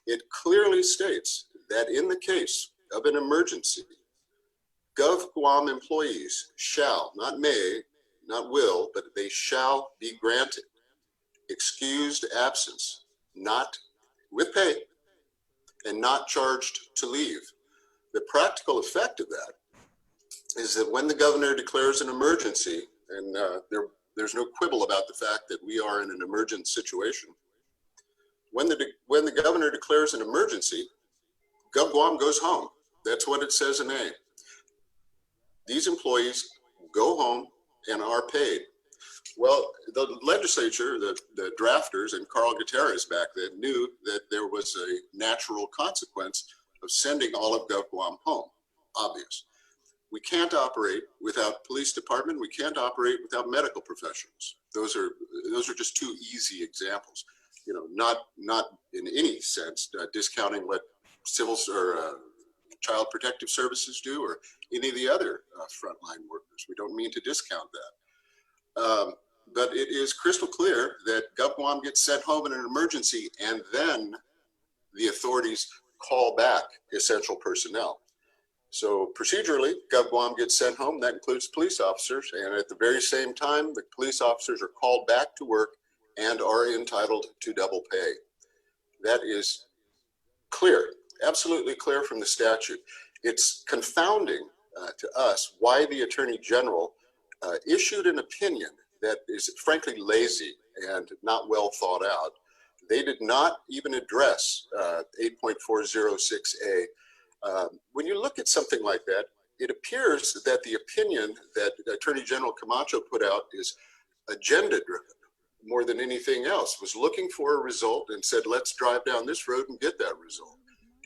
Speaker 13: it clearly states that in the case of an emergency, GovGuam employees shall, not may, not will, but they shall be granted excused absence, not with pay, and not charged to leave. The practical effect of that is that when the governor declares an emergency, and there's no quibble about the fact that we are in an emergent situation, when the governor declares an emergency, GovGuam goes home. That's what it says in A. These employees go home and are paid. Well, the legislature, the drafters, and Carl Gutierrez back then knew that there was a natural consequence of sending all of GovGuam home. Obvious. We can't operate without police department. We can't operate without medical professionals. Those are just two easy examples. You know, not in any sense discounting what civil or child protective services do or any of the other frontline workers. We don't mean to discount that. But it is crystal clear that GovGuam gets sent home in an emergency, and then the authorities call back essential personnel. So procedurally, GovGuam gets sent home. That includes police officers. And at the very same time, the police officers are called back to work and are entitled to double pay. That is clear, absolutely clear from the statute. It's confounding to us why the Attorney General issued an opinion that is frankly lazy and not well thought out. They did not even address 8.406A. When you look at something like that, it appears that the opinion that Attorney General Camacho put out is agenda-driven more than anything else, was looking for a result and said, let's drive down this road and get that result.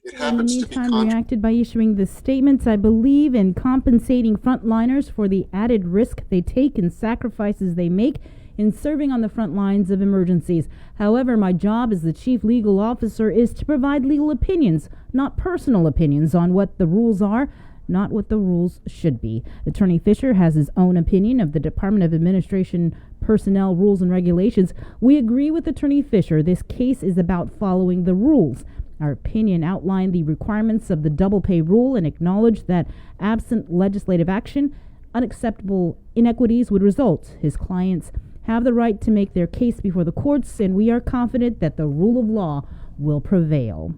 Speaker 13: It happens to be
Speaker 3: reacted by issuing the statements, I believe in compensating frontliners for the added risk they take and sacrifices they make in serving on the front lines of emergencies. However, my job as the chief legal officer is to provide legal opinions, not personal opinions on what the rules are, not what the rules should be. Attorney Fisher has his own opinion of the Department of Administration personnel rules and regulations. We agree with Attorney Fisher. This case is about following the rules. Our opinion outlined the requirements of the double pay rule and acknowledged that absent legislative action, unacceptable inequities would result. His clients have the right to make their case before the courts, and we are confident that the rule of law will prevail.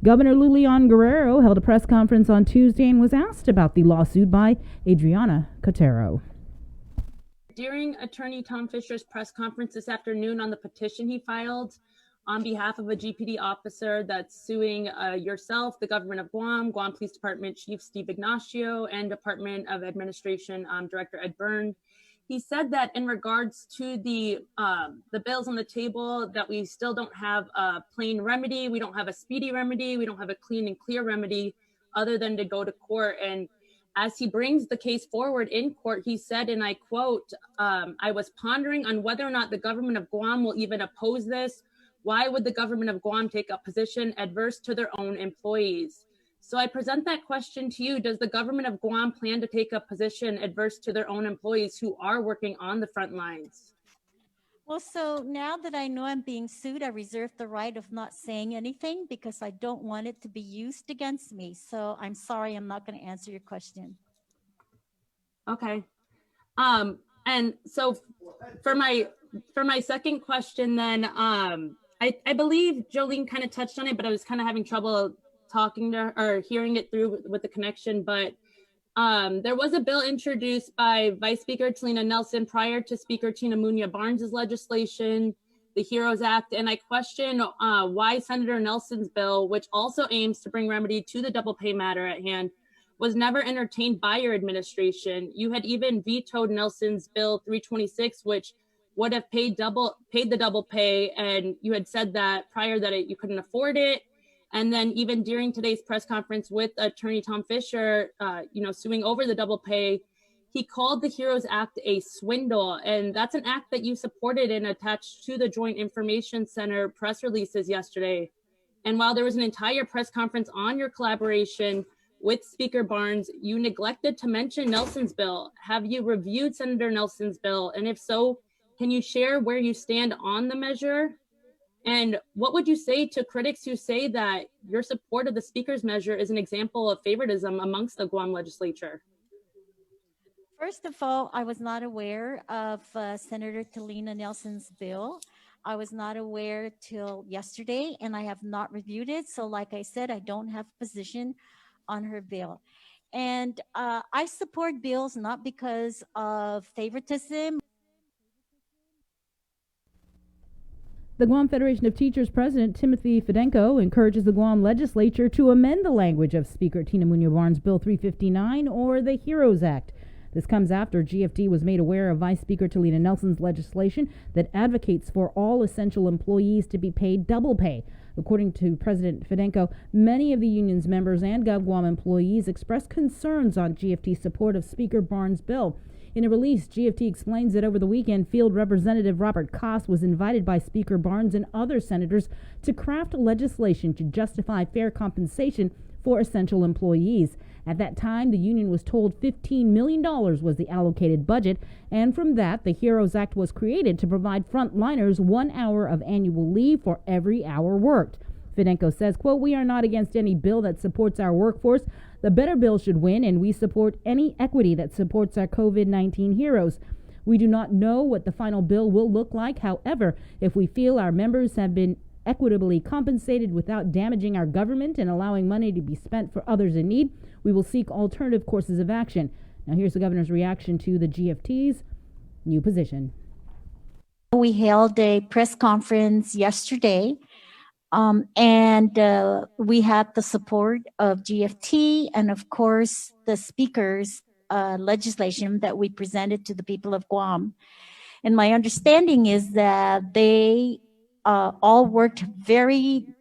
Speaker 3: Governor Lulian Guerrero held a press conference on Tuesday and was asked about the lawsuit by Adriana Cotero.
Speaker 15: During Attorney Tom Fisher's press conference this afternoon on the petition he filed,
Speaker 14: on behalf of a GPD officer that's suing yourself, the government of Guam, Guam Police Department Chief Steve Ignacio, and Department of Administration Director Ed Byrne. He said that in regards to the bills on the table, that we still don't have a plain remedy, we don't have a speedy remedy, we don't have a clean and clear remedy other than to go to court. And as he brings the case forward in court, he said, and I quote, I was pondering on whether or not the government of Guam will even oppose this. Why would the government of Guam take a position adverse to their own employees? So I present that question to you. Does the government of Guam plan to take a position adverse to their own employees who are working on the front lines?
Speaker 15: Well, so now that I know I'm being sued, I reserve the right of not saying anything because I don't want it to be used against me. So I'm sorry, I'm not going to answer your question.
Speaker 14: Okay. And so for my second question then, I believe Jolene kind of touched on it, but I was kind of having trouble talking to her or hearing it through with the connection. But there was a bill introduced by Vice Speaker Talina Nelson prior to Speaker Tina Munoz Barnes's legislation, the HEROES Act. And I question why Senator Nelson's bill, which also aims to bring remedy to the double pay matter at hand, was never entertained by your administration. You had even vetoed Nelson's Bill 326, which would have paid the double pay, and you had said that prior that you couldn't afford it. And then even during today's press conference with Attorney Tom Fisher, suing over the double pay, he called the HEROES Act a swindle, and that's an act that you supported and attached to the Joint Information Center press releases yesterday. And while there was an entire press conference on your collaboration with Speaker Barnes, you neglected to mention Nelson's bill. Have you reviewed Senator Nelson's bill? And if so, can you share where you stand on the measure? And what would you say to critics who say that your support of the Speaker's measure is an example of favoritism amongst the Guam legislature?
Speaker 15: First of all, I was not aware of Senator Talina Nelson's bill. I was not aware till yesterday, and I have not reviewed it. So like I said, I don't have a position on her bill. And I support bills not because of favoritism.
Speaker 3: The Guam Federation of Teachers President Timothy Fedenko encourages the Guam legislature to amend the language of Speaker Tina Munoz Barnes' Bill 359 or the HEROES Act. This comes after GFT was made aware of Vice Speaker Talina Nelson's legislation that advocates for all essential employees to be paid double pay. According to President Fedenko, many of the union's members and GovGuam employees expressed concerns on GFT's support of Speaker Barnes' bill. In a release, GFT explains that over the weekend, Field Representative Robert Koss was invited by Speaker Barnes and other senators to craft legislation to justify fair compensation for essential employees. At that time, the union was told $15 million was the allocated budget, and from that, the HEROES Act was created to provide frontliners 1 hour of annual leave for every hour worked. Fedenko says, quote, "We are not against any bill that supports our workforce. The better bill should win, and we support any equity that supports our COVID-19 heroes. We do not know what the final bill will look like. However, if we feel our members have been equitably compensated without damaging our government and allowing money to be spent for others in need, we will seek alternative courses of action." Now here's the governor's reaction to the GFT's new position.
Speaker 15: We held a press conference yesterday, and we had the support of GFT and, of course, the speaker's legislation that we presented to the people of Guam. And my understanding is that they all worked very,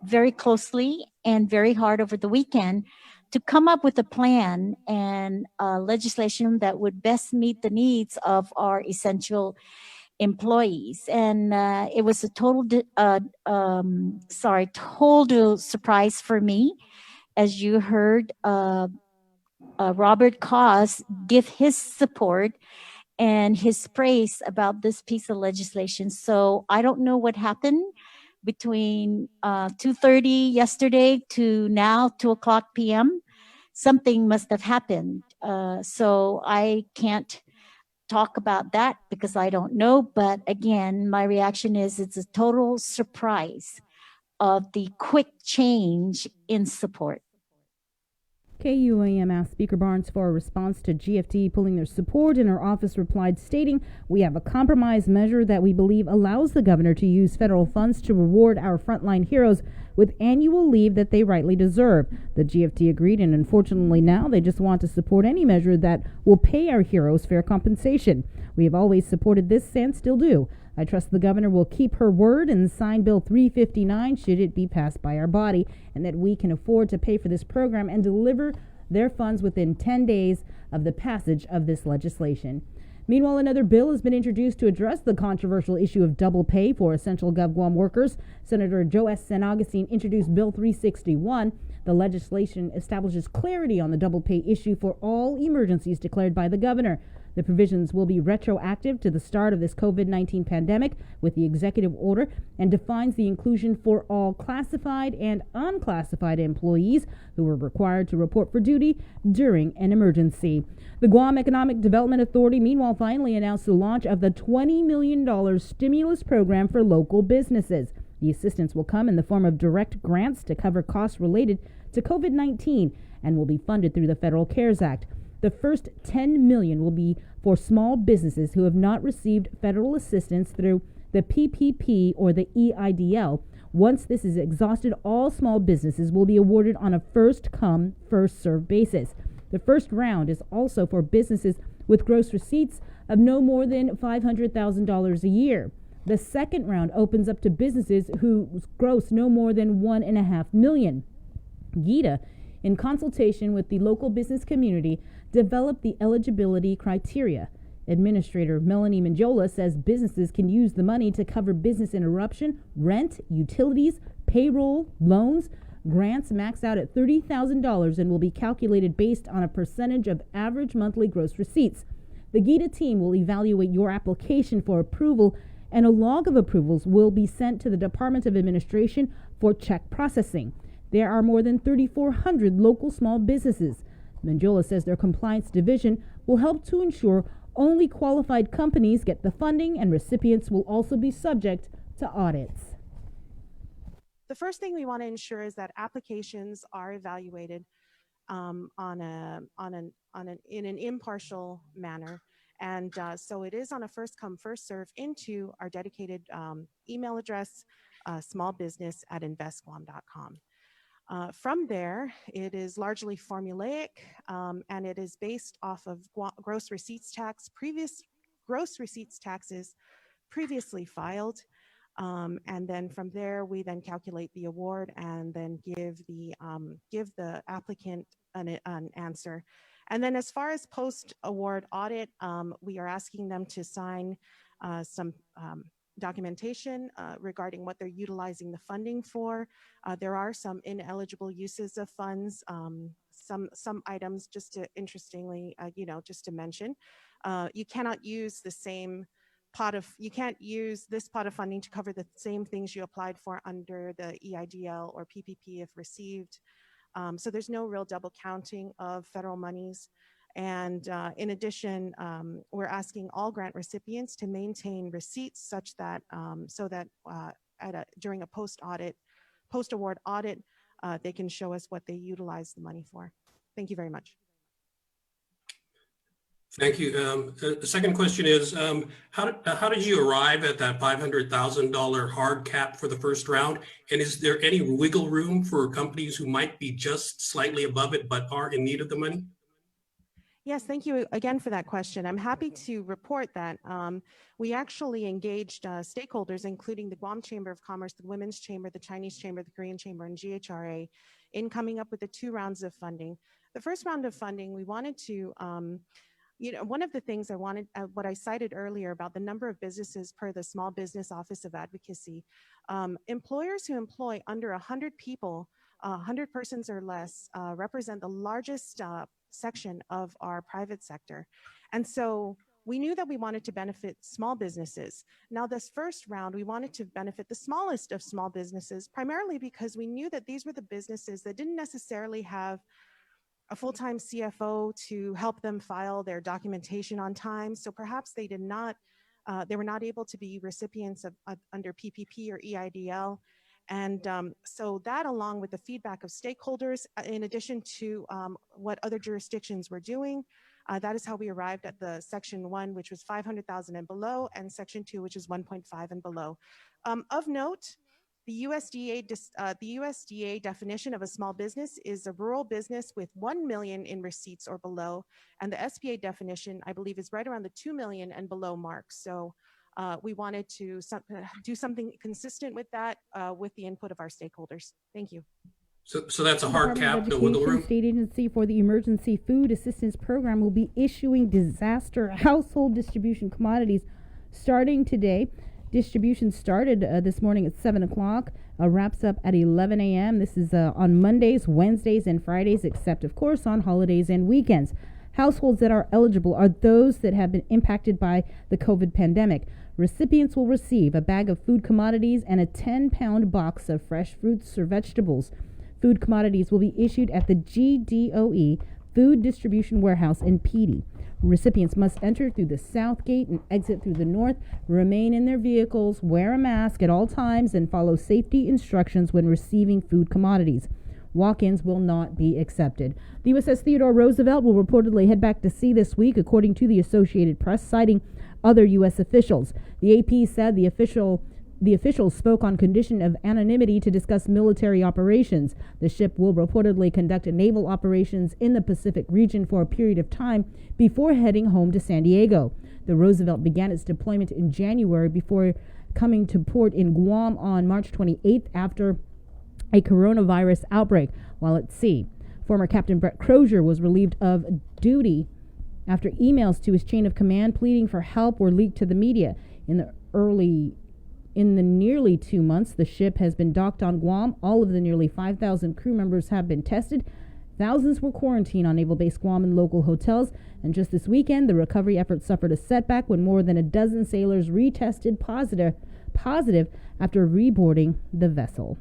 Speaker 15: very closely and very hard over the weekend to come up with a plan and legislation that would best meet the needs of our essential employees. And it was a total surprise for me, as you heard Robert Koss give his support and his praise about this piece of legislation. So I don't know what happened between 2:30 yesterday to now 2:00 p.m. Something must have happened. So I can't talk about that because I don't know. But again, my reaction is it's a total surprise of the quick change in support.
Speaker 3: KUAM asked Speaker Barnes for a response to GFT pulling their support, and her office replied stating, "We have a compromise measure that we believe allows the governor to use federal funds to reward our frontline heroes with annual leave that they rightly deserve." The GFT agreed, and unfortunately now they just want to support any measure that will pay our heroes fair compensation. "We have always supported this and still do. I trust the governor will keep her word and sign Bill 359 should it be passed by our body, and that we can afford to pay for this program and deliver their funds within 10 days of the passage of this legislation." Meanwhile, another bill has been introduced to address the controversial issue of double pay for essential GovGuam workers. Senator Joe S. San Augustine introduced Bill 361. The legislation establishes clarity on the double pay issue for all emergencies declared by the governor. The provisions will be retroactive to the start of this COVID-19 pandemic with the executive order, and defines the inclusion for all classified and unclassified employees who are required to report for duty during an emergency. The Guam Economic Development Authority, meanwhile, finally announced the launch of the $20 million stimulus program for local businesses. The assistance will come in the form of direct grants to cover costs related to COVID-19 and will be funded through the Federal CARES Act. The first $10 million will be for small businesses who have not received federal assistance through the PPP or the EIDL. Once this is exhausted, all small businesses will be awarded on a first-come, first-served basis. The first round is also for businesses with gross receipts of no more than $500,000 a year. The second round opens up to businesses whose gross no more than $1.5 million. GITA, in consultation with the local business community, developed the eligibility criteria. Administrator Melanie Manjola says businesses can use the money to cover business interruption, rent, utilities, payroll, loans. Grants max out at $30,000 and will be calculated based on a percentage of average monthly gross receipts. The GITA team will evaluate your application for approval, and a log of approvals will be sent to the Department of Administration for check processing. There are more than 3,400 local small businesses. Manjola says their compliance division will help to ensure only qualified companies get the funding, and recipients will also be subject to audits.
Speaker 16: The first thing we want to ensure is that applications are evaluated in an impartial manner, and so it is on a first come first serve into our dedicated email address, smallbusiness@investguam.com. From there, it is largely formulaic, and it is based off of gross receipts taxes previously filed. And then from there, we then calculate the award and then give the applicant an answer. And then as far as post-award audit, we are asking them to sign some documentation regarding what they're utilizing the funding for. There are some ineligible uses of funds, some items, just to interestingly, just to mention, you cannot use the same you can't use this pot of funding to cover the same things you applied for under the EIDL or PPP if received. So there's no real double counting of federal monies. And in addition, we're asking all grant recipients to maintain receipts such that during a post-award audit, they can show us what they utilized the money for. Thank you very much.
Speaker 5: Thank you. The second question is, how did you arrive at that $500,000 hard cap for the first round? And is there any wiggle room for companies who might be just slightly above it but are in need of the money?
Speaker 16: Yes, thank you again for that question. I'm happy to report that we actually engaged stakeholders, including the Guam Chamber of Commerce, the Women's Chamber, the Chinese Chamber, the Korean Chamber, and GHRA, in coming up with the 2 rounds of funding. The first round of funding, we wanted to one of the things I wanted, what I cited earlier about the number of businesses per the Small Business Office of Advocacy, employers who employ under 100 people, 100 persons or less, represent the largest section of our private sector. And so we knew that we wanted to benefit small businesses. Now, this first round, we wanted to benefit the smallest of small businesses, primarily because we knew that these were the businesses that didn't necessarily have a full-time CFO to help them file their documentation on time. So perhaps they were not able to be recipients of under PPP or EIDL. And so that, along with the feedback of stakeholders, in addition to what other jurisdictions were doing, that is how we arrived at the Section 1, which was 500,000 and below, and Section 2, which is 1.5 and below. Of note, the USDA definition of a small business is a rural business with 1 million in receipts or below, and the SBA definition, I believe, is right around the 2 million and below mark. So we wanted to do something consistent with that with the input of our stakeholders. Thank you.
Speaker 5: So that's a hard cap, no wiggle room?
Speaker 3: State Agency for the Emergency Food Assistance Program will be issuing disaster household distribution commodities starting today. Distribution started this morning at 7 o'clock, wraps up at 11 a.m. This is on Mondays, Wednesdays, and Fridays, except, of course, on holidays and weekends. Households that are eligible are those that have been impacted by the COVID pandemic. Recipients will receive a bag of food commodities and a 10-pound box of fresh fruits or vegetables. Food commodities will be issued at the GDOE Food Distribution Warehouse in Petey. Recipients must enter through the south gate and exit through the north, remain in their vehicles, wear a mask at all times, and follow safety instructions when receiving food commodities. Walk-ins will not be accepted. The USS Theodore Roosevelt will reportedly head back to sea this week, according to the Associated Press, citing other U.S. officials. The AP said the officials spoke on condition of anonymity to discuss military operations. The ship will reportedly conduct naval operations in the Pacific region for a period of time before heading home to San Diego. The Roosevelt began its deployment in January before coming to port in Guam on March 28th after a coronavirus outbreak while at sea. Former Captain Brett Crozier was relieved of duty after emails to his chain of command pleading for help were leaked to the media. In the nearly 2 months the ship has been docked on Guam, all of the nearly 5,000 crew members have been tested. Thousands were quarantined on Naval Base Guam and local hotels. And just this weekend, the recovery effort suffered a setback when more than a dozen sailors retested positive after reboarding the vessel.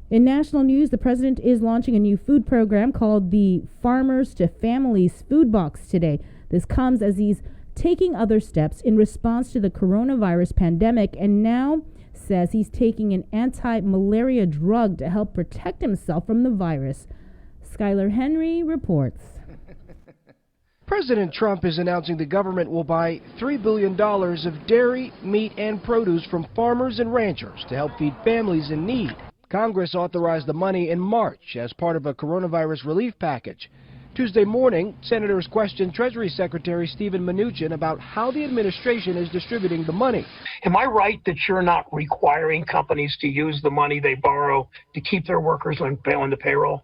Speaker 3: In national news, the president is launching a new food program called the Farmers to Families Food Box today. This comes as he's taking other steps in response to the coronavirus pandemic, and now says he's taking an anti-malaria drug to help protect himself from the virus. Skylar Henry reports.
Speaker 17: President Trump is announcing the government will buy $3 billion of dairy, meat, and produce from farmers and ranchers to help feed families in need. Congress authorized the money in March as part of a coronavirus relief package. Tuesday morning, senators questioned Treasury Secretary Steven Mnuchin about how the administration is distributing the money.
Speaker 18: Am I right that you're not requiring companies to use the money they borrow to keep their workers on the payroll?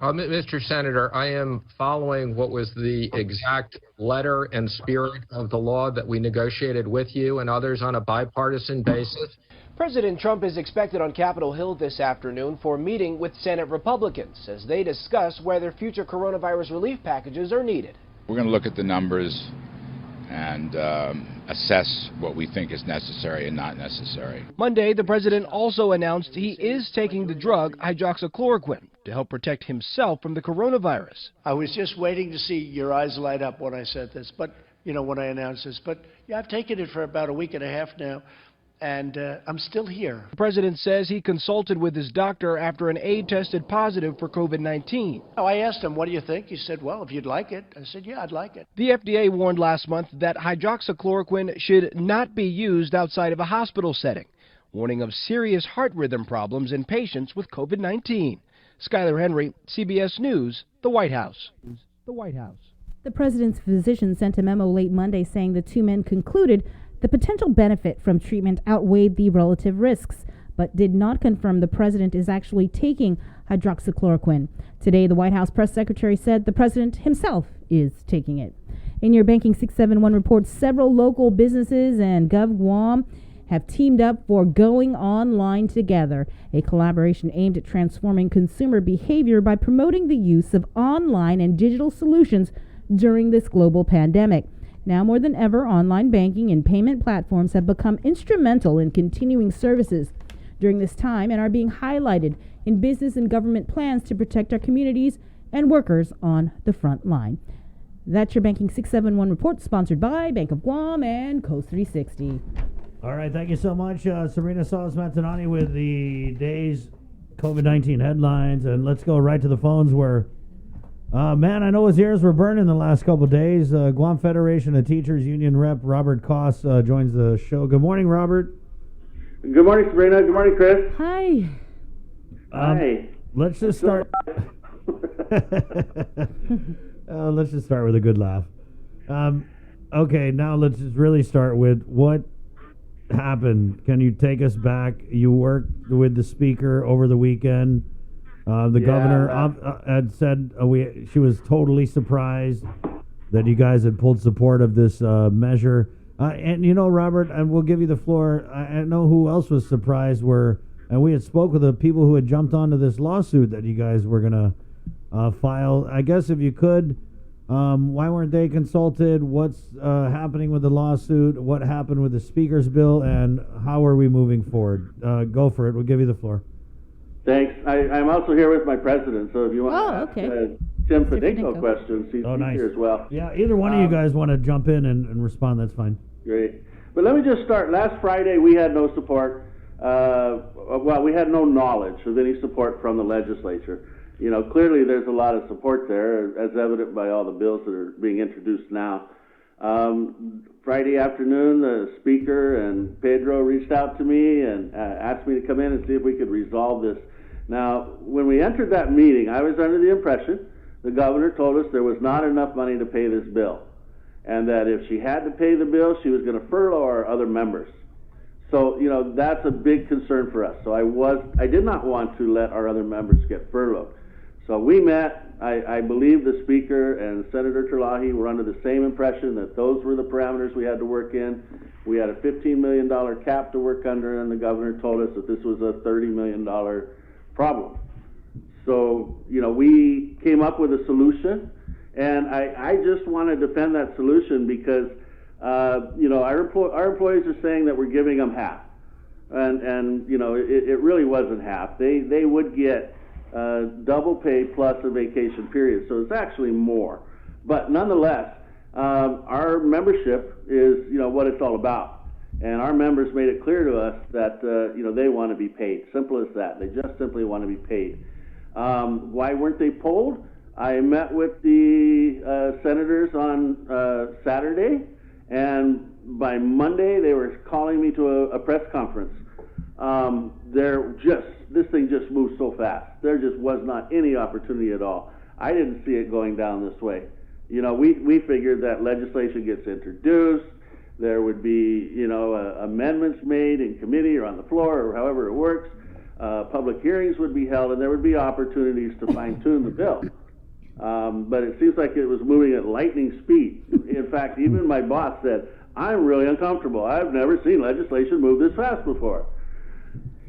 Speaker 19: Mr. Senator, I am following what was the exact letter and spirit of the law that we negotiated with you and others on a bipartisan basis.
Speaker 17: President Trump is expected on Capitol Hill this afternoon for a meeting with Senate Republicans as they discuss whether future coronavirus relief packages are needed.
Speaker 20: We're going to look at the numbers and assess what we think is necessary and not necessary.
Speaker 17: Monday, the president also announced he is taking the drug hydroxychloroquine to help protect himself from the coronavirus.
Speaker 21: I was just waiting to see your eyes light up when I said this, but, when I announced this. But, yeah, I've taken it for about a week and a half now. And I'm still here.
Speaker 17: The president says he consulted with his doctor after an aide tested positive for COVID-19.
Speaker 21: Oh, I asked him, what do you think? He said, well, if you'd like it. I said, yeah, I'd like it.
Speaker 17: The FDA warned last month that hydroxychloroquine should not be used outside of a hospital setting, warning of serious heart rhythm problems in patients with COVID-19. Skylar Henry, CBS News, the White House. The White House.
Speaker 3: The president's physician sent a memo late Monday saying the two men concluded the potential benefit from treatment outweighed the relative risks, but did not confirm the president is actually taking hydroxychloroquine. Today, the White House press secretary said the president himself is taking it. In your Banking 671 reports, several local businesses and GovGuam have teamed up for Going Online Together, a collaboration aimed at transforming consumer behavior by promoting the use of online and digital solutions during this global pandemic. Now more than ever, online banking and payment platforms have become instrumental in continuing services during this time and are being highlighted in business and government plans to protect our communities and workers on the front line. That's your Banking 671 report, sponsored by Bank of Guam and Coast 360.
Speaker 9: All right, thank you so much, Serena Salas-Matanani with the day's COVID-19 headlines. And let's go right to the phones where, man, I know his ears were burning the last couple of days. Guam Federation of Teachers Union Rep Robert Koss joins the show. Good morning, Robert.
Speaker 1: Good morning, Sabrina. Good morning, Chris.
Speaker 3: Hi.
Speaker 1: Hi.
Speaker 9: Let's just start. Let's just start with a good laugh. Okay, now let's just really start with what happened. Can you take us back? You worked with the speaker over the weekend. The governor had said she was totally surprised that you guys had pulled support of this measure. And you know, Robert, and we'll give you the floor. I know who else was surprised and we had spoke with the people who had jumped onto this lawsuit that you guys were going to file. I guess if you could, why weren't they consulted? What's happening with the lawsuit? What happened with the speaker's bill? And how are we moving forward? Go for it. We'll give you the floor.
Speaker 1: Thanks. I'm also here with my president, so if you want to
Speaker 3: okay.
Speaker 1: ask Tim Fedinko questions, he's
Speaker 9: nice.
Speaker 1: here as well.
Speaker 9: Yeah, either one of you guys want to jump in and respond, that's fine.
Speaker 1: Great. But let me just start. Last Friday, we had no support. Well, we had no knowledge of any support from the legislature. You know, clearly there's a lot of support there, as evident by all the bills that are being introduced now. Friday afternoon, the speaker and Pedro reached out to me and asked me to come in and see if we could resolve this. Now, when we entered that meeting, I was under the impression the governor told us there was not enough money to pay this bill, and that if she had to pay the bill, she was going to furlough our other members. So, you know, that's a big concern for us. So I did not want to let our other members get furloughed. So we met. I believe the speaker and Senator Terlahi were under the same impression that those were the parameters we had to work in. We had a $15 million cap to work under, and the governor told us that this was a $30 million problem. So, you know, we came up with a solution, and I just want to defend that solution because, you know, our employees are saying that we're giving them half. And you know, it really wasn't half. They would get double pay plus a vacation period, so it's actually more. But nonetheless, our membership is, you know, what it's all about. And our members made it clear to us that, you know, they want to be paid. Simple as that. They just simply want to be paid. Why weren't they polled? I met with the senators on Saturday, and by Monday they were calling me to a press conference. This thing just moved so fast. There just was not any opportunity at all. I didn't see it going down this way. You know, we figured that legislation gets introduced, there would be, you know, amendments made in committee or on the floor or however it works, public hearings would be held, and there would be opportunities to fine-tune the bill. But it seems like it was moving at lightning speed. In fact, even my boss said, I'm really uncomfortable. I've never seen legislation move this fast before.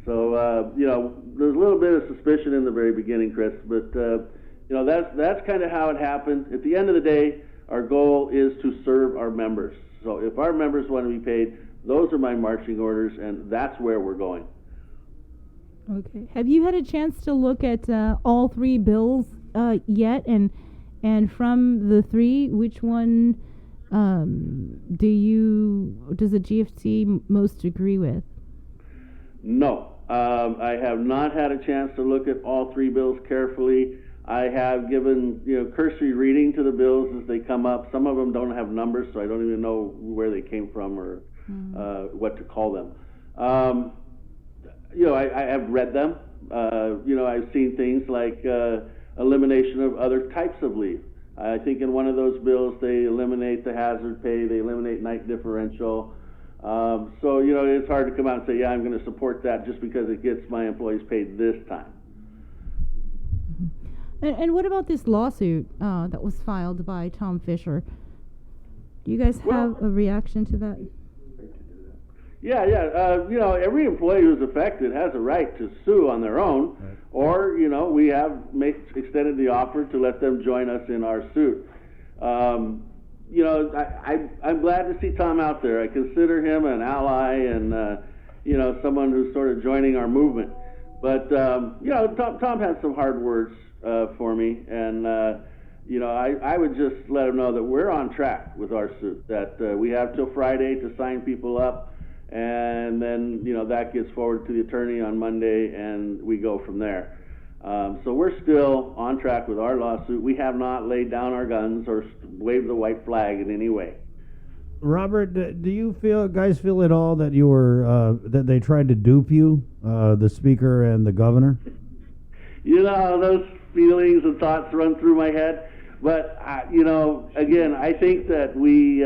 Speaker 1: So, you know, there's a little bit of suspicion in the very beginning, Chris, but, you know, that's kind of how it happened. At the end of the day, our goal is to serve our members. So if our members want to be paid, those are my marching orders, and that's where we're going.
Speaker 3: Okay. Have you had a chance to look at all three bills yet? And from the three, which one does the GFT most agree with?
Speaker 1: No. I have not had a chance to look at all three bills carefully. I have given, you know, cursory reading to the bills as they come up. Some of them don't have numbers, so I don't even know where they came from or what to call them. You know, I have read them. You know, I've seen things like elimination of other types of leave. I think in one of those bills they eliminate the hazard pay, they eliminate night differential. So, you know, it's hard to come out and say, yeah, I'm going to support that just because it gets my employees paid this time.
Speaker 3: And what about this lawsuit that was filed by Tom Fisher? Do you guys have a reaction to that?
Speaker 1: Yeah. You know, every employee who's affected has a right to sue on their own, or, you know, we have extended the offer to let them join us in our suit. You know, I'm glad to see Tom out there. I consider him an ally and, you know, someone who's sort of joining our movement. But, you know, Tom had some hard words for me, and, you know, I would just let him know that we're on track with our suit, that we have till Friday to sign people up, and then, that gets forwarded to the attorney on Monday, and we go from there. So we're still on track with our lawsuit. We have not laid down our guns or waved the white flag in any way.
Speaker 9: Robert, do you guys feel at all that you were that they tried to dupe you, the speaker and the governor?
Speaker 1: Those feelings and thoughts run through my head. But, again, I think that we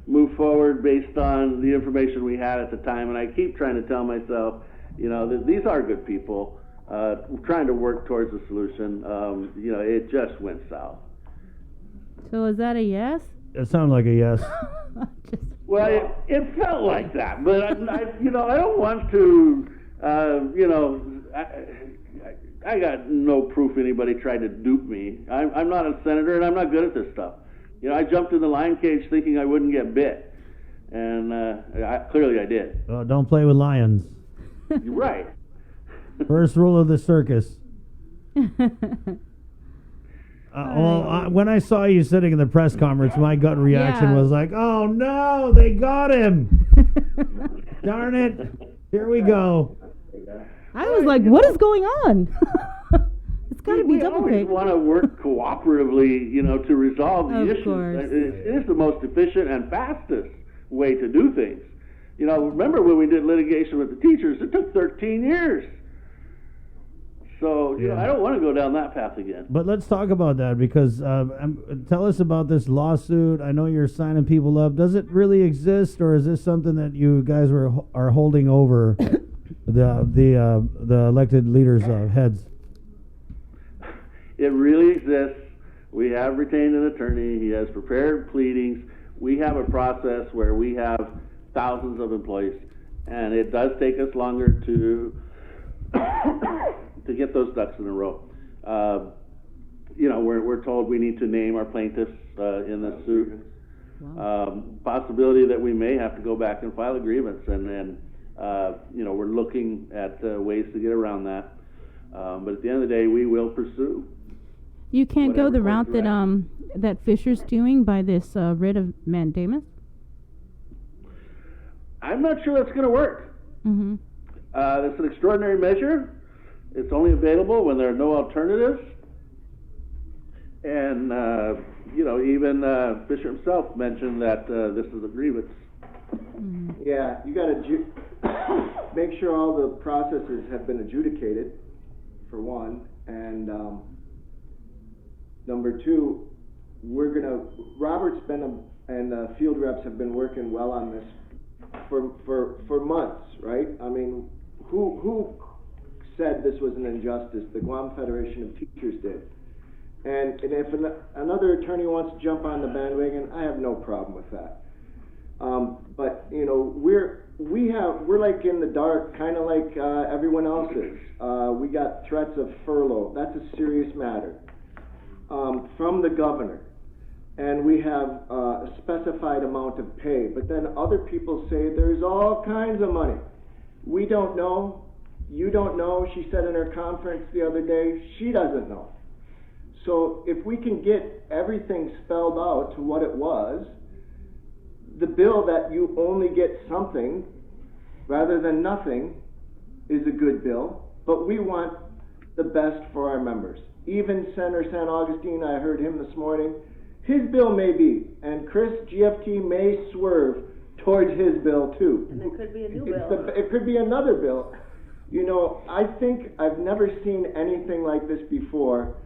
Speaker 1: move forward based on the information we had at the time. And I keep trying to tell myself, that these are good people trying to work towards a solution. It just went south.
Speaker 3: So is that a yes?
Speaker 9: It sounded like a yes.
Speaker 1: Well, it felt like that. But, I don't want to, I got no proof anybody tried to dupe me. I'm not a senator, and I'm not good at this stuff. I jumped in the lion cage thinking I wouldn't get bit, and clearly I did.
Speaker 9: Oh, don't play with lions.
Speaker 1: You're right.
Speaker 9: First rule of the circus. When I saw you sitting in the press conference, my gut reaction was like, "Oh no, they got him! Darn it! Here we go."
Speaker 3: I was like, what is going on? It's got to be double
Speaker 1: We always want to work cooperatively, to resolve the issues. It is the most efficient and fastest way to do things. Remember when we did litigation with the teachers, it took 13 years. So, I don't want to go down that path again.
Speaker 9: But let's talk about that, because tell us about this lawsuit. I know you're signing people up. Does it really exist, or is this something that you guys are holding over the elected leaders' heads?
Speaker 1: It really exists. We have retained an attorney. He has prepared pleadings. We have a process where we have thousands of employees, and it does take us longer to get those ducks in a row. We're told we need to name our plaintiffs in this suit. Wow. Possibility that we may have to go back and file a grievance, and we're looking at ways to get around that. But at the end of the day, we will pursue.
Speaker 3: You can't go the route that Fisher's doing by this writ of mandamus?
Speaker 1: I'm not sure that's going to work.
Speaker 3: Mm-hmm.
Speaker 1: It's an extraordinary measure. It's only available when there are no alternatives. And, even Fisher himself mentioned that this is a grievance.
Speaker 4: Yeah, you got to make sure all the processes have been adjudicated, for one, and number two, Robert's been and the field reps have been working well on this for months, right? I mean, who said this was an injustice? The Guam Federation of Teachers did. And if another attorney wants to jump on the bandwagon, I have no problem with that. But we're like in the dark, kind of like everyone else is. We got threats of furlough. That's a serious matter from the governor, and we have a specified amount of pay. But then other people say there's all kinds of money. We don't know. You don't know. She said in her conference the other day, she doesn't know. So if we can get everything spelled out to what it was, the bill that you only get something rather than nothing is a good bill, but we want the best for our members. Even Senator San Augustine, I heard him this morning, his bill may be, and Chris GFT may swerve towards his bill too.
Speaker 22: And there could be a new bill.
Speaker 4: It could be another bill. I think I've never seen anything like this before.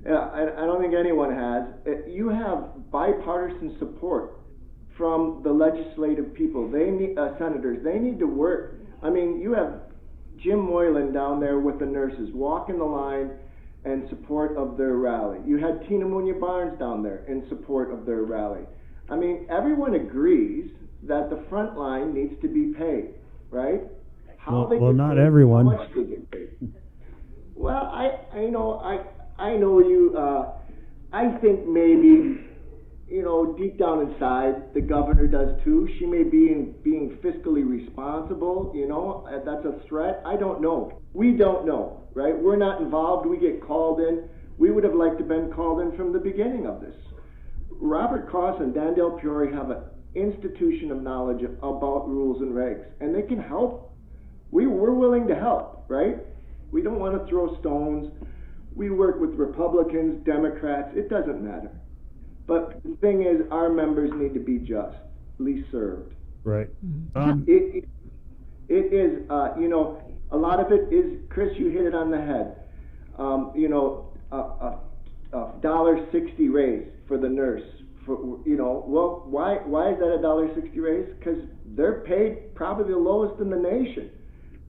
Speaker 4: I don't think anyone has. You have bipartisan support from the legislative people. They need senators. They need to work. I mean, you have Jim Moylan down there with the nurses walking the line in support of their rally. You had Tina Munya Barnes down there in support of their rally. I mean, everyone agrees that the front line needs to be paid, right?
Speaker 9: Well, not everyone.
Speaker 4: How much they get paid. Well, I know you. I think maybe, deep down inside, the governor does too. She may be being fiscally responsible. That's a threat. I don't know. We don't know, right? We're not involved. We get called in. We would have liked to have been called in from the beginning of this. Robert Cross and Dan Del Fiore have an institution of knowledge about rules and regs, and they can help. We're willing to help, right? We don't want to throw stones. We work with Republicans, Democrats, it doesn't matter. But the thing is, our members need to be justly served.
Speaker 9: Right.
Speaker 4: It is, a lot of it is, Chris, you hit it on the head. A $1.60 raise for the nurse. Why is that a $1.60 raise? Because they're paid probably the lowest in the nation.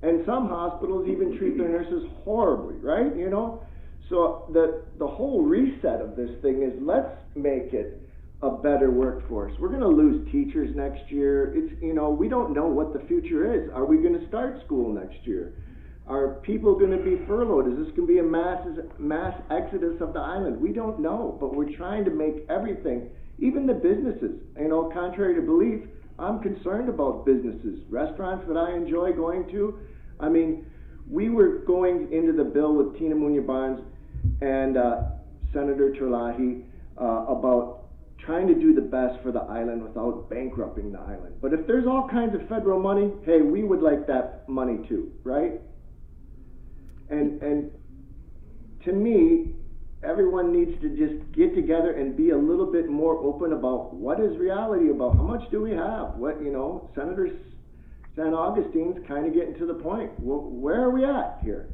Speaker 4: And some hospitals even treat their nurses horribly, right? So the whole reset of this thing is, let's make it a better workforce. We're going to lose teachers next year. We don't know what the future is. Are we going to start school next year? Are people going to be furloughed? Is this going to be a mass exodus of the island? We don't know, but we're trying to make everything, even the businesses. Contrary to belief, I'm concerned about businesses, restaurants that I enjoy going to. I mean, we were going into the bill with Tina Munya Barnes and Senator Terlahi about trying to do the best for the island without bankrupting the island. But if there's all kinds of federal money, hey, we would like that money too, right? And to me, everyone needs to just get together and be a little bit more open about what is reality about how much do we have. Senator San Augustine's kind of getting to the point. Well, where are we at here?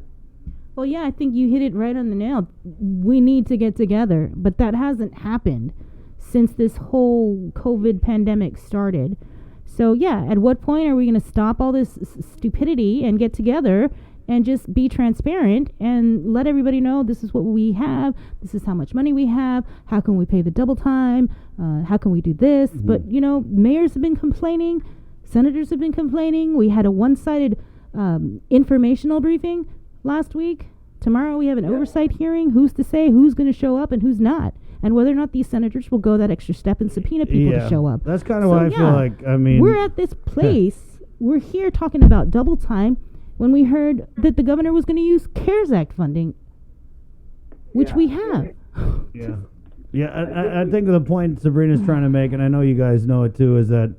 Speaker 3: Well, yeah, I think you hit it right on the nail. We need to get together, but that hasn't happened since this whole COVID pandemic started. So, yeah, at what point are we going to stop all this stupidity and get together and just be transparent and let everybody know this is what we have, this is how much money we have, how can we pay the double time, how can we do this? Mm-hmm. But, mayors have been complaining, senators have been complaining. We had a one-sided informational briefing last week. Tomorrow we have an oversight hearing. Who's to say who's going to show up and who's not? And whether or not these senators will go that extra step and subpoena people to show up.
Speaker 9: That's kind of what I feel like. I mean,
Speaker 3: we're at this place. We're here talking about double time when we heard that the governor was going to use CARES Act funding, which we have.
Speaker 9: I think the point Sabrina's trying to make, and I know you guys know it too, is that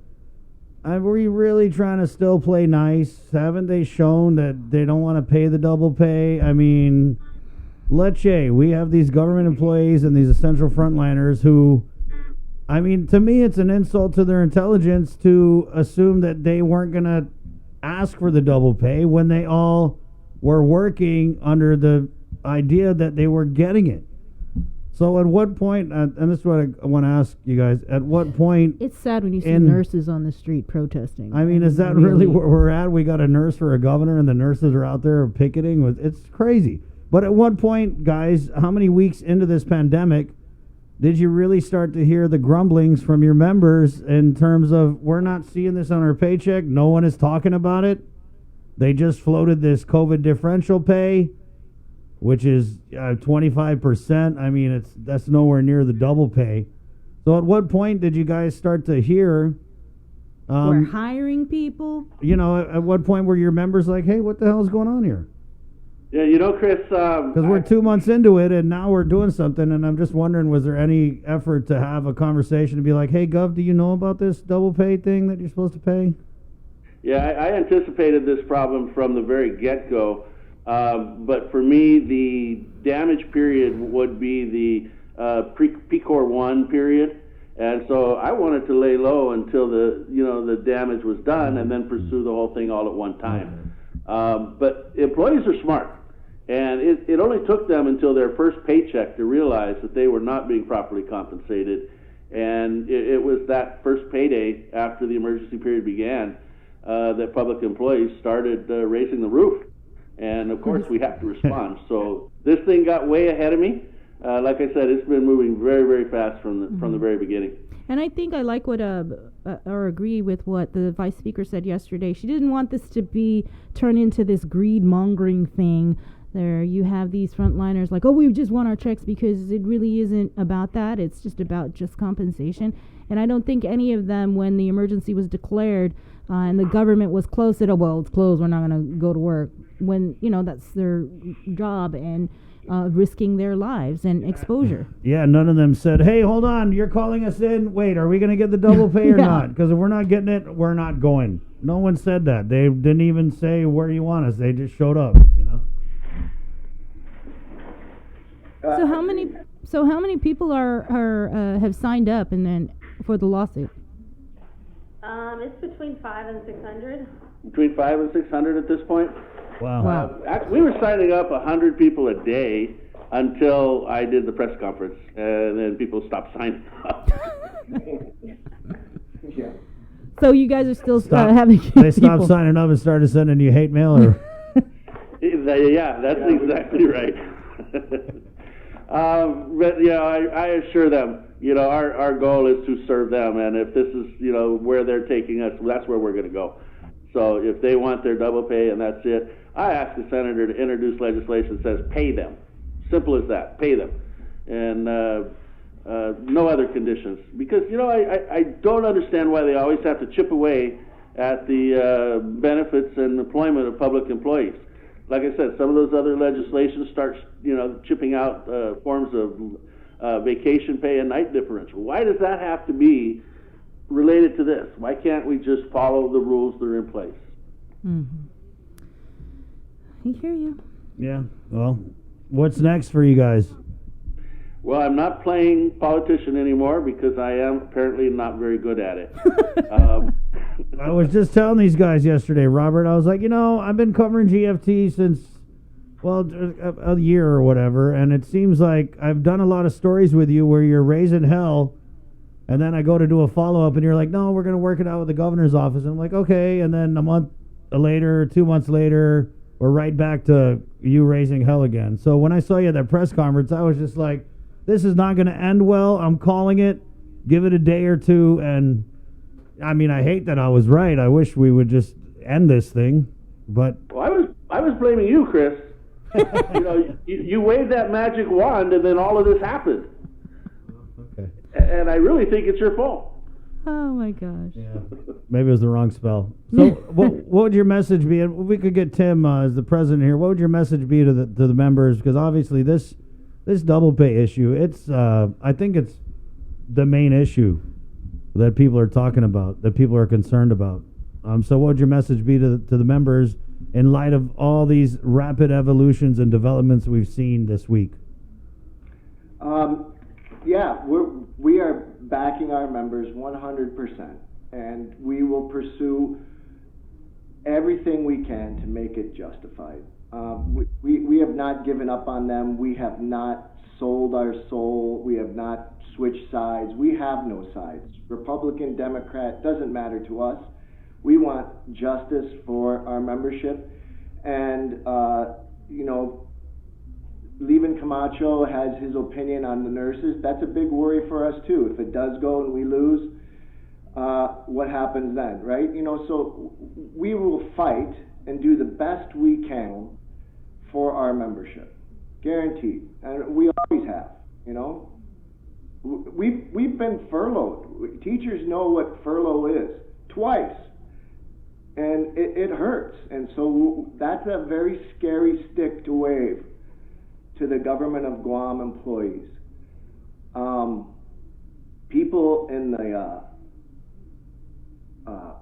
Speaker 9: are we really trying to still play nice? Haven't they shown that they don't want to pay the double pay? I mean, we have these government employees and these essential frontliners who, I mean, to me, it's an insult to their intelligence to assume that they weren't going to ask for the double pay when they all were working under the idea that they were getting it. So at what point, and this is what I want to ask you guys, at what point...
Speaker 3: It's sad when you see nurses on the street protesting.
Speaker 9: I mean, is that really where we're at? We got a nurse for a governor and the nurses are out there picketing. It's crazy. But at what point, guys, how many weeks into this pandemic did you really start to hear the grumblings from your members in terms of, we're not seeing this on our paycheck, no one is talking about it? They just floated this COVID differential pay, which is 25%. I mean, that's nowhere near the double pay. So at what point did you guys start to hear...
Speaker 3: we're hiring people?
Speaker 9: At what point were your members like, hey, what the hell is going on here?
Speaker 1: Yeah, Chris...
Speaker 9: Because we're 2 months into it, and now we're doing something, and I'm just wondering, was there any effort to have a conversation to be like, hey, Gov, do you know about this double pay thing that you're supposed to pay?
Speaker 1: Yeah, I anticipated this problem from the very get-go. But for me, the damage period would be the PCOR 1 period. And so I wanted to lay low until the damage was done and then pursue the whole thing all at one time. But employees are smart. And it only took them until their first paycheck to realize that they were not being properly compensated. And it was that first payday after the emergency period began that public employees started raising the roof. And, of course, we have to respond. So this thing got way ahead of me. Like I said, it's been moving very, very fast from the very beginning.
Speaker 3: And I think I like what or agree with what the Vice Speaker said yesterday. She didn't want this to turn into this greed-mongering thing. There you have these frontliners like, oh, we just want our checks, because it really isn't about that. It's just about just compensation. And I don't think any of them, when the emergency was declared and the government was closed, said, oh, well, it's closed, we're not going to go to work. When, that's their job. And risking their lives and exposure.
Speaker 9: Yeah, none of them said, hey, hold on, you're calling us in. Wait, are we going to get the double pay or not? Because if we're not getting it, we're not going. No one said that. They didn't even say where you want us. They just showed up, you know?
Speaker 3: So how many people are have signed up and then for the lawsuit?
Speaker 2: It's between 500 and 600.
Speaker 1: Between 500 and 600 at this point.
Speaker 9: Wow.
Speaker 1: We were signing up 100 people a day until I did the press conference, and then people stopped signing up.
Speaker 4: Yeah.
Speaker 3: So you guys are still having
Speaker 9: They stopped signing up and started sending you hate mail, or?
Speaker 1: Yeah, that's exactly right. But I assure them, our goal is to serve them, and if this is where they're taking us, that's where we're going to go. So if they want their double pay and that's it, I asked the senator to introduce legislation that says pay them. Simple as that, pay them, and no other conditions. Because I don't understand why they always have to chip away at the benefits and employment of public employees. Like I said, some of those other legislations start chipping out forms of vacation pay and night differential. Why does that have to be related to this? Why can't we just follow the rules that are in place?
Speaker 3: Mm-hmm. I hear you.
Speaker 9: Yeah. Well, what's next for you guys?
Speaker 1: Well, I'm not playing politician anymore because I am apparently not very good at it.
Speaker 9: I was just telling these guys yesterday, Robert, I was like, I've been covering GFT since, a year or whatever, and it seems like I've done a lot of stories with you where you're raising hell, and then I go to do a follow-up, and you're like, no, we're going to work it out with the governor's office. And I'm like, okay, and then a month later, 2 months later, we're right back to you raising hell again. So when I saw you at that press conference, I was just like, this is not going to end well. I'm calling it. Give it a day or two, and I hate that I was right. I wish we would just end this thing, but...
Speaker 1: Well, I was blaming you, Chris. You waved that magic wand, and then all of this happened.
Speaker 9: Okay.
Speaker 1: And I really think it's your fault.
Speaker 3: Oh, my gosh.
Speaker 9: Yeah. Maybe it was the wrong spell. So what would your message be? And we could get Tim as the president here. What would your message be to the members? Because obviously this double pay issue, it's I think it's the main issue that people are talking about, that people are concerned about. So what would your message be to the members in light of all these rapid evolutions and developments we've seen this week?
Speaker 4: We are backing our members 100%, and we will pursue everything we can to make it justified. We have not given up on them. We have not sold our soul. We have not switched sides. We have no sides. Republican, Democrat, doesn't matter to us. We want justice for our membership. And, Levin Camacho has his opinion on the nurses. That's a big worry for us, too. If it does go and we lose, what happens then, right? So we will fight and do the best we can for our membership. Guaranteed. And we always have, We've been furloughed. Teachers know what furlough is. Twice. And it hurts. And so that's a very scary stick to wave to the government of Guam employees. People in the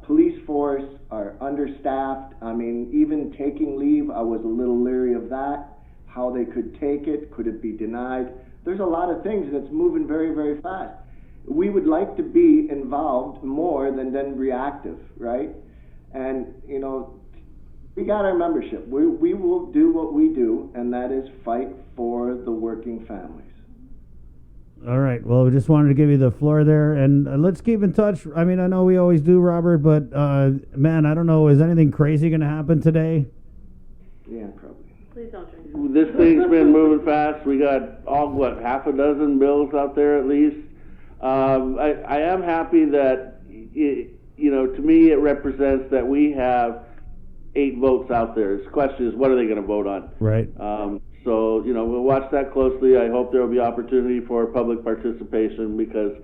Speaker 4: police force are understaffed. Even taking leave, I was a little leery of that. How they could take it, could it be denied? There's a lot of things that's moving very, very fast. We would like to be involved more than reactive, right? And, we got our membership. We will do what we do, and that is fight for the working families.
Speaker 9: All right. Well, we just wanted to give you the floor there, and let's keep in touch. I know we always do, Robert, but, man, I don't know. Is anything crazy going to happen today?
Speaker 4: Yeah, probably.
Speaker 2: Please don't drink.
Speaker 1: This thing's been moving fast. We got half a dozen bills out there at least. I am happy that, to me it represents that we have 8 votes out there. The question is, what are they going to vote on?
Speaker 9: Right.
Speaker 1: So, we'll watch that closely. I hope there will be opportunity for public participation because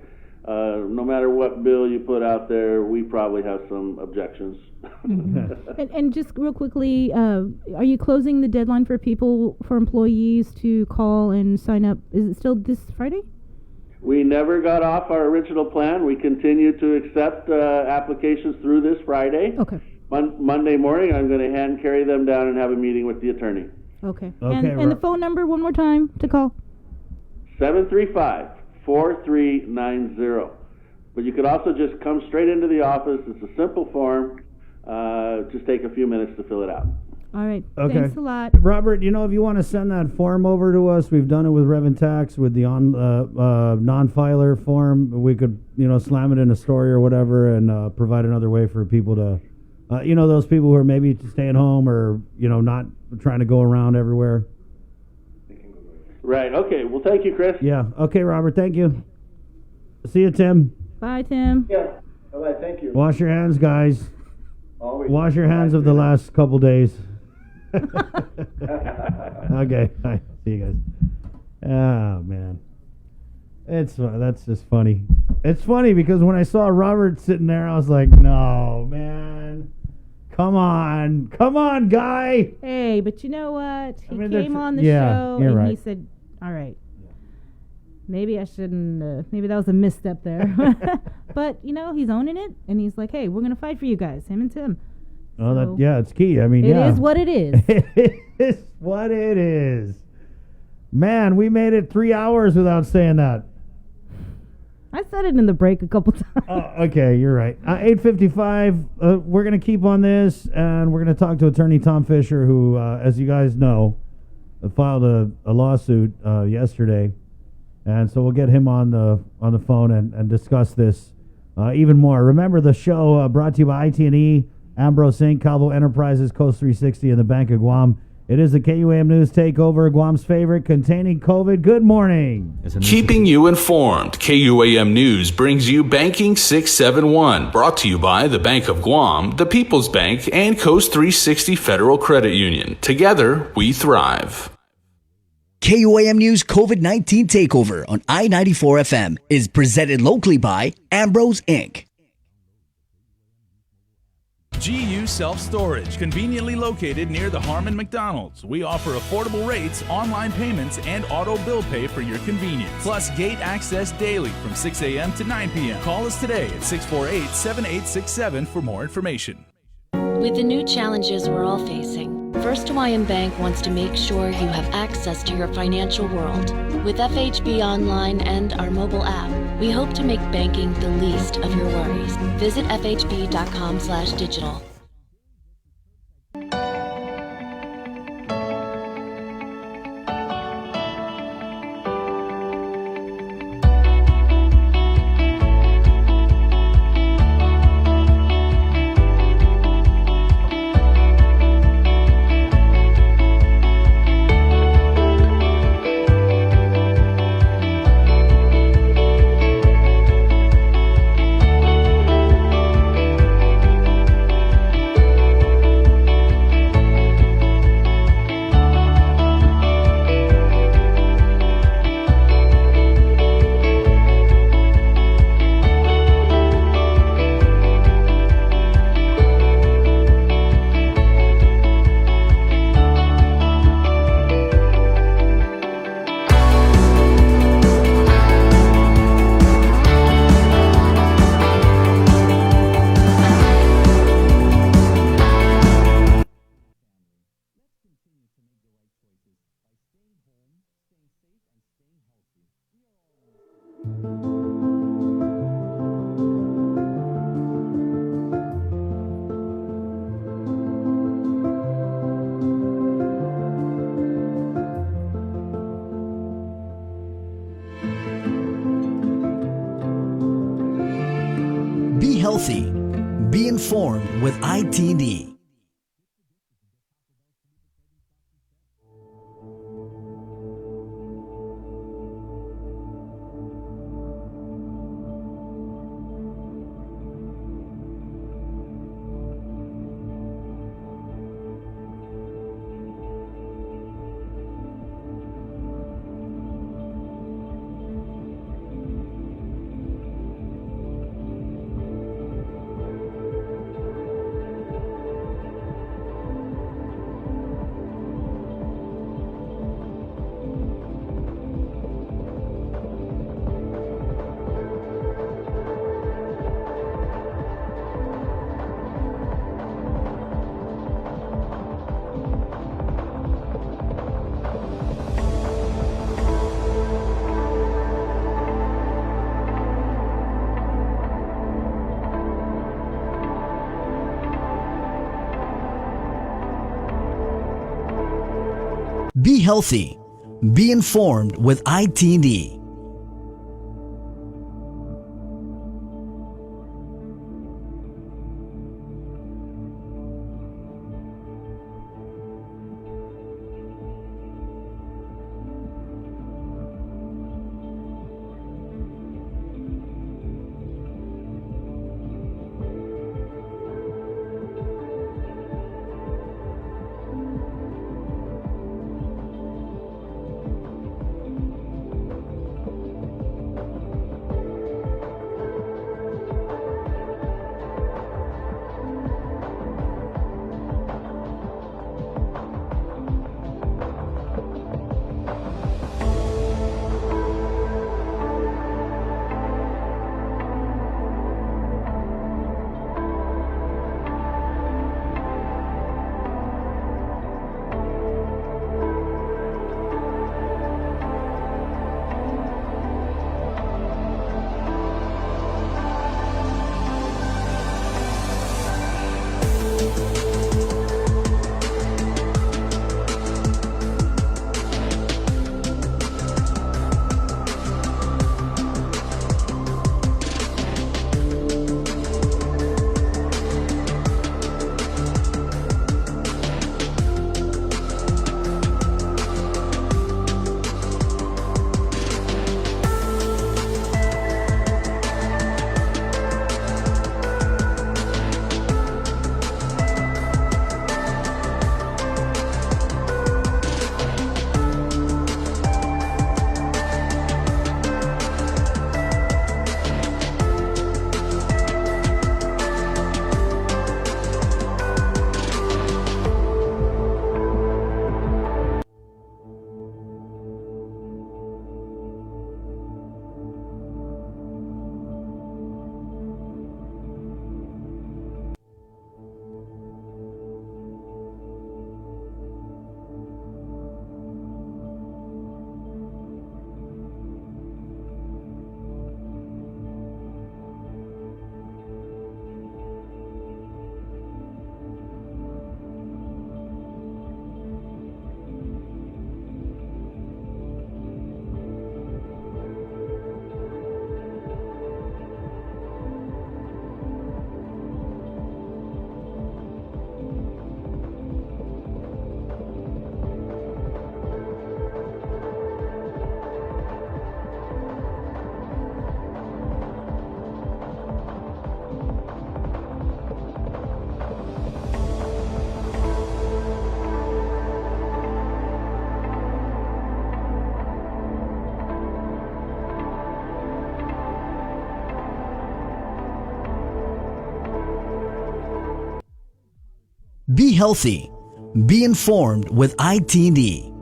Speaker 1: no matter what bill you put out there, we probably have some objections.
Speaker 3: And just real quickly, are you closing the deadline for employees to call and sign up? Is it still this Friday?
Speaker 1: We never got off our original plan. We continue to accept applications through this Friday.
Speaker 3: Okay.
Speaker 1: Monday morning, I'm going to hand carry them down and have a meeting with the attorney.
Speaker 3: Okay. And the phone number one more time to call?
Speaker 1: 735-4390. But you could also just come straight into the office. It's a simple form. Just take a few minutes to fill it out.
Speaker 3: All right.
Speaker 9: Okay.
Speaker 3: Thanks a lot.
Speaker 9: Robert, if you want to send that form over to us, we've done it with Rev Tax with the non-filer form. We could, slam it in a story or whatever and provide another way for people to, those people who are maybe staying home or, not trying to go around everywhere.
Speaker 1: Right. Okay. Well, thank you, Chris.
Speaker 9: Yeah. Okay, Robert. Thank you. See you, Tim.
Speaker 3: Bye, Tim.
Speaker 4: Yeah. Bye-bye. Thank you.
Speaker 9: Wash your hands, guys.
Speaker 4: Always.
Speaker 9: Wash your hands of the last couple days. Okay. Bye. See you guys. Oh, man. That's just funny. It's funny because when I saw Robert sitting there, I was like, no, man. Come on, guy.
Speaker 3: Hey, but you know what? He
Speaker 9: they're
Speaker 3: came on the
Speaker 9: yeah,
Speaker 3: show
Speaker 9: you're
Speaker 3: and
Speaker 9: right.
Speaker 3: he said, all right, maybe I shouldn't, maybe that was a misstep there. But, he's owning it. And he's like, hey, we're going to fight for you guys, him and Tim.
Speaker 9: Oh,
Speaker 3: So,
Speaker 9: it's key. I mean,
Speaker 3: it is what it is.
Speaker 9: It is what it is. Man, we made it 3 hours without saying that.
Speaker 3: I said it in the break a couple times.
Speaker 9: Oh, okay, you're right. 8:55. We're gonna keep on this, and we're gonna talk to Attorney Tom Fisher, who, as you guys know, filed a lawsuit yesterday, and so we'll get him on the phone and discuss this even more. Remember, the show brought to you by IT&E, Ambrose Inc., Calvo Enterprises, Coast 360, and the Bank of Guam. It is the KUAM News Takeover, Guam's favorite, containing COVID. Good morning.
Speaker 10: Keeping you informed, KUAM News brings you Banking 671, brought to you by the Bank of Guam, the People's Bank, and Coast 360 Federal Credit Union. Together, we thrive.
Speaker 8: KUAM News COVID-19 Takeover on I-94 FM is presented locally by Ambrose Inc.
Speaker 22: GU Self-Storage, conveniently located near the Harmon McDonald's. We offer affordable rates, online payments, and auto bill pay for your convenience. Plus gate access daily from 6 a.m. to 9 p.m. Call us today at 648-7867 for more information.
Speaker 23: With the new challenges we're all facing, First Hawaiian Bank wants to make sure you have access to your financial world. With FHB Online and our mobile app, we hope to make banking the least of your worries. Visit fhb.com/digital.
Speaker 8: Be healthy. Be informed with IT&E. Be healthy. Be informed with IT&E. Be healthy. Be informed with IT&E.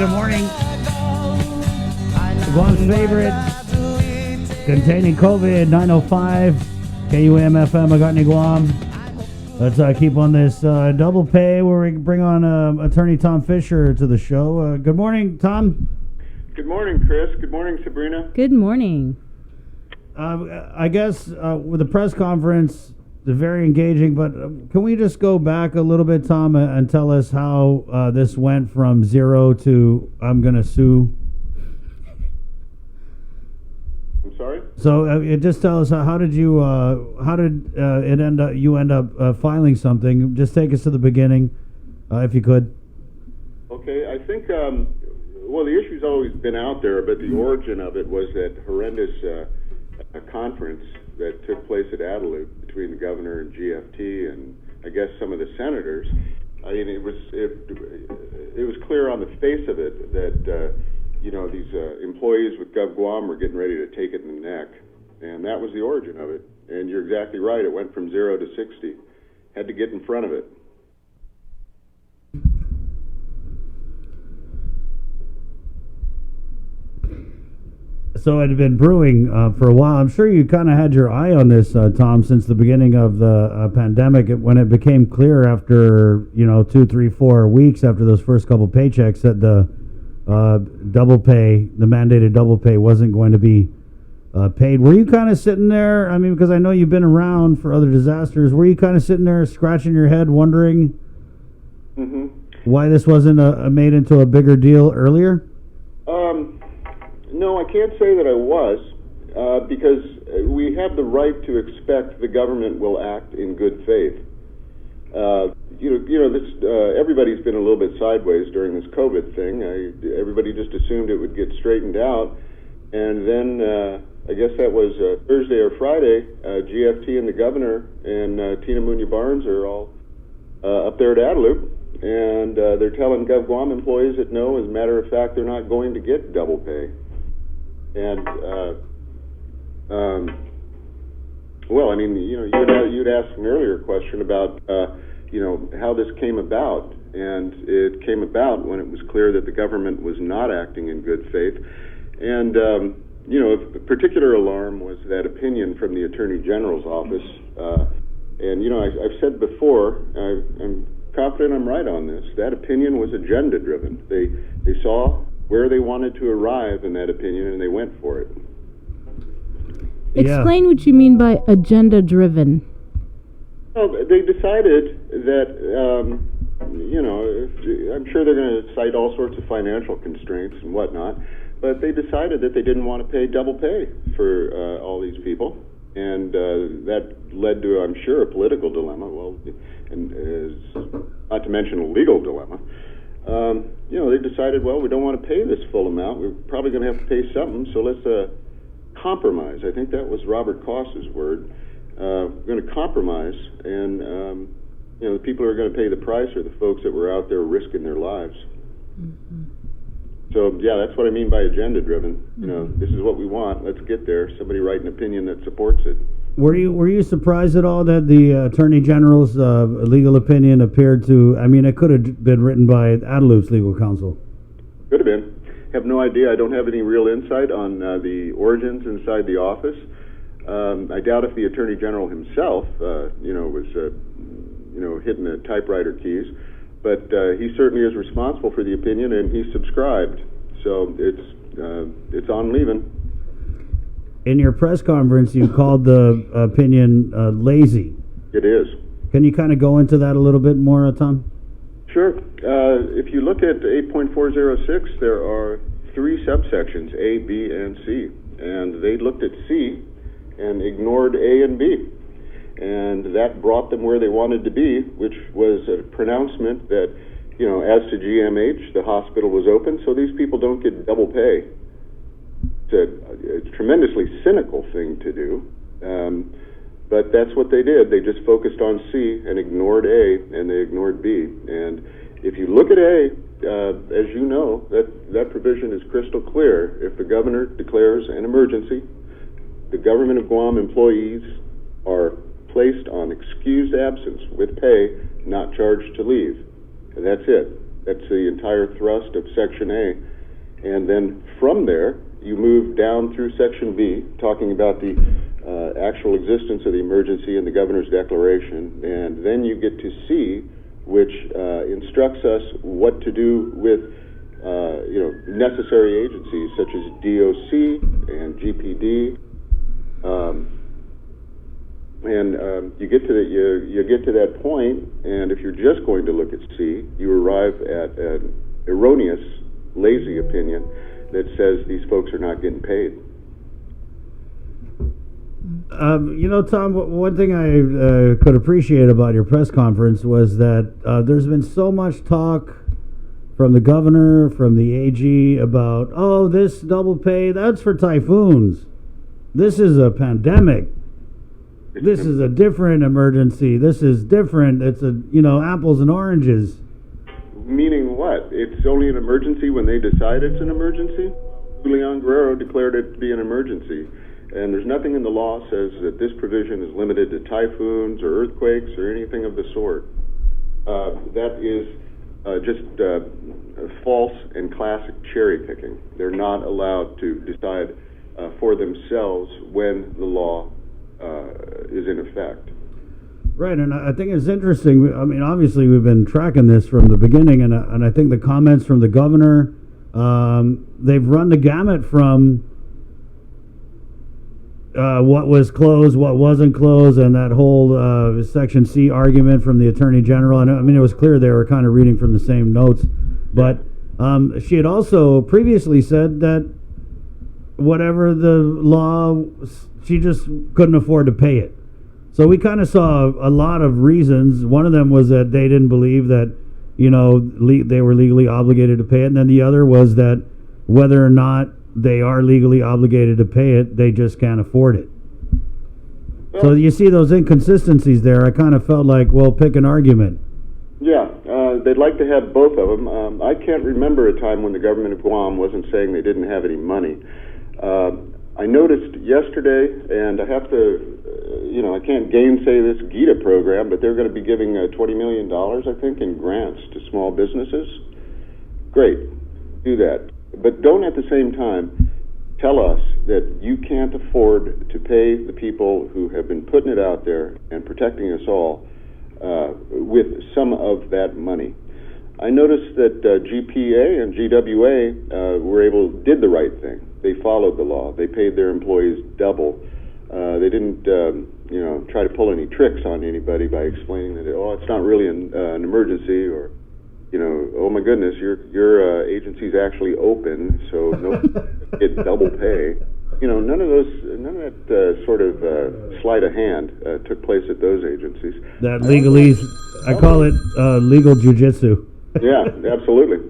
Speaker 9: Good morning. Guam's favorite, containing COVID, 905, KUAM FM, Agotni Guam. Let's keep on this double pay where we bring on attorney Tom Fisher to the show. Good morning, Tom.
Speaker 6: Good morning, Chris. Good morning, Sabrina.
Speaker 3: Good morning.
Speaker 9: I guess with the press conference, they're very engaging, but can we just go back a little bit, Tom, and tell us how this went from 0 to I'm going to sue?
Speaker 6: I'm sorry?
Speaker 9: So just tell us how did you it end up you end up filing something? Just take us to the beginning, if you could.
Speaker 6: Okay, I think well, the issue's always been out there, but the origin of it was that horrendous conference that took place at Adelup between the governor and GFT and I guess some of the senators. I mean, it was clear on the face of it that you know, these employees with GovGuam were getting ready to take it in the neck, and that was the origin of it. And you're exactly right; it went from 0 to 60. Had to get in front of it.
Speaker 9: So it had been brewing for a while. I'm sure you kind of had your eye on this, Tom, since the beginning of the pandemic. When it became clear after 2, 3, 4 weeks after those first couple paychecks that the double pay, the mandated double pay, wasn't going to be paid. Were you kind of sitting there? I mean, because I know you've been around for other disasters. Were you kind of sitting there scratching your head, wondering why this wasn't made into a bigger deal earlier?
Speaker 6: No, I can't say that I was, because we have the right to expect the government will act in good faith. Everybody's been a little bit sideways during this COVID thing. Everybody just assumed it would get straightened out, and then I guess that was Thursday or Friday. GFT and the governor and Tina Munya Barnes are all up there at Adelup, and they're telling GovGuam employees that no, as a matter of fact, they're not going to get double pay. And well, I mean, you'd asked an earlier question about how this came about, and it came about when it was clear that the government was not acting in good faith. And a particular alarm was that opinion from the Attorney General's office. And I've said before, I'm confident I'm right on this. That opinion was agenda driven. They saw where they wanted to arrive in that opinion, and they went for it.
Speaker 3: Explain what you mean by agenda driven.
Speaker 6: Well, they decided that, I'm sure they're going to cite all sorts of financial constraints and whatnot, but they decided that they didn't want to pay double pay for all these people, and that led to, I'm sure, a political dilemma, not to mention a legal dilemma. They decided, well, we don't want to pay this full amount. We're probably going to have to pay something, so let's compromise. I think that was Robert Koss's word. We're going to compromise, and the people who are going to pay the price are the folks that were out there risking their lives. So, yeah, that's what I mean by agenda-driven. This is what we want. Let's get there. Somebody write an opinion that supports it.
Speaker 9: Were you surprised at all that the Attorney General's legal opinion appeared to? I mean, it could have been written by Adelup's legal counsel.
Speaker 6: Could have been. Have no idea. I don't have any real insight on the origins inside the office. I doubt if the Attorney General himself, was, hitting the typewriter keys. But he certainly is responsible for the opinion, and he subscribed. So it's on leaving.
Speaker 9: In your press conference, you called the opinion lazy.
Speaker 6: It is.
Speaker 9: Can you kind of go into that a little bit more, Tom?
Speaker 6: Sure. If you look at 8.406, there are 3 subsections, A, B, and C. And they looked at C and ignored A and B. And that brought them where they wanted to be, which was a pronouncement that, you know, as to GMH, the hospital was open, so these people don't get double pay. It's a tremendously cynical thing to do, but that's what they did. They just focused on C and ignored A, and they ignored B. And if you look at A, as you know, that provision is crystal clear. If the governor declares an emergency, the government of Guam employees are placed on excused absence with pay, not charged to leave. And that's it. That's the entire thrust of Section A. And then from there, you move down through Section B, talking about the actual existence of the emergency in the governor's declaration, and then you get to C, which instructs us what to do with necessary agencies such as DOC and GPD, you get to you get to that point, and if you're just going to look at C, you arrive at an erroneous, lazy opinion that says these folks are not getting paid.
Speaker 9: Tom, one thing I could appreciate about your press conference was that there's been so much talk from the governor, from the AG about, this double pay, that's for typhoons. This is a pandemic. This is a different emergency. This is different. It's apples and oranges.
Speaker 6: Meaning what? It's only an emergency when they decide it's an emergency? Julian Guerrero declared it to be an emergency. And there's nothing in the law says that this provision is limited to typhoons or earthquakes or anything of the sort. That is just false and classic cherry picking. They're not allowed to decide for themselves when the law is in effect.
Speaker 9: Right, and I think it's interesting. I mean, obviously, we've been tracking this from the beginning, and I think the comments from the governor, they've run the gamut from what was closed, what wasn't closed, and that whole Section C argument from the Attorney General. And I mean, it was clear they were kind of reading from the same notes. But she had also previously said that whatever the law, she just couldn't afford to pay it. So we kind of saw a lot of reasons. One of them was that they didn't believe that, they were legally obligated to pay it. And then the other was that whether or not they are legally obligated to pay it, they just can't afford it. So you see those inconsistencies there. I kind of felt like, well, pick an argument.
Speaker 6: Yeah, they'd like to have both of them. I can't remember a time when the government of Guam wasn't saying they didn't have any money. I noticed yesterday, and I have to, I can't gainsay this GITA program, but they're going to be giving $20 million, I think, in grants to small businesses. Great, do that. But don't at the same time tell us that you can't afford to pay the people who have been putting it out there and protecting us all with some of that money. I noticed that GPA and GWA did the right thing. They followed the law. They paid their employees double. They didn't, try to pull any tricks on anybody by explaining that, it's not really an emergency, or, oh my goodness, your agency's actually open, so no get double pay. None of that sort of sleight of hand took place at those agencies.
Speaker 9: That legalese, I call it legal jujitsu.
Speaker 6: Yeah, absolutely.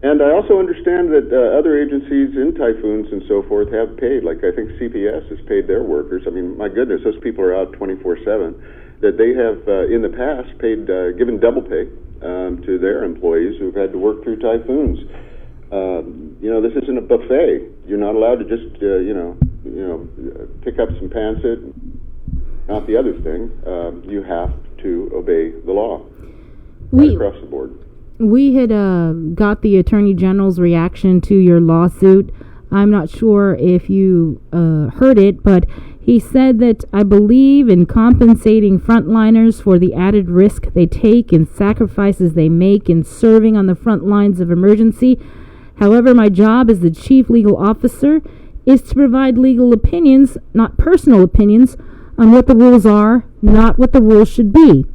Speaker 6: And I also understand that other agencies in typhoons and so forth have paid, like I think CPS has paid their workers. I mean, my goodness, those people are out 24/7. That they have in the past given double pay to their employees who've had to work through typhoons. This isn't a buffet. You're not allowed to just pick up some pancit, not the other thing. You have to obey the law right across the board.
Speaker 3: We had got the Attorney General's reaction to your lawsuit. I'm not sure if you heard it, but he said that, I believe in compensating frontliners for the added risk they take and sacrifices they make in serving on the front lines of emergency. However, my job as the chief legal officer is to provide legal opinions, not personal opinions, on what the rules are, not what the rules should be.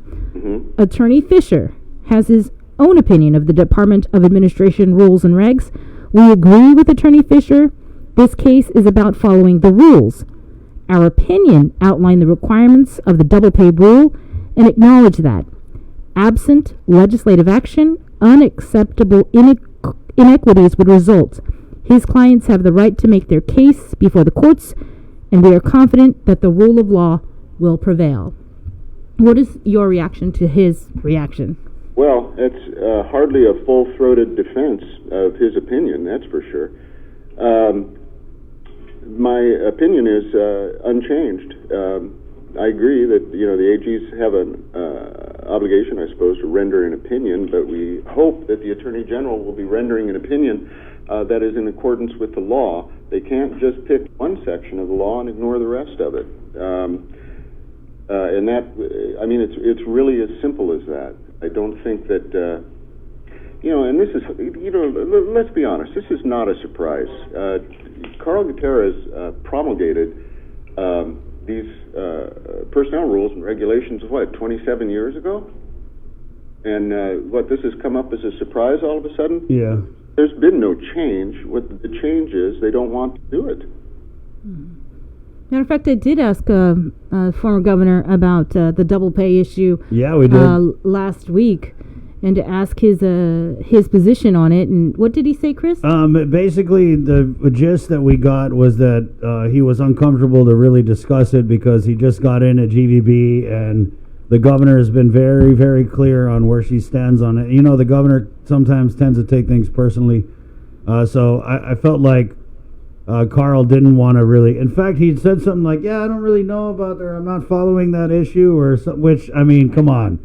Speaker 3: Attorney Fisher has his own opinion of the Department of Administration rules and regs. We agree with Attorney Fisher. This case is about following the rules. Our opinion outlined the requirements of the double pay rule and acknowledge that, absent legislative action, unacceptable inequities would result. His clients have the right to make their case before the courts, and we are confident that the rule of law will prevail. What is your reaction to his reaction?
Speaker 6: Well, it's hardly a full-throated defense of his opinion, that's for sure. My opinion is unchanged. I agree that the AGs have an obligation, I suppose, to render an opinion, but we hope that the Attorney General will be rendering an opinion that is in accordance with the law. They can't just pick one section of the law and ignore the rest of it. And that, I mean, it's really as simple as that. I don't think that, and this is, let's be honest, this is not a surprise. Carl Gutierrez promulgated these personnel rules and regulations, 27 years ago? And this has come up as a surprise all of a sudden?
Speaker 9: Yeah.
Speaker 6: There's been no change. What the change is, they don't want to do it.
Speaker 3: Matter of fact, I did ask former governor about the double pay issue.
Speaker 9: Yeah, we did.
Speaker 3: Last week, and to ask his position on it. And what did he say, Chris?
Speaker 9: Basically, the gist that we got was that he was uncomfortable to really discuss it because he just got in at GVB, and the governor has been very, very clear on where she stands on it. The governor sometimes tends to take things personally. So I felt like Carl didn't want to really. In fact, he said something like, I don't really know about or I'm not following that issue, or something, which, I mean, come on.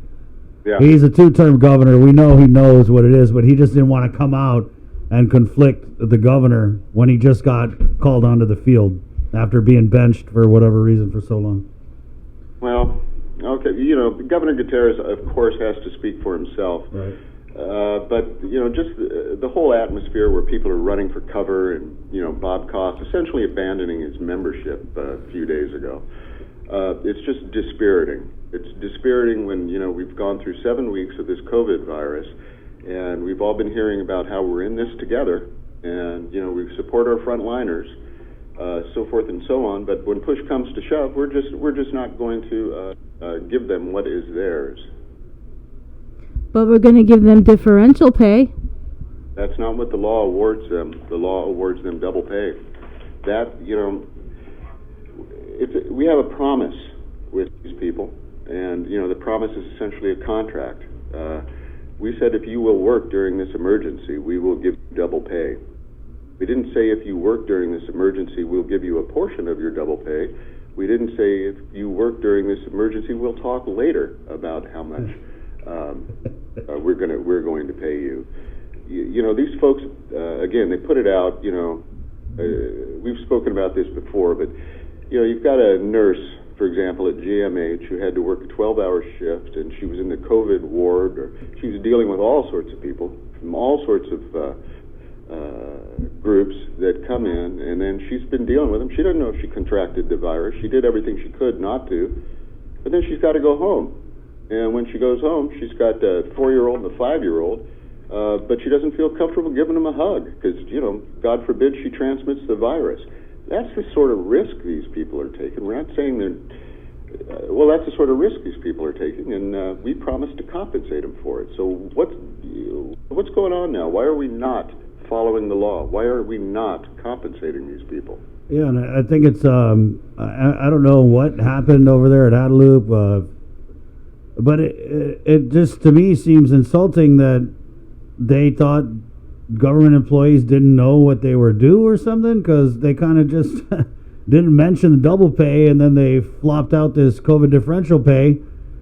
Speaker 9: Yeah. He's a two-term governor. We know he knows what it is, but he just didn't want to come out and conflict the governor when he just got called onto the field after being benched for whatever reason for so long.
Speaker 6: Well, okay, Governor Gutierrez, of course, has to speak for himself.
Speaker 9: Right.
Speaker 6: But, just the whole atmosphere where people are running for cover and, Bob Koss essentially abandoning his membership a few days ago. It's just dispiriting. It's dispiriting when, we've gone through 7 weeks of this COVID virus, and we've all been hearing about how we're in this together, and, we support our frontliners, so forth and so on, but when push comes to shove, we're just not going to give them what is theirs.
Speaker 3: But we're going to give them differential pay.
Speaker 6: That's not what the law awards them. The law awards them double pay. That, we have a promise with these people, and, the promise is essentially a contract. We said if you will work during this emergency, we will give you double pay. We didn't say if you work during this emergency, we'll give you a portion of your double pay. We didn't say if you work during this emergency, we'll talk later about how much we're going to pay you. These folks, again, they put it out, we've spoken about this before, but, you've got a nurse, for example, at GMH who had to work a 12-hour shift, and she was in the COVID ward, or she was dealing with all sorts of people from all sorts of groups that come in, and then she's been dealing with them. She doesn't know if she contracted the virus. She did everything she could not to, but then she's got to go home. And when she goes home, she's got a 4-year-old and a 5-year-old, but she doesn't feel comfortable giving them a hug because, God forbid she transmits the virus. That's the sort of risk these people are taking. We're not saying they're, that's the sort of risk these people are taking, and we promise to compensate them for it. So what's going on now? Why are we not following the law? Why are we not compensating these people?
Speaker 9: Yeah, and I think it's, I don't know what happened over there at Adelup, but it just, to me, seems insulting that they thought government employees didn't know what they were due or something, because they kind of just didn't mention the double pay, and then they flopped out this COVID differential pay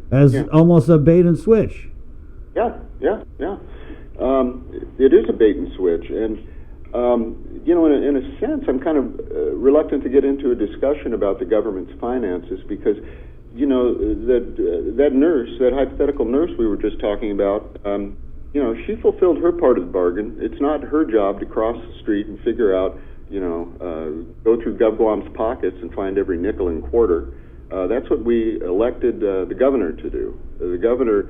Speaker 9: as almost a bait and switch.
Speaker 6: Yeah. It is a bait and switch, and in a sense, I'm kind of reluctant to get into a discussion about the government's finances because, that nurse, that hypothetical nurse we were just talking about, she fulfilled her part of the bargain. It's not her job to cross the street and figure out go through GovGuam's pockets and find every nickel and quarter. That's what we elected the governor to do. The governor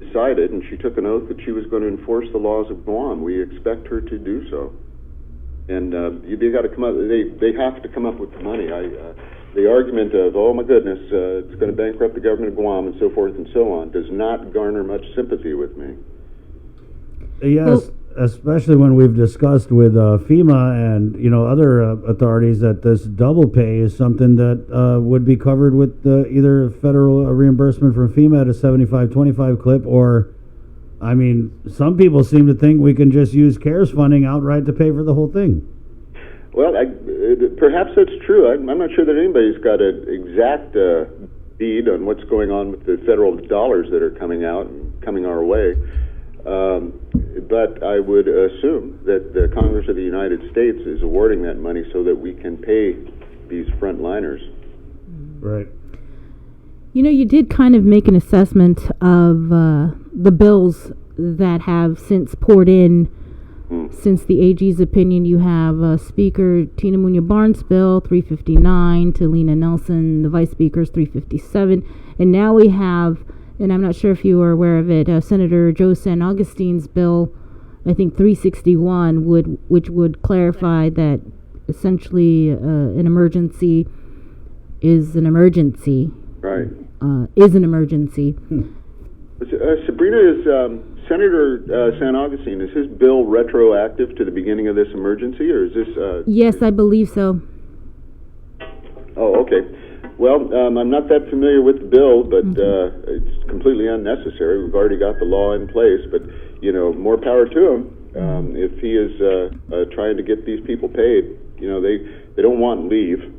Speaker 6: decided, and she took an oath, that she was going to enforce the laws of Guam. We expect her to do so. And they got to come up. They have to come up with the money. The argument of, oh my goodness, it's going to bankrupt the government of Guam and so forth and so on, does not garner much sympathy with me.
Speaker 9: Yes, especially when we've discussed with FEMA and other authorities that this double pay is something that would be covered with either federal reimbursement from FEMA at a 75-25 clip, or some people seem to think we can just use CARES funding outright to pay for the whole thing.
Speaker 6: Well, perhaps that's true. I'm not sure that anybody's got an exact bead on what's going on with the federal dollars that are coming out and coming our way. But I would assume that the Congress of the United States is awarding that money so that we can pay these frontliners.
Speaker 9: Right.
Speaker 3: You did kind of make an assessment of the bills that have since poured in since the AG's opinion. You have Speaker Tina Munoz-Barnes' bill 359, Talina Nelson, the Vice Speaker's 357, and now we have, and I'm not sure if you are aware of it, Senator Joe San Augustine's bill, I think 361, which would clarify that essentially an emergency is an emergency.
Speaker 6: Right.
Speaker 3: Is an emergency.
Speaker 6: Sabrina, is Senator San Augustine, is his bill retroactive to the beginning of this emergency, or is this...
Speaker 3: Yes, I believe so.
Speaker 6: Oh, okay. Well, I'm not that familiar with the bill, but it's completely unnecessary. We've already got the law in place, but, more power to him. If he is trying to get these people paid, they don't want leave.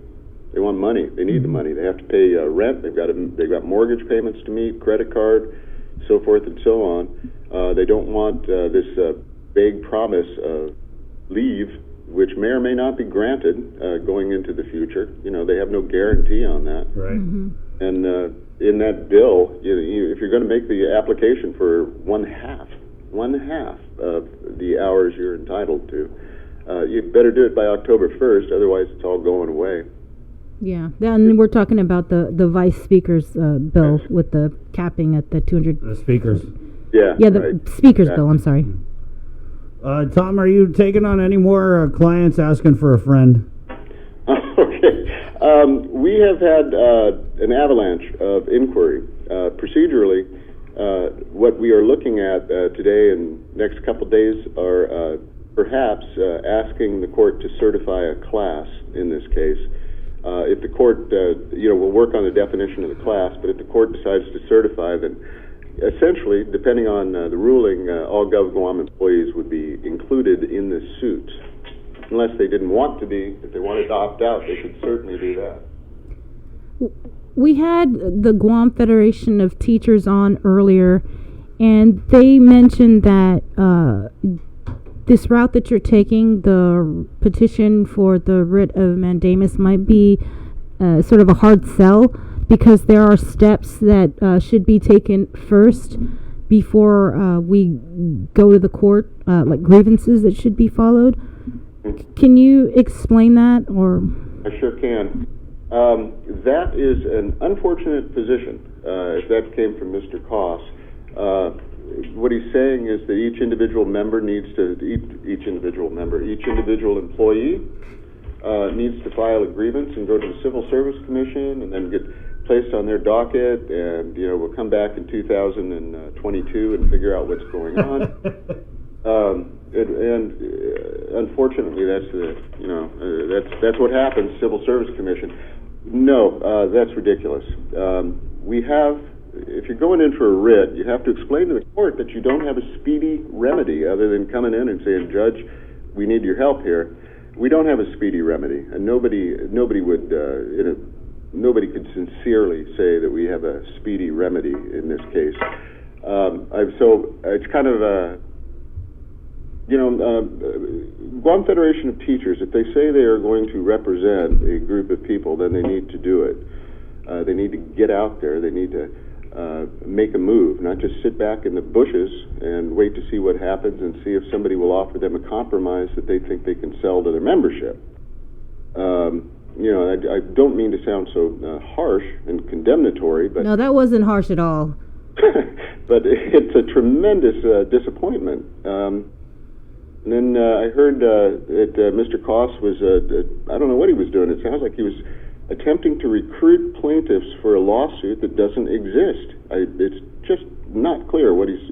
Speaker 6: They want money. They need the money. They have to pay rent. They've got mortgage payments to meet, credit card, so forth and so on. They don't want this vague promise of leave, which may or may not be granted going into the future. They have no guarantee on that.
Speaker 9: Right.
Speaker 6: And in that bill, if you're going to make the application for one half of the hours you're entitled to, you'd better do it by October 1st. Otherwise, it's all going away.
Speaker 3: Yeah, then we're talking about the Vice Speaker's bill with the capping at the 200.
Speaker 9: The Speaker's.
Speaker 6: Yeah.
Speaker 3: Yeah, the Speaker's bill. I'm sorry.
Speaker 9: Tom, are you taking on any more clients asking for a friend?
Speaker 6: Okay. We have had an avalanche of inquiry. Procedurally, what we are looking at today and next couple of days are perhaps asking the court to certify a class in this case. If the court, will work on the definition of the class, but if the court decides to certify, then essentially, depending on the ruling, all GovGuam employees would be included in this suit. Unless they didn't want to be. If they wanted to opt out, they could certainly do that.
Speaker 3: We had the Guam Federation of Teachers on earlier, and they mentioned that this route that you're taking, the petition for the writ of mandamus, might be sort of a hard sell because there are steps that should be taken first before we go to the court, like grievances that should be followed. Can you explain that? Or
Speaker 6: I sure can. That is an unfortunate position, if that came from Mr. Koss. What he's saying is that each individual employee needs to file a grievance and go to the Civil Service Commission and then get placed on their docket, and we'll come back in 2022 and figure out what's going on. And unfortunately, that's what happens. Civil Service Commission. No, that's ridiculous. If you're going in for a writ, you have to explain to the court that you don't have a speedy remedy other than coming in and saying, Judge, we need your help here. We don't have a speedy remedy, and nobody could sincerely say that we have a speedy remedy in this case. So it's kind of Guam Federation of Teachers, if they say they are going to represent a group of people, then they need to do it. They need to get out there. They need to make a move, not just sit back in the bushes and wait to see what happens and see if somebody will offer them a compromise that they think they can sell to their membership. I don't mean to sound so harsh and condemnatory, but
Speaker 3: No, that wasn't harsh at all.
Speaker 6: but it's a tremendous disappointment. And then I heard that Mr. Koss was, I don't know what he was doing. It sounds like he was attempting to recruit plaintiffs for a lawsuit that doesn't exist. It's just not clear what he's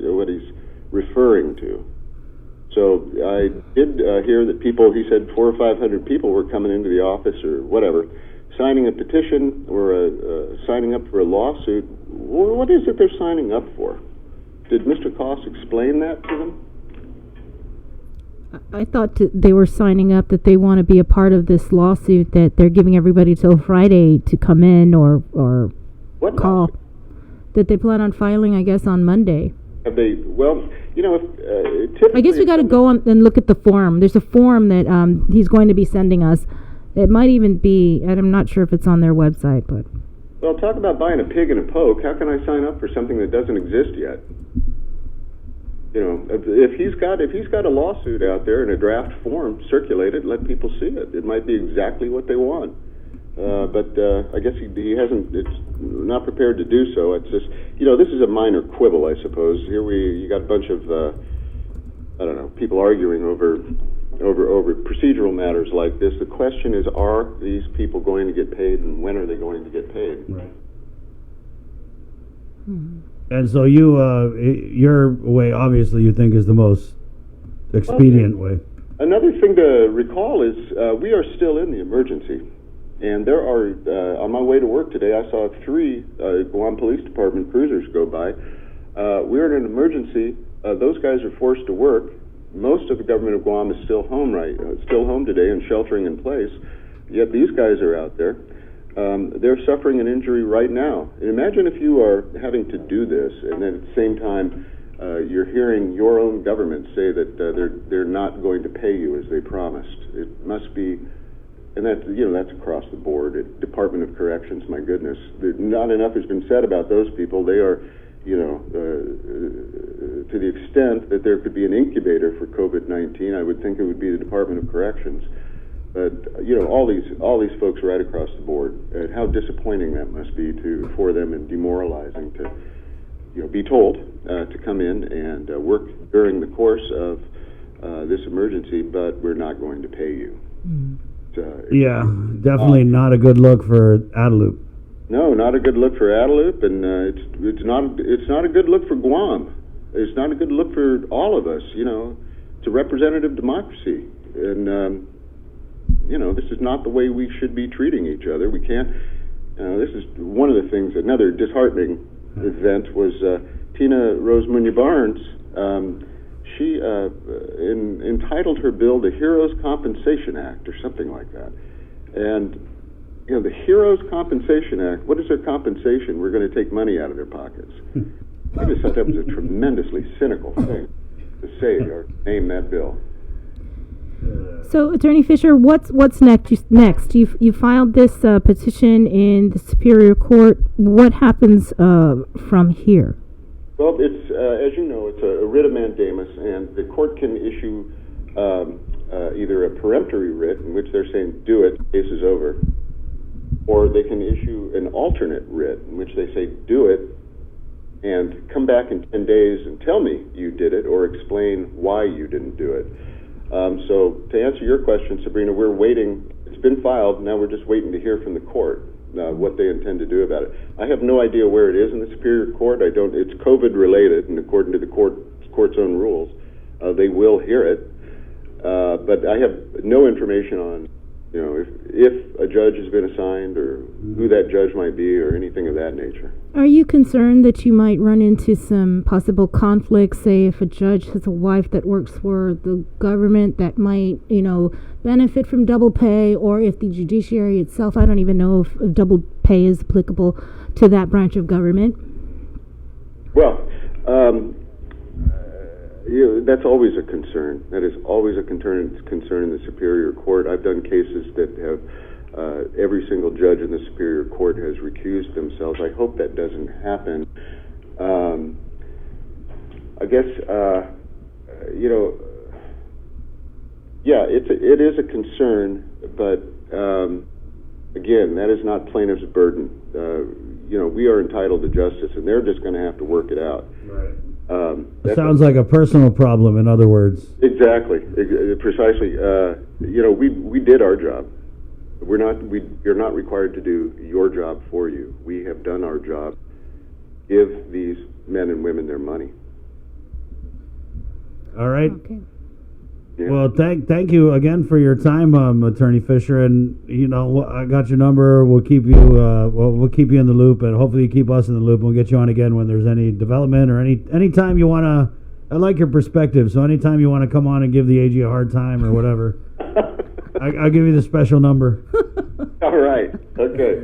Speaker 6: referring to. So I did hear that people, he said 400 or 500 people were coming into the office or whatever, signing a petition or signing up for a lawsuit. What is it they're signing up for? Did Mr. Koss explain that to them?
Speaker 3: I thought they were signing up that they want to be a part of this lawsuit, that they're giving everybody till Friday to come in or call. That they plan on filing, I guess, on Monday.
Speaker 6: Have they? Well, if
Speaker 3: I guess we got to go on and look at the form. There's a form that he's going to be sending us. It might even be, and I'm not sure if it's on their website, but.
Speaker 6: Well, talk about buying a pig in a poke. How can I sign up for something that doesn't exist yet? If he's got a lawsuit out there in a draft form, circulate it, let people see it. It might be exactly what they want. But I guess he hasn't. It's not prepared to do so. It's just, this is a minor quibble, I suppose. Here you got a bunch of, I don't know, people arguing over procedural matters like this. The question is, are these people going to get paid, and when are they going to get paid?
Speaker 9: Right. And so your way, obviously, you think is the most expedient way.
Speaker 6: Another thing to recall is we are still in the emergency. And there are, on my way to work today, I saw 3 Guam Police Department cruisers go by. We're in an emergency. Those guys are forced to work. Most of the government of Guam is still home today and sheltering in place. Yet these guys are out there. They're suffering an injury right now. And imagine if you are having to do this, and then at the same time you're hearing your own government say that they're not going to pay you as they promised. It must be. And that's across the board. Department of Corrections, my goodness, not enough has been said about those people. They are, to the extent that there could be an incubator for COVID-19, I would think it would be the Department of Corrections. But all these folks right across the board, and how disappointing that must be for them, and demoralizing to, be told to come in and work during the course of this emergency, but we're not going to pay you.
Speaker 9: Yeah, definitely not a good look for Adelup.
Speaker 6: No, not a good look for Adelup, and it's not a good look for Guam. It's not a good look for all of us. It's a representative democracy, and this is not the way we should be treating each other. We can't. This is one of the things. Another disheartening event was Tina Rose Munya Barnes. She entitled her bill the Heroes Compensation Act or something like that. And, the Heroes Compensation Act, what is their compensation? We're going to take money out of their pockets. I just thought that was a tremendously cynical thing to say or name that bill.
Speaker 3: So, Attorney Fisher, what's next? You filed this petition in the Superior Court. What happens from here?
Speaker 6: Well, it's as you know, it's a writ of mandamus, and the court can issue either a peremptory writ, in which they're saying, do it, case is over, or they can issue an alternate writ, in which they say, do it, and come back in 10 days and tell me you did it, or explain why you didn't do it. So to answer your question, Sabrina, we're waiting. It's been filed. Now we're just waiting to hear from the court what they intend to do about it. I have no idea where it is in the Superior Court. It's COVID related, and according to the court's own rules, they will hear it. But I have no information on, if a judge has been assigned or who that judge might be or anything of that nature.
Speaker 3: Are you concerned that you might run into some possible conflicts, say if a judge has a wife that works for the government that might, benefit from double pay, or if the judiciary itself, I don't even know if double pay is applicable to that branch of government?
Speaker 6: Well, that's always a concern. That is always a concern in the Superior Court. I've done cases that have every single judge in the Superior Court has recused themselves. I hope that doesn't happen. I guess, yeah, it is a concern, but again, that is not plaintiff's burden. We are entitled to justice, and they're just going to have to work it out.
Speaker 9: Right. It sounds like a personal problem, in other words.
Speaker 6: Exactly, precisely. We did our job. You're not required to do your job for you. We have done our job. Give these men and women their money.
Speaker 9: All right.
Speaker 2: Okay.
Speaker 6: Yeah.
Speaker 9: Well, thank you again for your time, Attorney Fisher. And I got your number. We'll keep you we'll keep you in the loop, and hopefully you keep us in the loop. We'll get you on again when there's any development or any time you want to. I like your perspective, so anytime you want to come on and give the AG a hard time or whatever, I'll give you the special number.
Speaker 6: All right. Okay.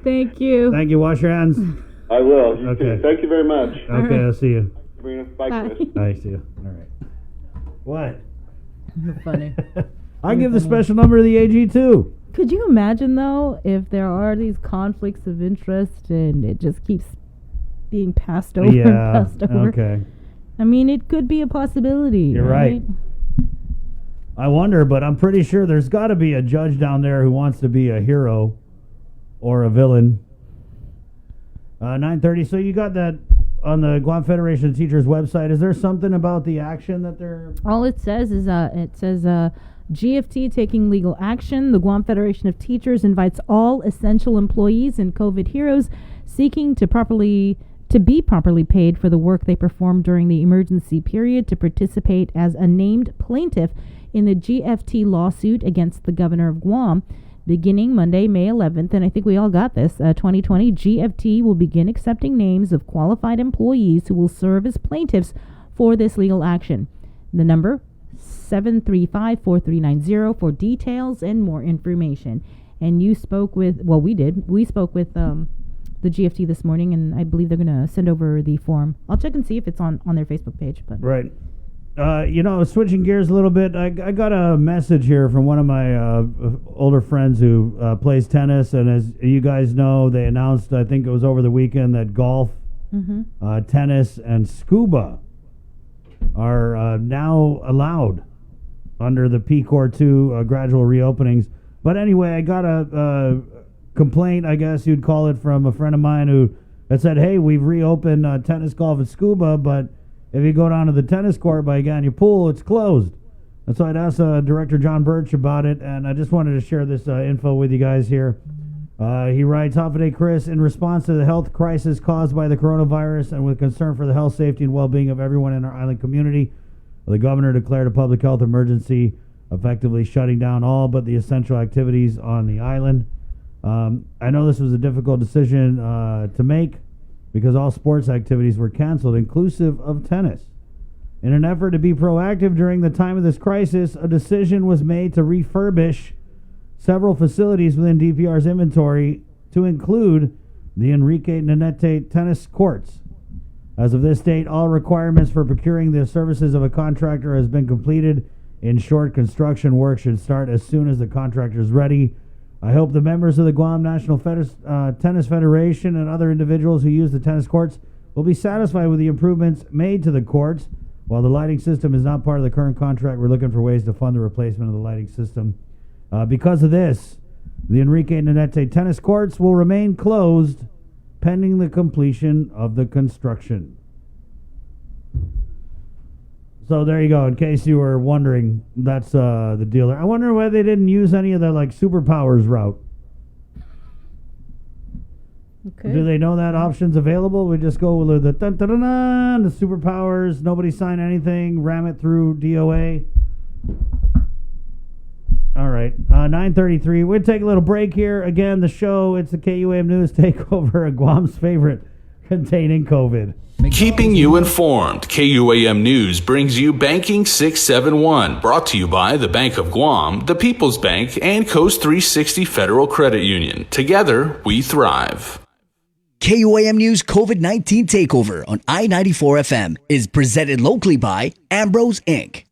Speaker 3: Thank you.
Speaker 9: Thank you. Wash your hands.
Speaker 6: I will. You
Speaker 9: Okay.
Speaker 6: too. Thank you very much.
Speaker 9: Okay, I'll see you.
Speaker 6: Bye, Chris.
Speaker 9: I see you. All right. What?
Speaker 3: You're funny.
Speaker 9: I give the special number to the AG too.
Speaker 3: Could you imagine, though, if there are these conflicts of interest and it just keeps being passed over and passed over?
Speaker 9: Okay.
Speaker 3: I mean, it could be a possibility.
Speaker 9: You're right. I wonder, but I'm pretty sure there's got to be a judge down there who wants to be a hero or a villain. 9:30. So you got that on the Guam Federation of Teachers website. Is there something about the action that they're...
Speaker 3: All it says is GFT taking legal action. The Guam Federation of Teachers invites all essential employees and COVID heroes seeking to be properly paid for the work they performed during the emergency period to participate as a named plaintiff in the GFT lawsuit against the governor of Guam. Beginning Monday, May 11th, and I think we all got this, 2020, GFT will begin accepting names of qualified employees who will serve as plaintiffs for this legal action. The number, 735-4390 for details and more information. And you spoke with, we spoke with the GFT this morning, and I believe they're going to send over the form. I'll check and see if it's on their Facebook page. But
Speaker 9: Right. Switching gears a little bit, I got a message here from one of my older friends who plays tennis, and as you guys know, they announced, I think it was over the weekend, that golf, tennis, and scuba are now allowed under the PCOR 2 gradual reopenings. But anyway, I got a complaint, I guess you'd call it, from a friend of mine who had said, hey, we've reopened tennis, golf, and scuba, but if you go down to the tennis court by Ganya Pool, it's closed. And so I'd asked Director John Birch about it, and I just wanted to share this info with you guys here. He writes, Hafaday Chris, in response to the health crisis caused by the coronavirus and with concern for the health, safety, and well-being of everyone in our island community, the governor declared a public health emergency, effectively shutting down all but the essential activities on the island. I know this was a difficult decision to make, because all sports activities were canceled, inclusive of tennis. In an effort to be proactive during the time of this crisis, a decision was made to refurbish several facilities within DPR's inventory to include the Enrique Nanete tennis courts. As of this date, all requirements for procuring the services of a contractor has been completed. In short, construction work should start as soon as the contractor is ready. I hope the members of the Guam National Tennis Federation and other individuals who use the tennis courts will be satisfied with the improvements made to the courts. While the lighting system is not part of the current contract, we're looking for ways to fund the replacement of the lighting system. Because of this, the Enrique Nanete tennis courts will remain closed pending the completion of the construction. So there you go. In case you were wondering, that's the deal there. I wonder why they didn't use any of the superpowers route.
Speaker 3: Okay.
Speaker 9: Do they know that option's available? We just go with the dun-dun-dun-dun, the superpowers. Nobody sign anything. Ram it through DOA. All right. 9:33. We'll take a little break here. Again, the show. It's the KUAM News Takeover, Guam's favorite, containing COVID.
Speaker 10: Keeping you informed, KUAM News brings you Banking 671, brought to you by the Bank of Guam, the People's Bank, and Coast 360 Federal Credit Union. Together, we thrive.
Speaker 8: KUAM News COVID-19 Takeover on I-94 FM is presented locally by Ambrose Inc.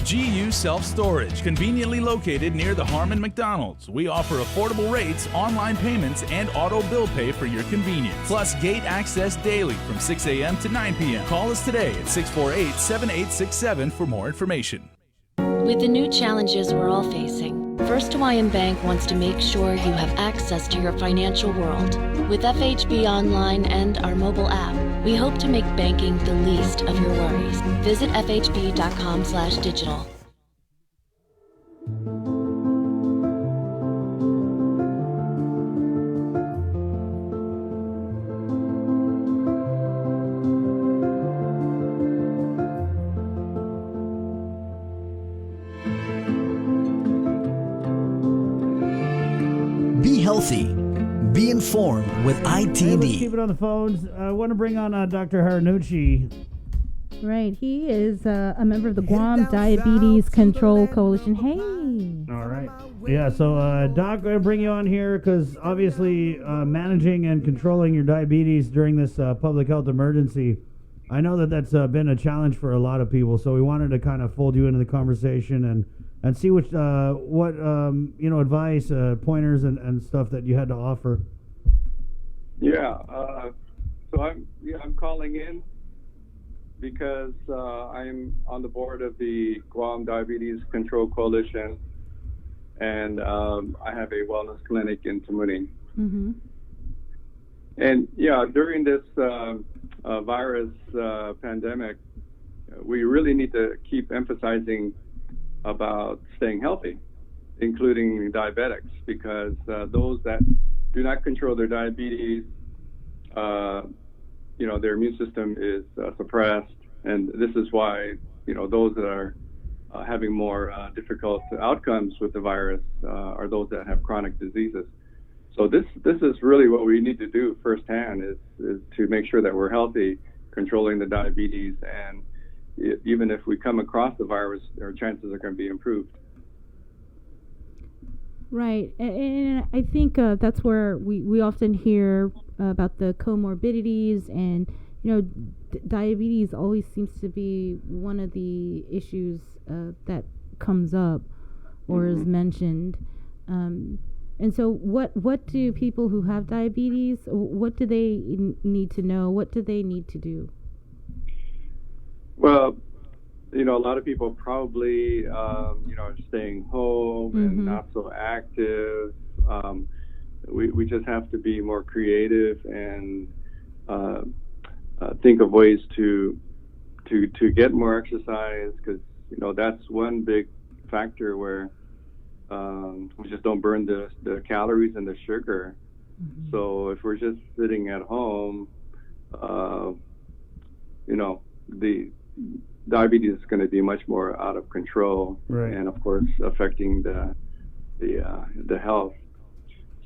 Speaker 22: GU Self Storage, conveniently located near the Harmon McDonald's. We offer affordable rates, online payments, and auto bill pay for your convenience. Plus gate access daily from 6 a.m. to 9 p.m. Call us today at 648-7867 for more information.
Speaker 23: With the new challenges we're all facing, First Hawaiian Bank wants to make sure you have access to your financial world. With FHB Online and our mobile app, we hope to make banking the least of your worries. Visit fhb.com/digital.
Speaker 8: Be healthy. Be informed with
Speaker 9: Hey, let's
Speaker 8: ITD.
Speaker 9: keep it on the phones. I want to bring on Dr. Haranucci.
Speaker 3: Right, he is a member of the Guam Diabetes Control Coalition. Hey.
Speaker 9: All right. Yeah, so Doc, I'm going to bring you on here because obviously managing and controlling your diabetes during this public health emergency, I know that that's been a challenge for a lot of people. So we wanted to kind of fold you into the conversation and see what advice, pointers, and stuff that you had to offer.
Speaker 7: Yeah. So I'm calling in because I'm on the board of the Guam Diabetes Control Coalition, and I have a wellness clinic in Tamuning.
Speaker 3: Mm-hmm.
Speaker 7: And yeah, during this virus pandemic, we really need to keep emphasizing about staying healthy, including diabetics, because those that do not control their diabetes, their immune system is suppressed, and this is why those that are having more difficult outcomes with the virus are those that have chronic diseases. So this is really what we need to do firsthand is to make sure that we're healthy, controlling the diabetes, and even if we come across the virus, our chances are going to be improved.
Speaker 3: Right, and I think that's where we often hear about the comorbidities, and diabetes always seems to be one of the issues that comes up or is mentioned. And so what do people who have diabetes, what do they need to know? What do they need to do?
Speaker 7: Well, a lot of people probably, are staying home and not so active. We just have to be more creative and think of ways to get more exercise, because that's one big factor where we just don't burn the calories and the sugar. So if we're just sitting at home, the diabetes is going to be much more out of control,
Speaker 9: right,
Speaker 7: and of course affecting the health.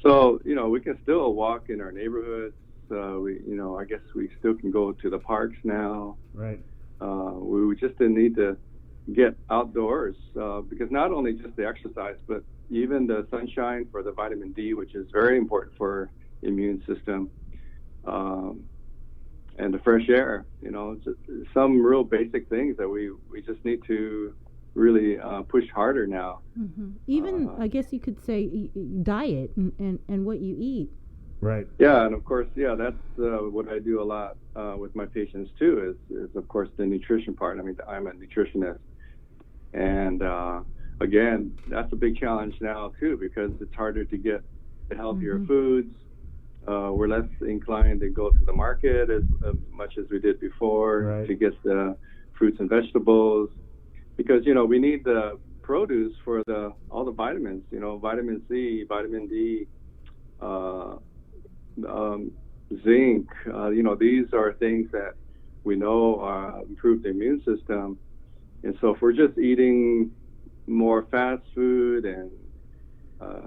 Speaker 7: So we can still walk in our neighborhoods. I guess we still can go to the parks now.
Speaker 9: Right.
Speaker 7: We just need to get outdoors because not only just the exercise, but even the sunshine for the vitamin D, which is very important for immune system, and the fresh air. Just some real basic things that we just need to really push harder now.
Speaker 3: Even I guess you could say diet and what you eat.
Speaker 9: Right.
Speaker 7: Yeah, and of course, that's what I do a lot with my patients too. Is of course the nutrition part. I mean, I'm a nutritionist, and again, that's a big challenge now too, because it's harder to get the healthier foods. We're less inclined to go to the market as much as we did before to get the fruits and vegetables, because we need the produce for all the vitamins. Vitamin C, vitamin D, zinc. These are things that we know improve the immune system. And so if we're just eating more fast food and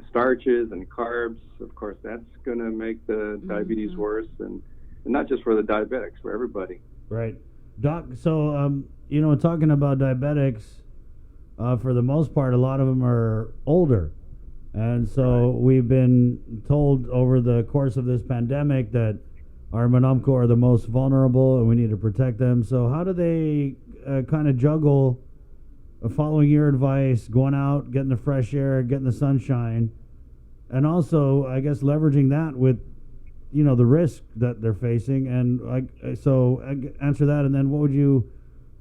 Speaker 7: starches and carbs, of course, that's going to make the diabetes worse, and not just for the diabetics, for everybody.
Speaker 9: Right. Doc, so, talking about diabetics, for the most part, a lot of them are older. And so we've been told over the course of this pandemic that our Manamco are the most vulnerable and we need to protect them. So how do they kind of juggle following your advice, going out, getting the fresh air, getting the sunshine, and also, I guess, leveraging that with, the risk that they're facing. And answer that, and then what would you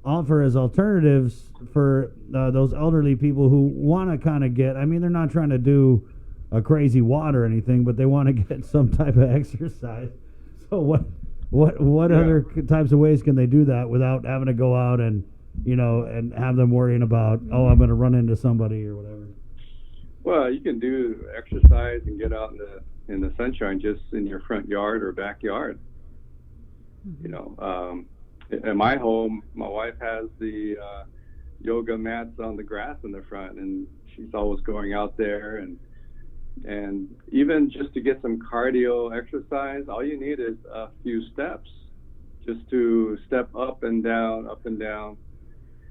Speaker 9: offer as alternatives for those elderly people who want to kind of get, they're not trying to do a crazy WOD or anything, but they want to get some type of exercise. So what other types of ways can they do that without having to go out and, and have them worrying about, I'm going to run into somebody or whatever?
Speaker 7: Well, you can do exercise and get out in the sunshine just in your front yard or backyard. In my home, my wife has the yoga mats on the grass in the front, and she's always going out there. And even just to get some cardio exercise, all you need is a few steps, just to step up and down, up and down.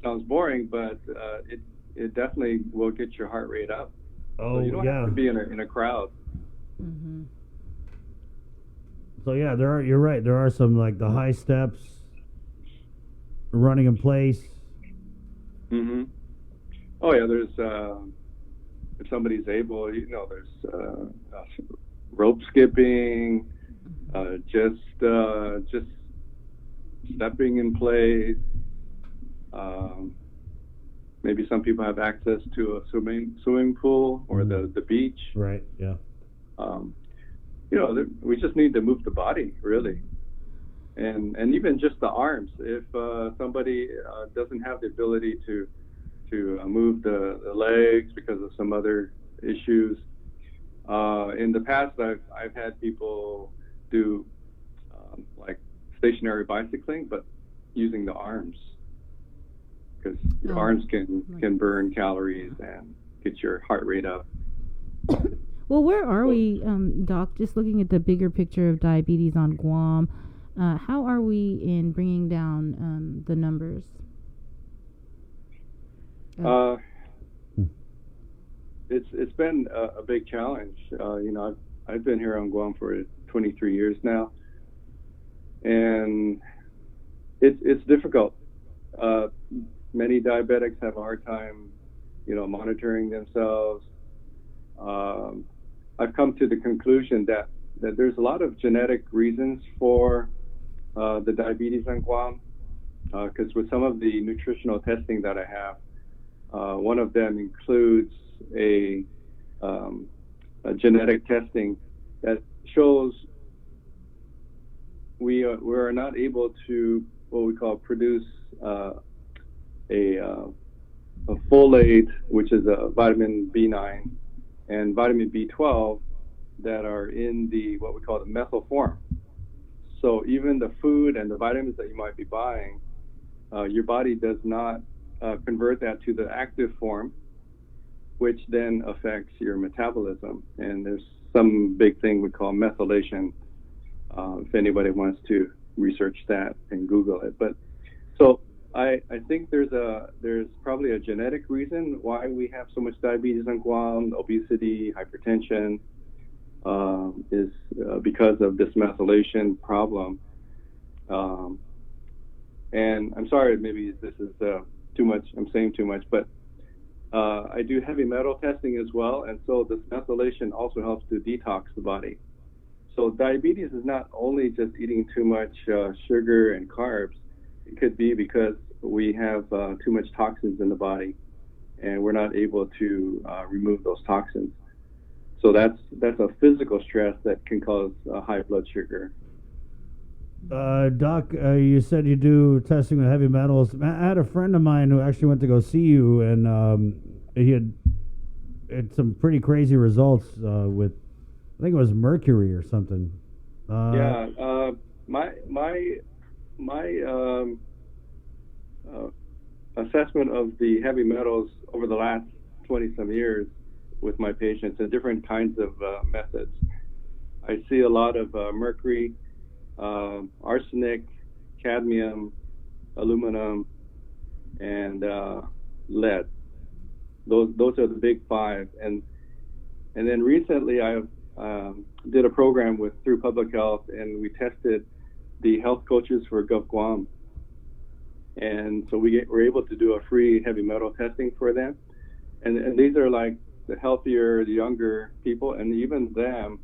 Speaker 7: Sounds boring, but it definitely will get your heart rate up.
Speaker 9: Oh,
Speaker 7: so you don't have to be in a crowd.
Speaker 3: Mm-hmm.
Speaker 9: So yeah, you're right. There are some, like the high steps, running in place.
Speaker 7: Mm-hmm. Oh yeah, there's if somebody's able, there's rope skipping, just stepping in place. Maybe some people have access to a swimming pool or the beach.
Speaker 9: Right. Yeah.
Speaker 7: We just need to move the body, really. And even just the arms. If somebody doesn't have the ability to move the legs because of some other issues, in the past I've had people do like stationary bicycling, but using the arms, because your arms can burn calories and get your heart rate up.
Speaker 3: Well, where are we, Doc? Just looking at the bigger picture of diabetes on Guam. How are we in bringing down the numbers?
Speaker 7: It's been a big challenge. I've been here on Guam for 23 years now, and it's difficult. Many diabetics have a hard time, monitoring themselves. I've come to the conclusion that there's a lot of genetic reasons for the diabetes on Guam, because with some of the nutritional testing that I have, one of them includes a genetic testing that shows we are not able to what we call produce a folate, which is a vitamin B9, and vitamin B12 that are in what we call the methyl form. So even the food and the vitamins that you might be buying, your body does not convert that to the active form, which then affects your metabolism. And there's some big thing we call methylation. If anybody wants to research that and Google it. But so I think there's probably a genetic reason why we have so much diabetes on Guam. Obesity, hypertension is because of this methylation problem. And I'm sorry, maybe this is too much. I'm saying too much, but I do heavy metal testing as well, and so this methylation also helps to detox the body. So diabetes is not only just eating too much sugar and carbs. It could be because we have too much toxins in the body, and we're not able to remove those toxins. So that's a physical stress that can cause high blood sugar.
Speaker 9: Doc, you said you do testing with heavy metals. I had a friend of mine who actually went to go see you, and he had some pretty crazy results with, I think it was mercury or something.
Speaker 7: My assessment of the heavy metals over the last 20-some years with my patients and different kinds of methods. I see a lot of mercury, arsenic, cadmium, aluminum, and lead. Those are the big five. And then recently I did a program through Public Health, and we tested the health coaches for Gulf Guam. And so we're able to do a free heavy metal testing for them. And these are like the healthier, the younger people, and even them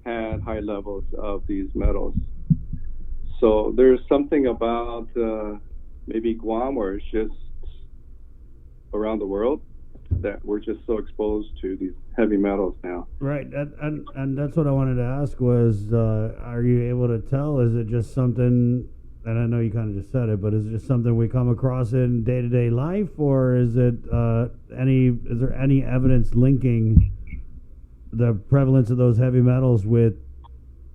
Speaker 7: had high levels of these metals. So there's something about maybe Guam, where it's just around the world, that we're just so exposed to these heavy metals now.
Speaker 9: Right, and that's what I wanted to ask was, are you able to tell? Is it just something, and I know you kind of just said it, but is it just something we come across in day-to-day life, or is it is there any evidence linking the prevalence of those heavy metals with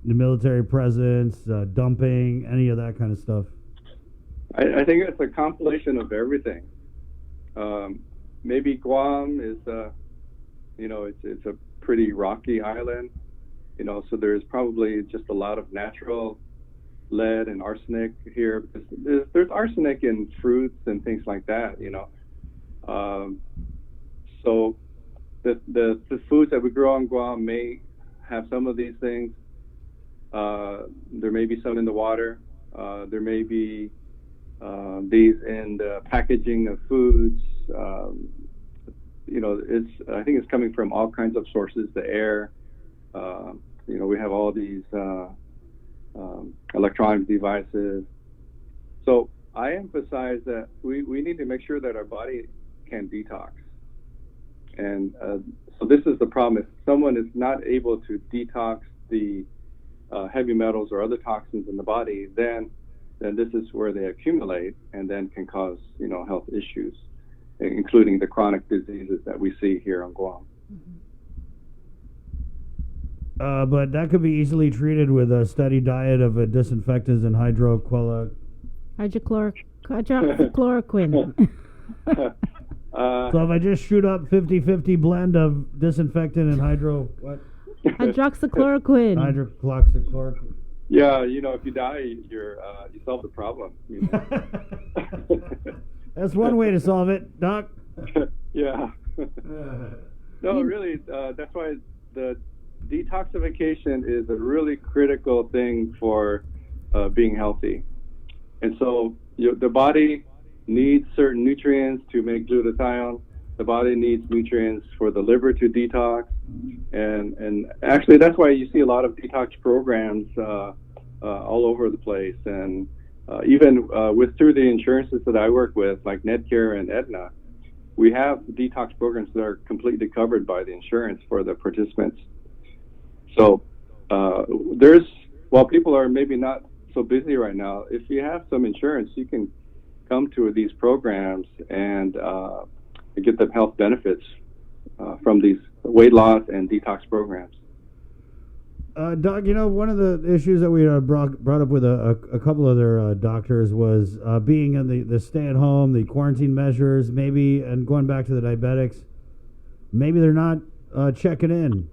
Speaker 9: the military presence, dumping, any of that kind of stuff?
Speaker 7: I think it's a compilation of everything. Maybe Guam is, it's a pretty rocky island, so there's probably just a lot of natural lead and arsenic here, because there's arsenic in fruits and things like that, so the foods that we grow on Guam may have some of these things. There may be some in the water. There may be these in the packaging of foods. I think it's coming from all kinds of sources, the air. We have all these electronic devices. So I emphasize that we need to make sure that our body can detox. And so this is the problem. If someone is not able to detox the heavy metals or other toxins in the body, then this is where they accumulate and then can cause, health issues, including the chronic diseases that we see here on Guam.
Speaker 9: But that could be easily treated with a steady diet of disinfectants and hydroxychloroquine. So if I just shoot up 50-50 blend of disinfectant and
Speaker 3: hydroxychloroquine.
Speaker 9: Hydroxychloroquine.
Speaker 7: Yeah, if you die, you solve the problem.
Speaker 9: That's one way to solve it, Doc.
Speaker 7: Yeah. No, really, that's why the detoxification is a really critical thing for being healthy. And so the body needs certain nutrients to make glutathione. The body needs nutrients for the liver to detox. And actually, that's why you see a lot of detox programs all over the place. And even through the insurances that I work with, like Netcare and Aetna, we have detox programs that are completely covered by the insurance for the participants. So while people are maybe not so busy right now, if you have some insurance, you can come to these programs and get the health benefits from these weight loss and detox programs.
Speaker 9: Doc, one of the issues that we brought up with a couple other doctors was being in the stay-at-home, the quarantine measures, maybe, and going back to the diabetics, maybe they're not checking in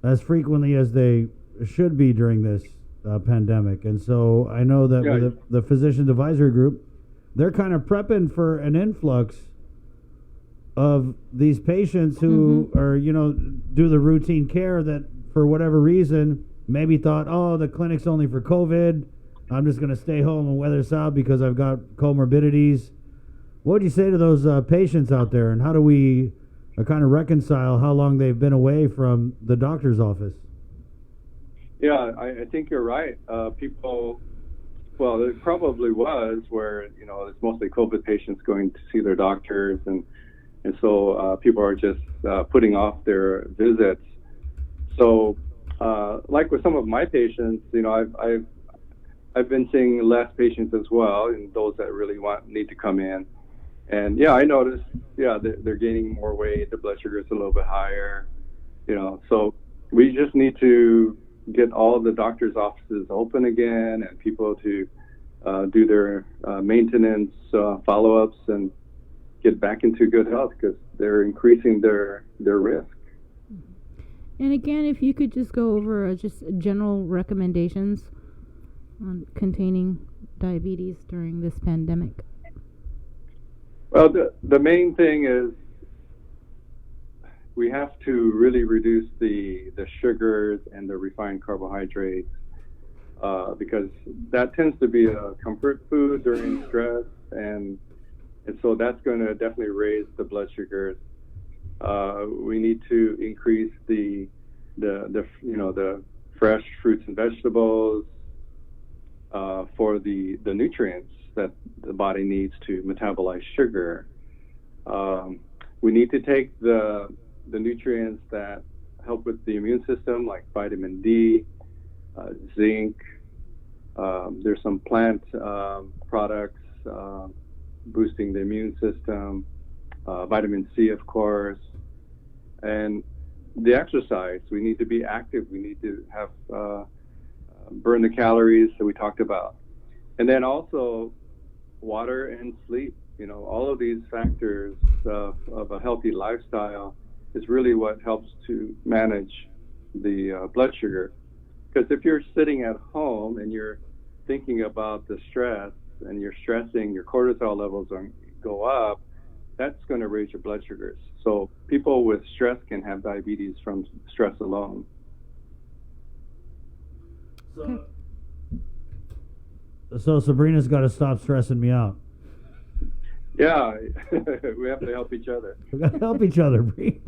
Speaker 9: as frequently as they should be during this pandemic. And so I know that with the Physicians Advisory Group, they're kind of prepping for an influx of these patients who are, do the routine care that, for whatever reason, maybe thought, oh, the clinic's only for COVID. I'm just going to stay home and weather this out because I've got comorbidities. What would you say to those patients out there, and how do we kind of reconcile how long they've been away from the doctor's office?
Speaker 7: Yeah, I think you're right. People, well, it probably was where, it's mostly COVID patients going to see their doctors, and so people are just putting off their visits. So, like with some of my patients, I've been seeing less patients as well, and those that really need to come in. And yeah, I noticed, they're gaining more weight, their blood sugar is a little bit higher, so we just need to get all of the doctor's offices open again, and people to do their maintenance follow-ups and get back into good health, because they're increasing their risk.
Speaker 3: And again, if you could just go over just general recommendations on containing diabetes during this pandemic.
Speaker 7: Well, the main thing is we have to really reduce the sugars and the refined carbohydrates, because that tends to be a comfort food during stress and so that's going to definitely raise the blood sugars. We need to increase the fresh fruits and vegetables for the nutrients that the body needs to metabolize sugar. We need to take the nutrients that help with the immune system, like vitamin D, zinc. There's some plant products boosting the immune system, vitamin C, of course, and the exercise. We need to be active. We need to have burn the calories that we talked about, and then also water and sleep. All of these factors of a healthy lifestyle is really what helps to manage the blood sugar. Because if you're sitting at home and you're thinking about the stress and you're stressing, your cortisol levels go up, that's going to raise your blood sugars. So people with stress can have diabetes from stress alone.
Speaker 9: So Sabrina's got to stop stressing me out.
Speaker 7: Yeah, we have to help each other.
Speaker 9: We got to help each other, Bree.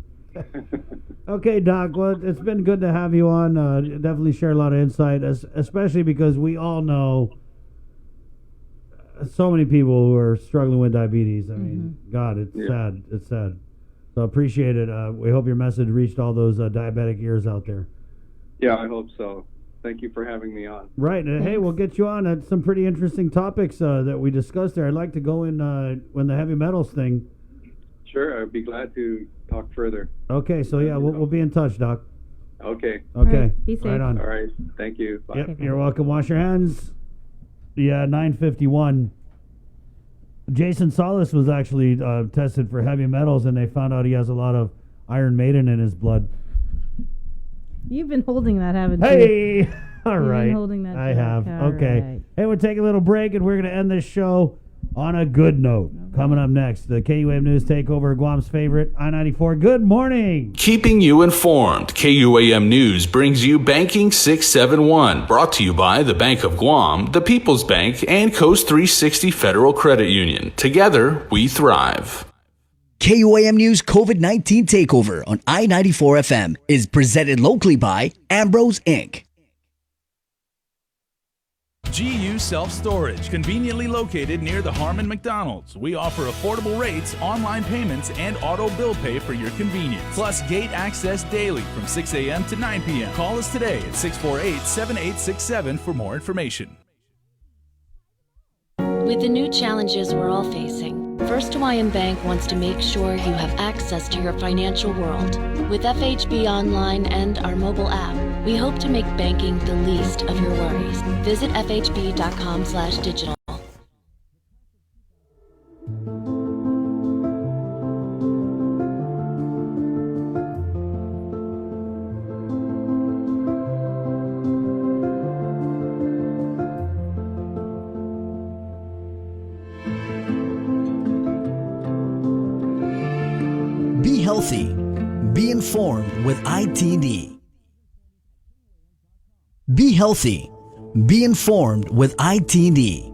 Speaker 9: Okay, Doc. Well, it's been good to have you on. Definitely share a lot of insight, especially because we all know so many people who are struggling with diabetes. I mean, God, it's sad. It's sad. So appreciate it. We hope your message reached all those diabetic ears out there.
Speaker 7: Yeah, I hope so. Thank you for having me on.
Speaker 9: Right. Hey, we'll get you on. Some pretty interesting topics that we discussed there. I'd like to go in when the heavy metals thing.
Speaker 7: Sure, I'd be glad to talk further.
Speaker 9: Okay, so yeah, we'll be in touch, Doc.
Speaker 7: Okay.
Speaker 9: Okay.
Speaker 3: Right, be safe.
Speaker 9: Right on.
Speaker 7: All right. Thank you. Bye.
Speaker 9: Yep, you're welcome. Wash your hands. Yeah, 9:51. Jason Solis was actually tested for heavy metals, and they found out he has a lot of Iron Maiden in his blood.
Speaker 3: You've been holding that, haven't you?
Speaker 9: Hey! All
Speaker 3: You've
Speaker 9: right.
Speaker 3: been holding that
Speaker 9: I
Speaker 3: back.
Speaker 9: have.
Speaker 3: All
Speaker 9: Okay.
Speaker 3: right.
Speaker 9: Hey, we'll take a little break, and we're going to end this show on a good note. Coming up next, the KUAM News Takeover, Guam's favorite, I-94. Good morning.
Speaker 10: Keeping you informed, KUAM News brings you Banking 671, brought to you by the Bank of Guam, the People's Bank, and Coast 360 Federal Credit Union. Together, we thrive.
Speaker 8: KUAM News COVID-19 Takeover on I-94 FM is presented locally by Ambrose Inc.
Speaker 22: GU Self-Storage, conveniently located near the Harmon McDonald's. We offer affordable rates, online payments, and auto bill pay for your convenience. Plus gate access daily from 6 a.m. to 9 p.m. Call us today at 648-7867 for more information.
Speaker 23: With the new challenges we're all facing, First Hawaiian Bank wants to make sure you have access to your financial world. With FHB Online and our mobile app, we hope to make banking the least of your worries. Visit fhb.com/digital.
Speaker 8: Be healthy. Be informed with ITD. Be healthy. Be informed with ITD.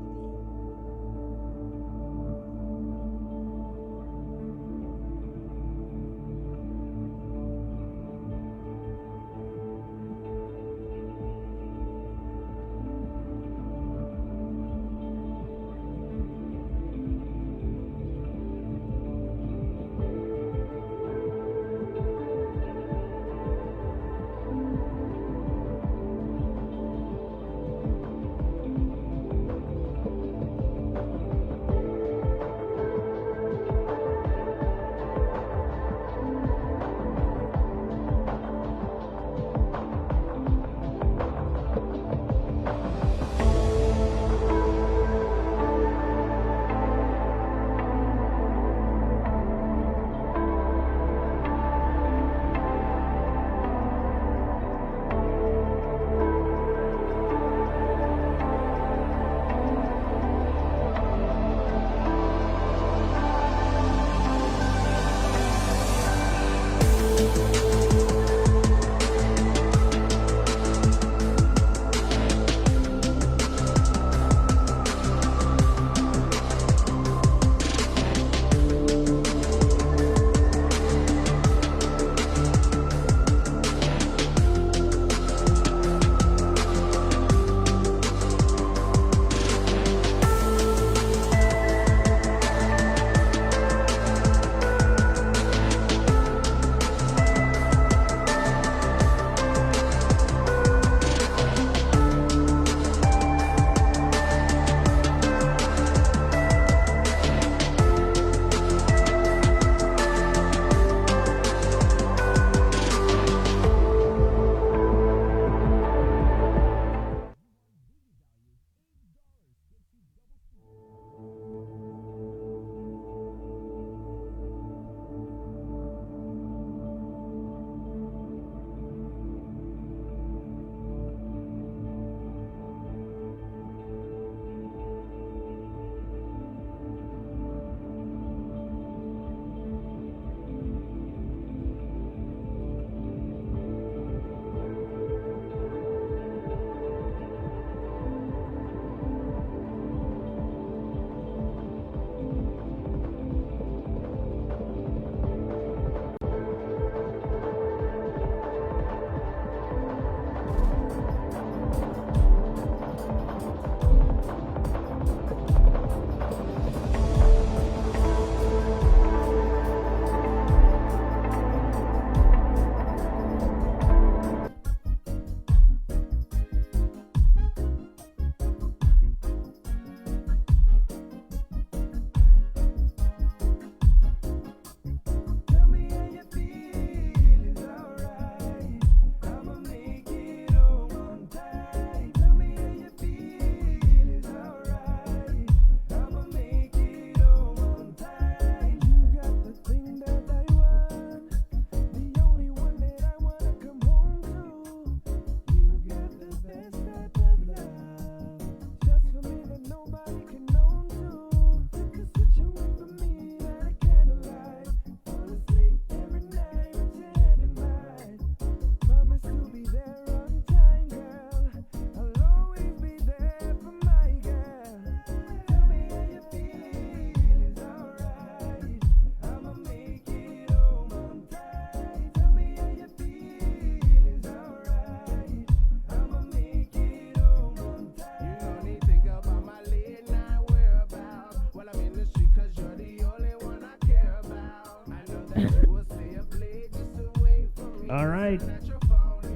Speaker 9: All right.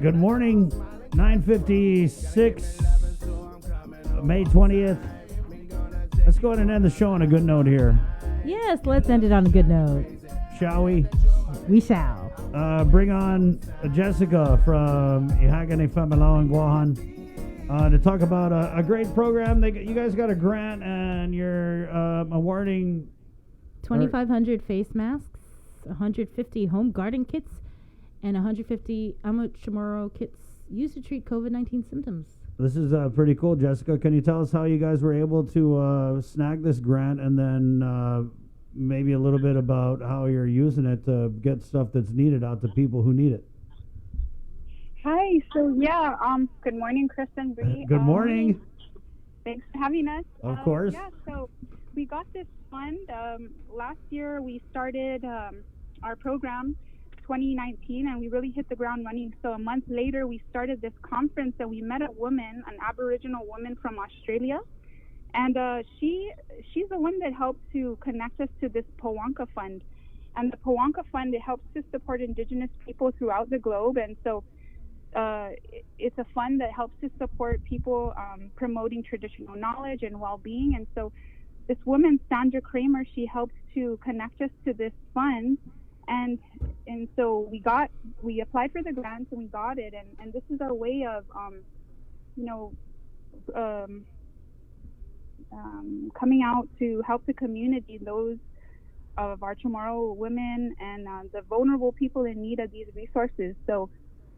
Speaker 9: Good morning. 9:56, May 20th. Let's go ahead and end the show on a good note here.
Speaker 3: Yes, let's end it on a good note.
Speaker 9: Shall we?
Speaker 3: We shall.
Speaker 9: Bring on Jessica from Ihagane Familao in Guahan to talk about a great program. You guys got a grant and you're awarding
Speaker 3: 2,500 face masks, 150 home garden kits, and 150 Amo Chamorro kits used to treat COVID-19 symptoms.
Speaker 9: This is pretty cool, Jessica. Can you tell us how you guys were able to snag this grant, and then maybe a little bit about how you're using it to get stuff that's needed out to people who need it?
Speaker 11: Hi. So good morning, Chris and Bree.
Speaker 9: Good morning.
Speaker 11: Thanks for having us.
Speaker 9: Of course.
Speaker 11: Yeah. So we got this fund last year. We started our program 2019, and we really hit the ground running. So a month later, we started this conference, and we met a woman, an Aboriginal woman from Australia, and she's the one that helped to connect us to this Pawanka Fund. And the Pawanka Fund, it helps to support Indigenous people throughout the globe, and so it's a fund that helps to support people promoting traditional knowledge and well-being. And so this woman, Sandra Kramer, she helped to connect us to this fund. And so we applied for the grant, and we got it, and this is our way of coming out to help the community, those of our Chamorro women and the vulnerable people in need of these resources. So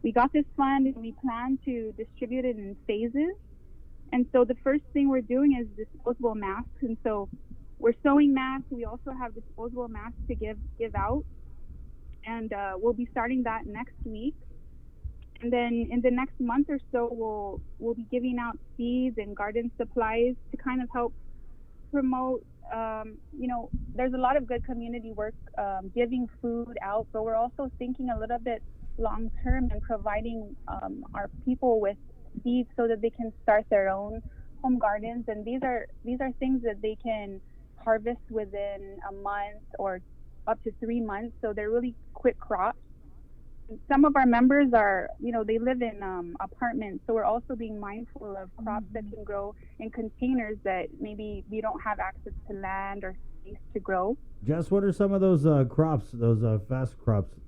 Speaker 11: we got this fund, and we plan to distribute it in phases. And so the first thing we're doing is disposable masks, and so we're sewing masks. We also have disposable masks to give out. And we'll be starting that next week. And then in the next month or so, we'll be giving out seeds and garden supplies to kind of help promote, there's a lot of good community work giving food out, but we're also thinking a little bit long term and providing our people with seeds so that they can start their own home gardens. And these are things that they can harvest within a month or up to 3 months, so they're really quick crops. Some of our members are, they live in apartments, so we're also being mindful of crops that can grow in containers that maybe we don't have access to land or space to grow.
Speaker 9: Jess, what are some of those crops, those fast crops?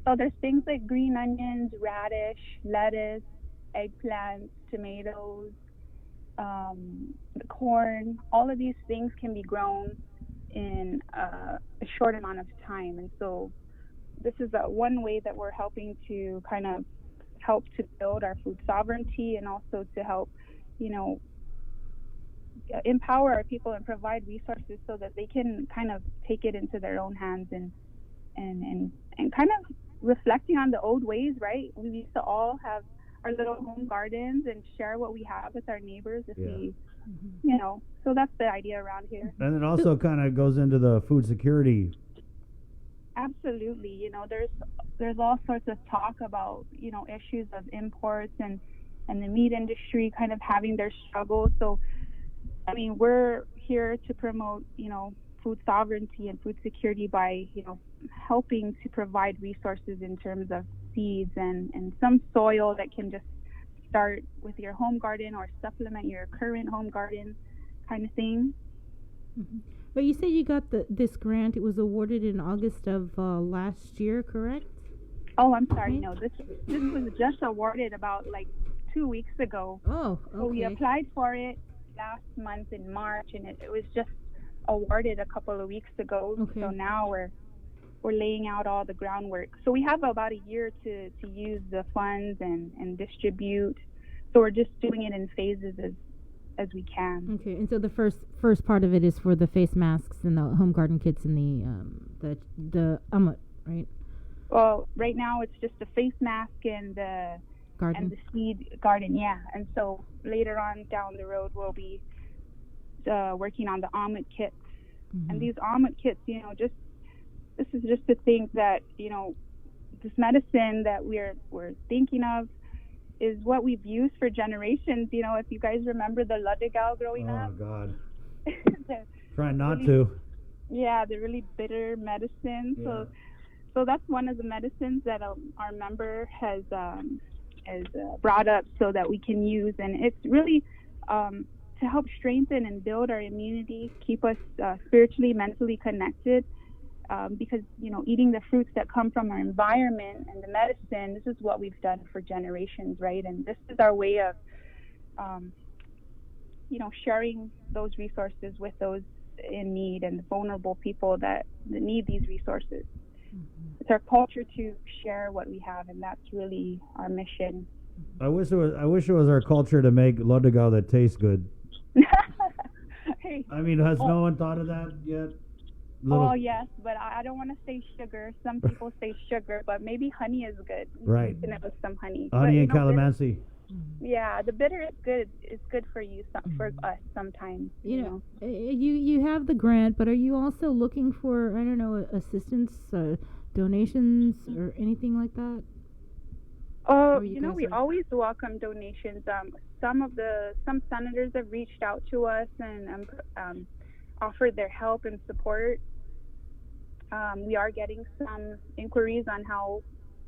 Speaker 11: So there's things like green onions, radish, lettuce, eggplants, tomatoes, corn. All of these things can be grown in a short amount of time, and so this is one way that we're helping to kind of help to build our food sovereignty, and also to help empower our people and provide resources so that they can kind of take it into their own hands and kind of reflecting on the old ways, right? We used to all have our little home gardens and share what we have with our neighbors if we so that's the idea around here.
Speaker 9: And it also kind of goes into the food security.
Speaker 11: Absolutely. There's all sorts of talk about, issues of imports and the meat industry kind of having their struggles. So, I mean, we're here to promote, food sovereignty and food security by, helping to provide resources in terms of seeds and some soil that can just start with your home garden or supplement your current home garden kind of thing.
Speaker 3: Mm-hmm. But you said you got this grant. It was awarded in August of last year, correct?
Speaker 11: Oh, I'm sorry. No, this was just awarded about 2 weeks ago.
Speaker 3: Oh, okay.
Speaker 11: So we applied for it last month in March, and it was just awarded a couple of weeks ago. Okay. So now we're laying out all the groundwork. So we have about a year to use the funds and distribute. So we're just doing it in phases as we can.
Speaker 3: Okay, and so the first part of it is for the face masks and the home garden kits and the amut, right?
Speaker 11: Well, right now it's just the face mask and the
Speaker 3: garden
Speaker 11: and the seed garden, yeah. And so later on down the road we'll be working on the amut kits. Mm-hmm. And these amut kits, this is just to think that this medicine that we're thinking of is what we've used for generations. If you guys remember the Ludegal growing up.
Speaker 9: Oh, God. Try not to.
Speaker 11: Yeah, the really bitter medicine. So that's one of the medicines that our member has brought up so that we can use, and it's really to help strengthen and build our immunity, keep us spiritually, mentally connected. Because eating the fruits that come from our environment and the medicine, this is what we've done for generations, right? And this is our way of sharing those resources with those in need and the vulnerable people that need these resources. It's our culture to share what we have, and that's really our mission.
Speaker 9: I wish it was our culture to make Lodegal that tastes good.
Speaker 11: Hey,
Speaker 9: I mean, has no one thought of that yet?
Speaker 11: Oh, yes, but I don't want to say sugar. Some people say sugar, but maybe honey is good.
Speaker 9: Right.
Speaker 11: Season it with some honey.
Speaker 9: Honey and calamansi.
Speaker 11: Yeah, the bitter is good. It's good for you, for us sometimes.
Speaker 3: You have the grant, but are you also looking for, I don't know, assistance, donations, or anything like that?
Speaker 11: We always welcome donations. Some senators have reached out to us and offered their help and support. We are getting some inquiries on how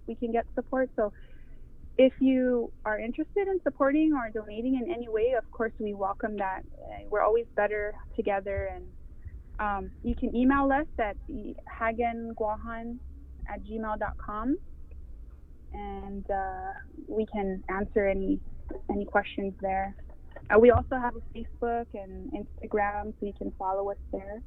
Speaker 11: we can get support. So if you are interested in supporting or donating in any way, of course, we welcome that. We're always better together. And you can email us at hagenguahan@gmail.com, and we can answer any questions there. We also have a Facebook and Instagram, so you can follow us there.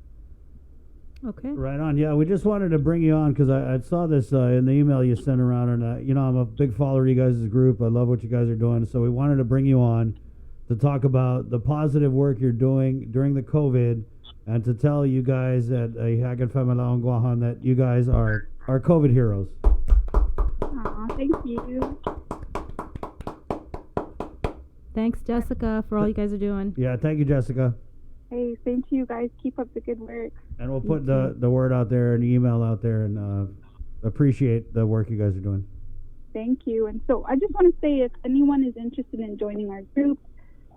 Speaker 3: Okay.
Speaker 9: Right on. Yeah, we just wanted to bring you on because I saw this in the email you sent around, and I'm a big follower of you guys' group. I love what you guys are doing, so we wanted to bring you on to talk about the positive work you're doing during the COVID, and to tell you guys at Hagen Familao Guahan that you guys are COVID heroes.
Speaker 11: Aw, thank you.
Speaker 3: Thanks, Jessica, for all you guys are doing.
Speaker 9: Yeah, thank you, Jessica.
Speaker 11: Hey, thank you guys. Keep up the good work.
Speaker 9: And we'll put the word out there and the email out there, and appreciate the work you guys are doing.
Speaker 11: Thank you. And so I just want to say, if anyone is interested in joining our group,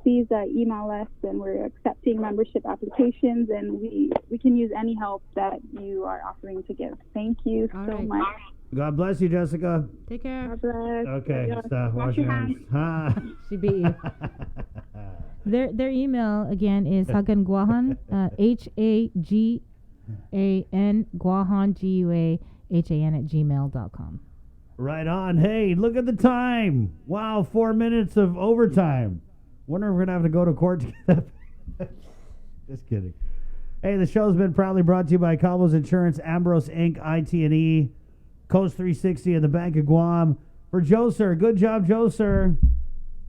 Speaker 11: please email us, and we're accepting membership applications, and we can use any help that you are offering to give. Thank you so much.
Speaker 9: God bless you, Jessica.
Speaker 3: Take care.
Speaker 11: God bless.
Speaker 9: Okay, wash your hands.
Speaker 3: She beat you. Their email again is Hagen Guahan, HAGAN Guahan GUAHAN @gmail.com.
Speaker 9: Right on. Hey, look at the time. Wow, 4 minutes of overtime. Wonder if we're gonna have to go to court to get that. Just kidding. Hey, the show's been proudly brought to you by Cabos Insurance, Ambrose Inc., IT&E, Coast 360, and the Bank of Guam. For Joe Sir, good job, Joe Sir.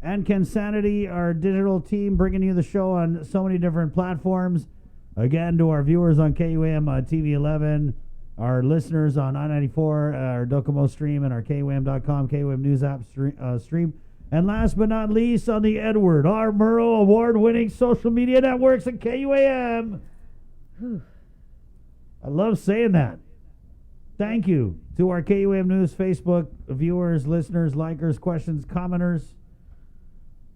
Speaker 9: And Kensanity, our digital team, bringing you the show on so many different platforms. Again, to our viewers on KUAM TV 11, our listeners on I-94, our Docomo stream, and our KUAM.com, KUAM News app stream. And last but not least, on the Edward R. Murrow award-winning social media networks at KUAM. I love saying that. Thank you to our KUAM News Facebook viewers, listeners, likers, questions, commenters.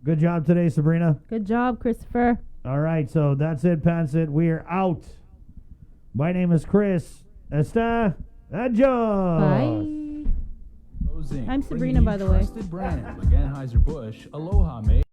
Speaker 9: Good job today, Sabrina.
Speaker 3: Good job, Christopher.
Speaker 9: All right, so that's it, pants it. We are out. My name is Chris. Esta. Adios.
Speaker 3: Bye.
Speaker 22: Rose Inc.,
Speaker 3: I'm Sabrina,
Speaker 22: bringing
Speaker 3: by
Speaker 22: you
Speaker 3: the way.
Speaker 22: Trusted brand like Anheuser-Busch, Aloha Made.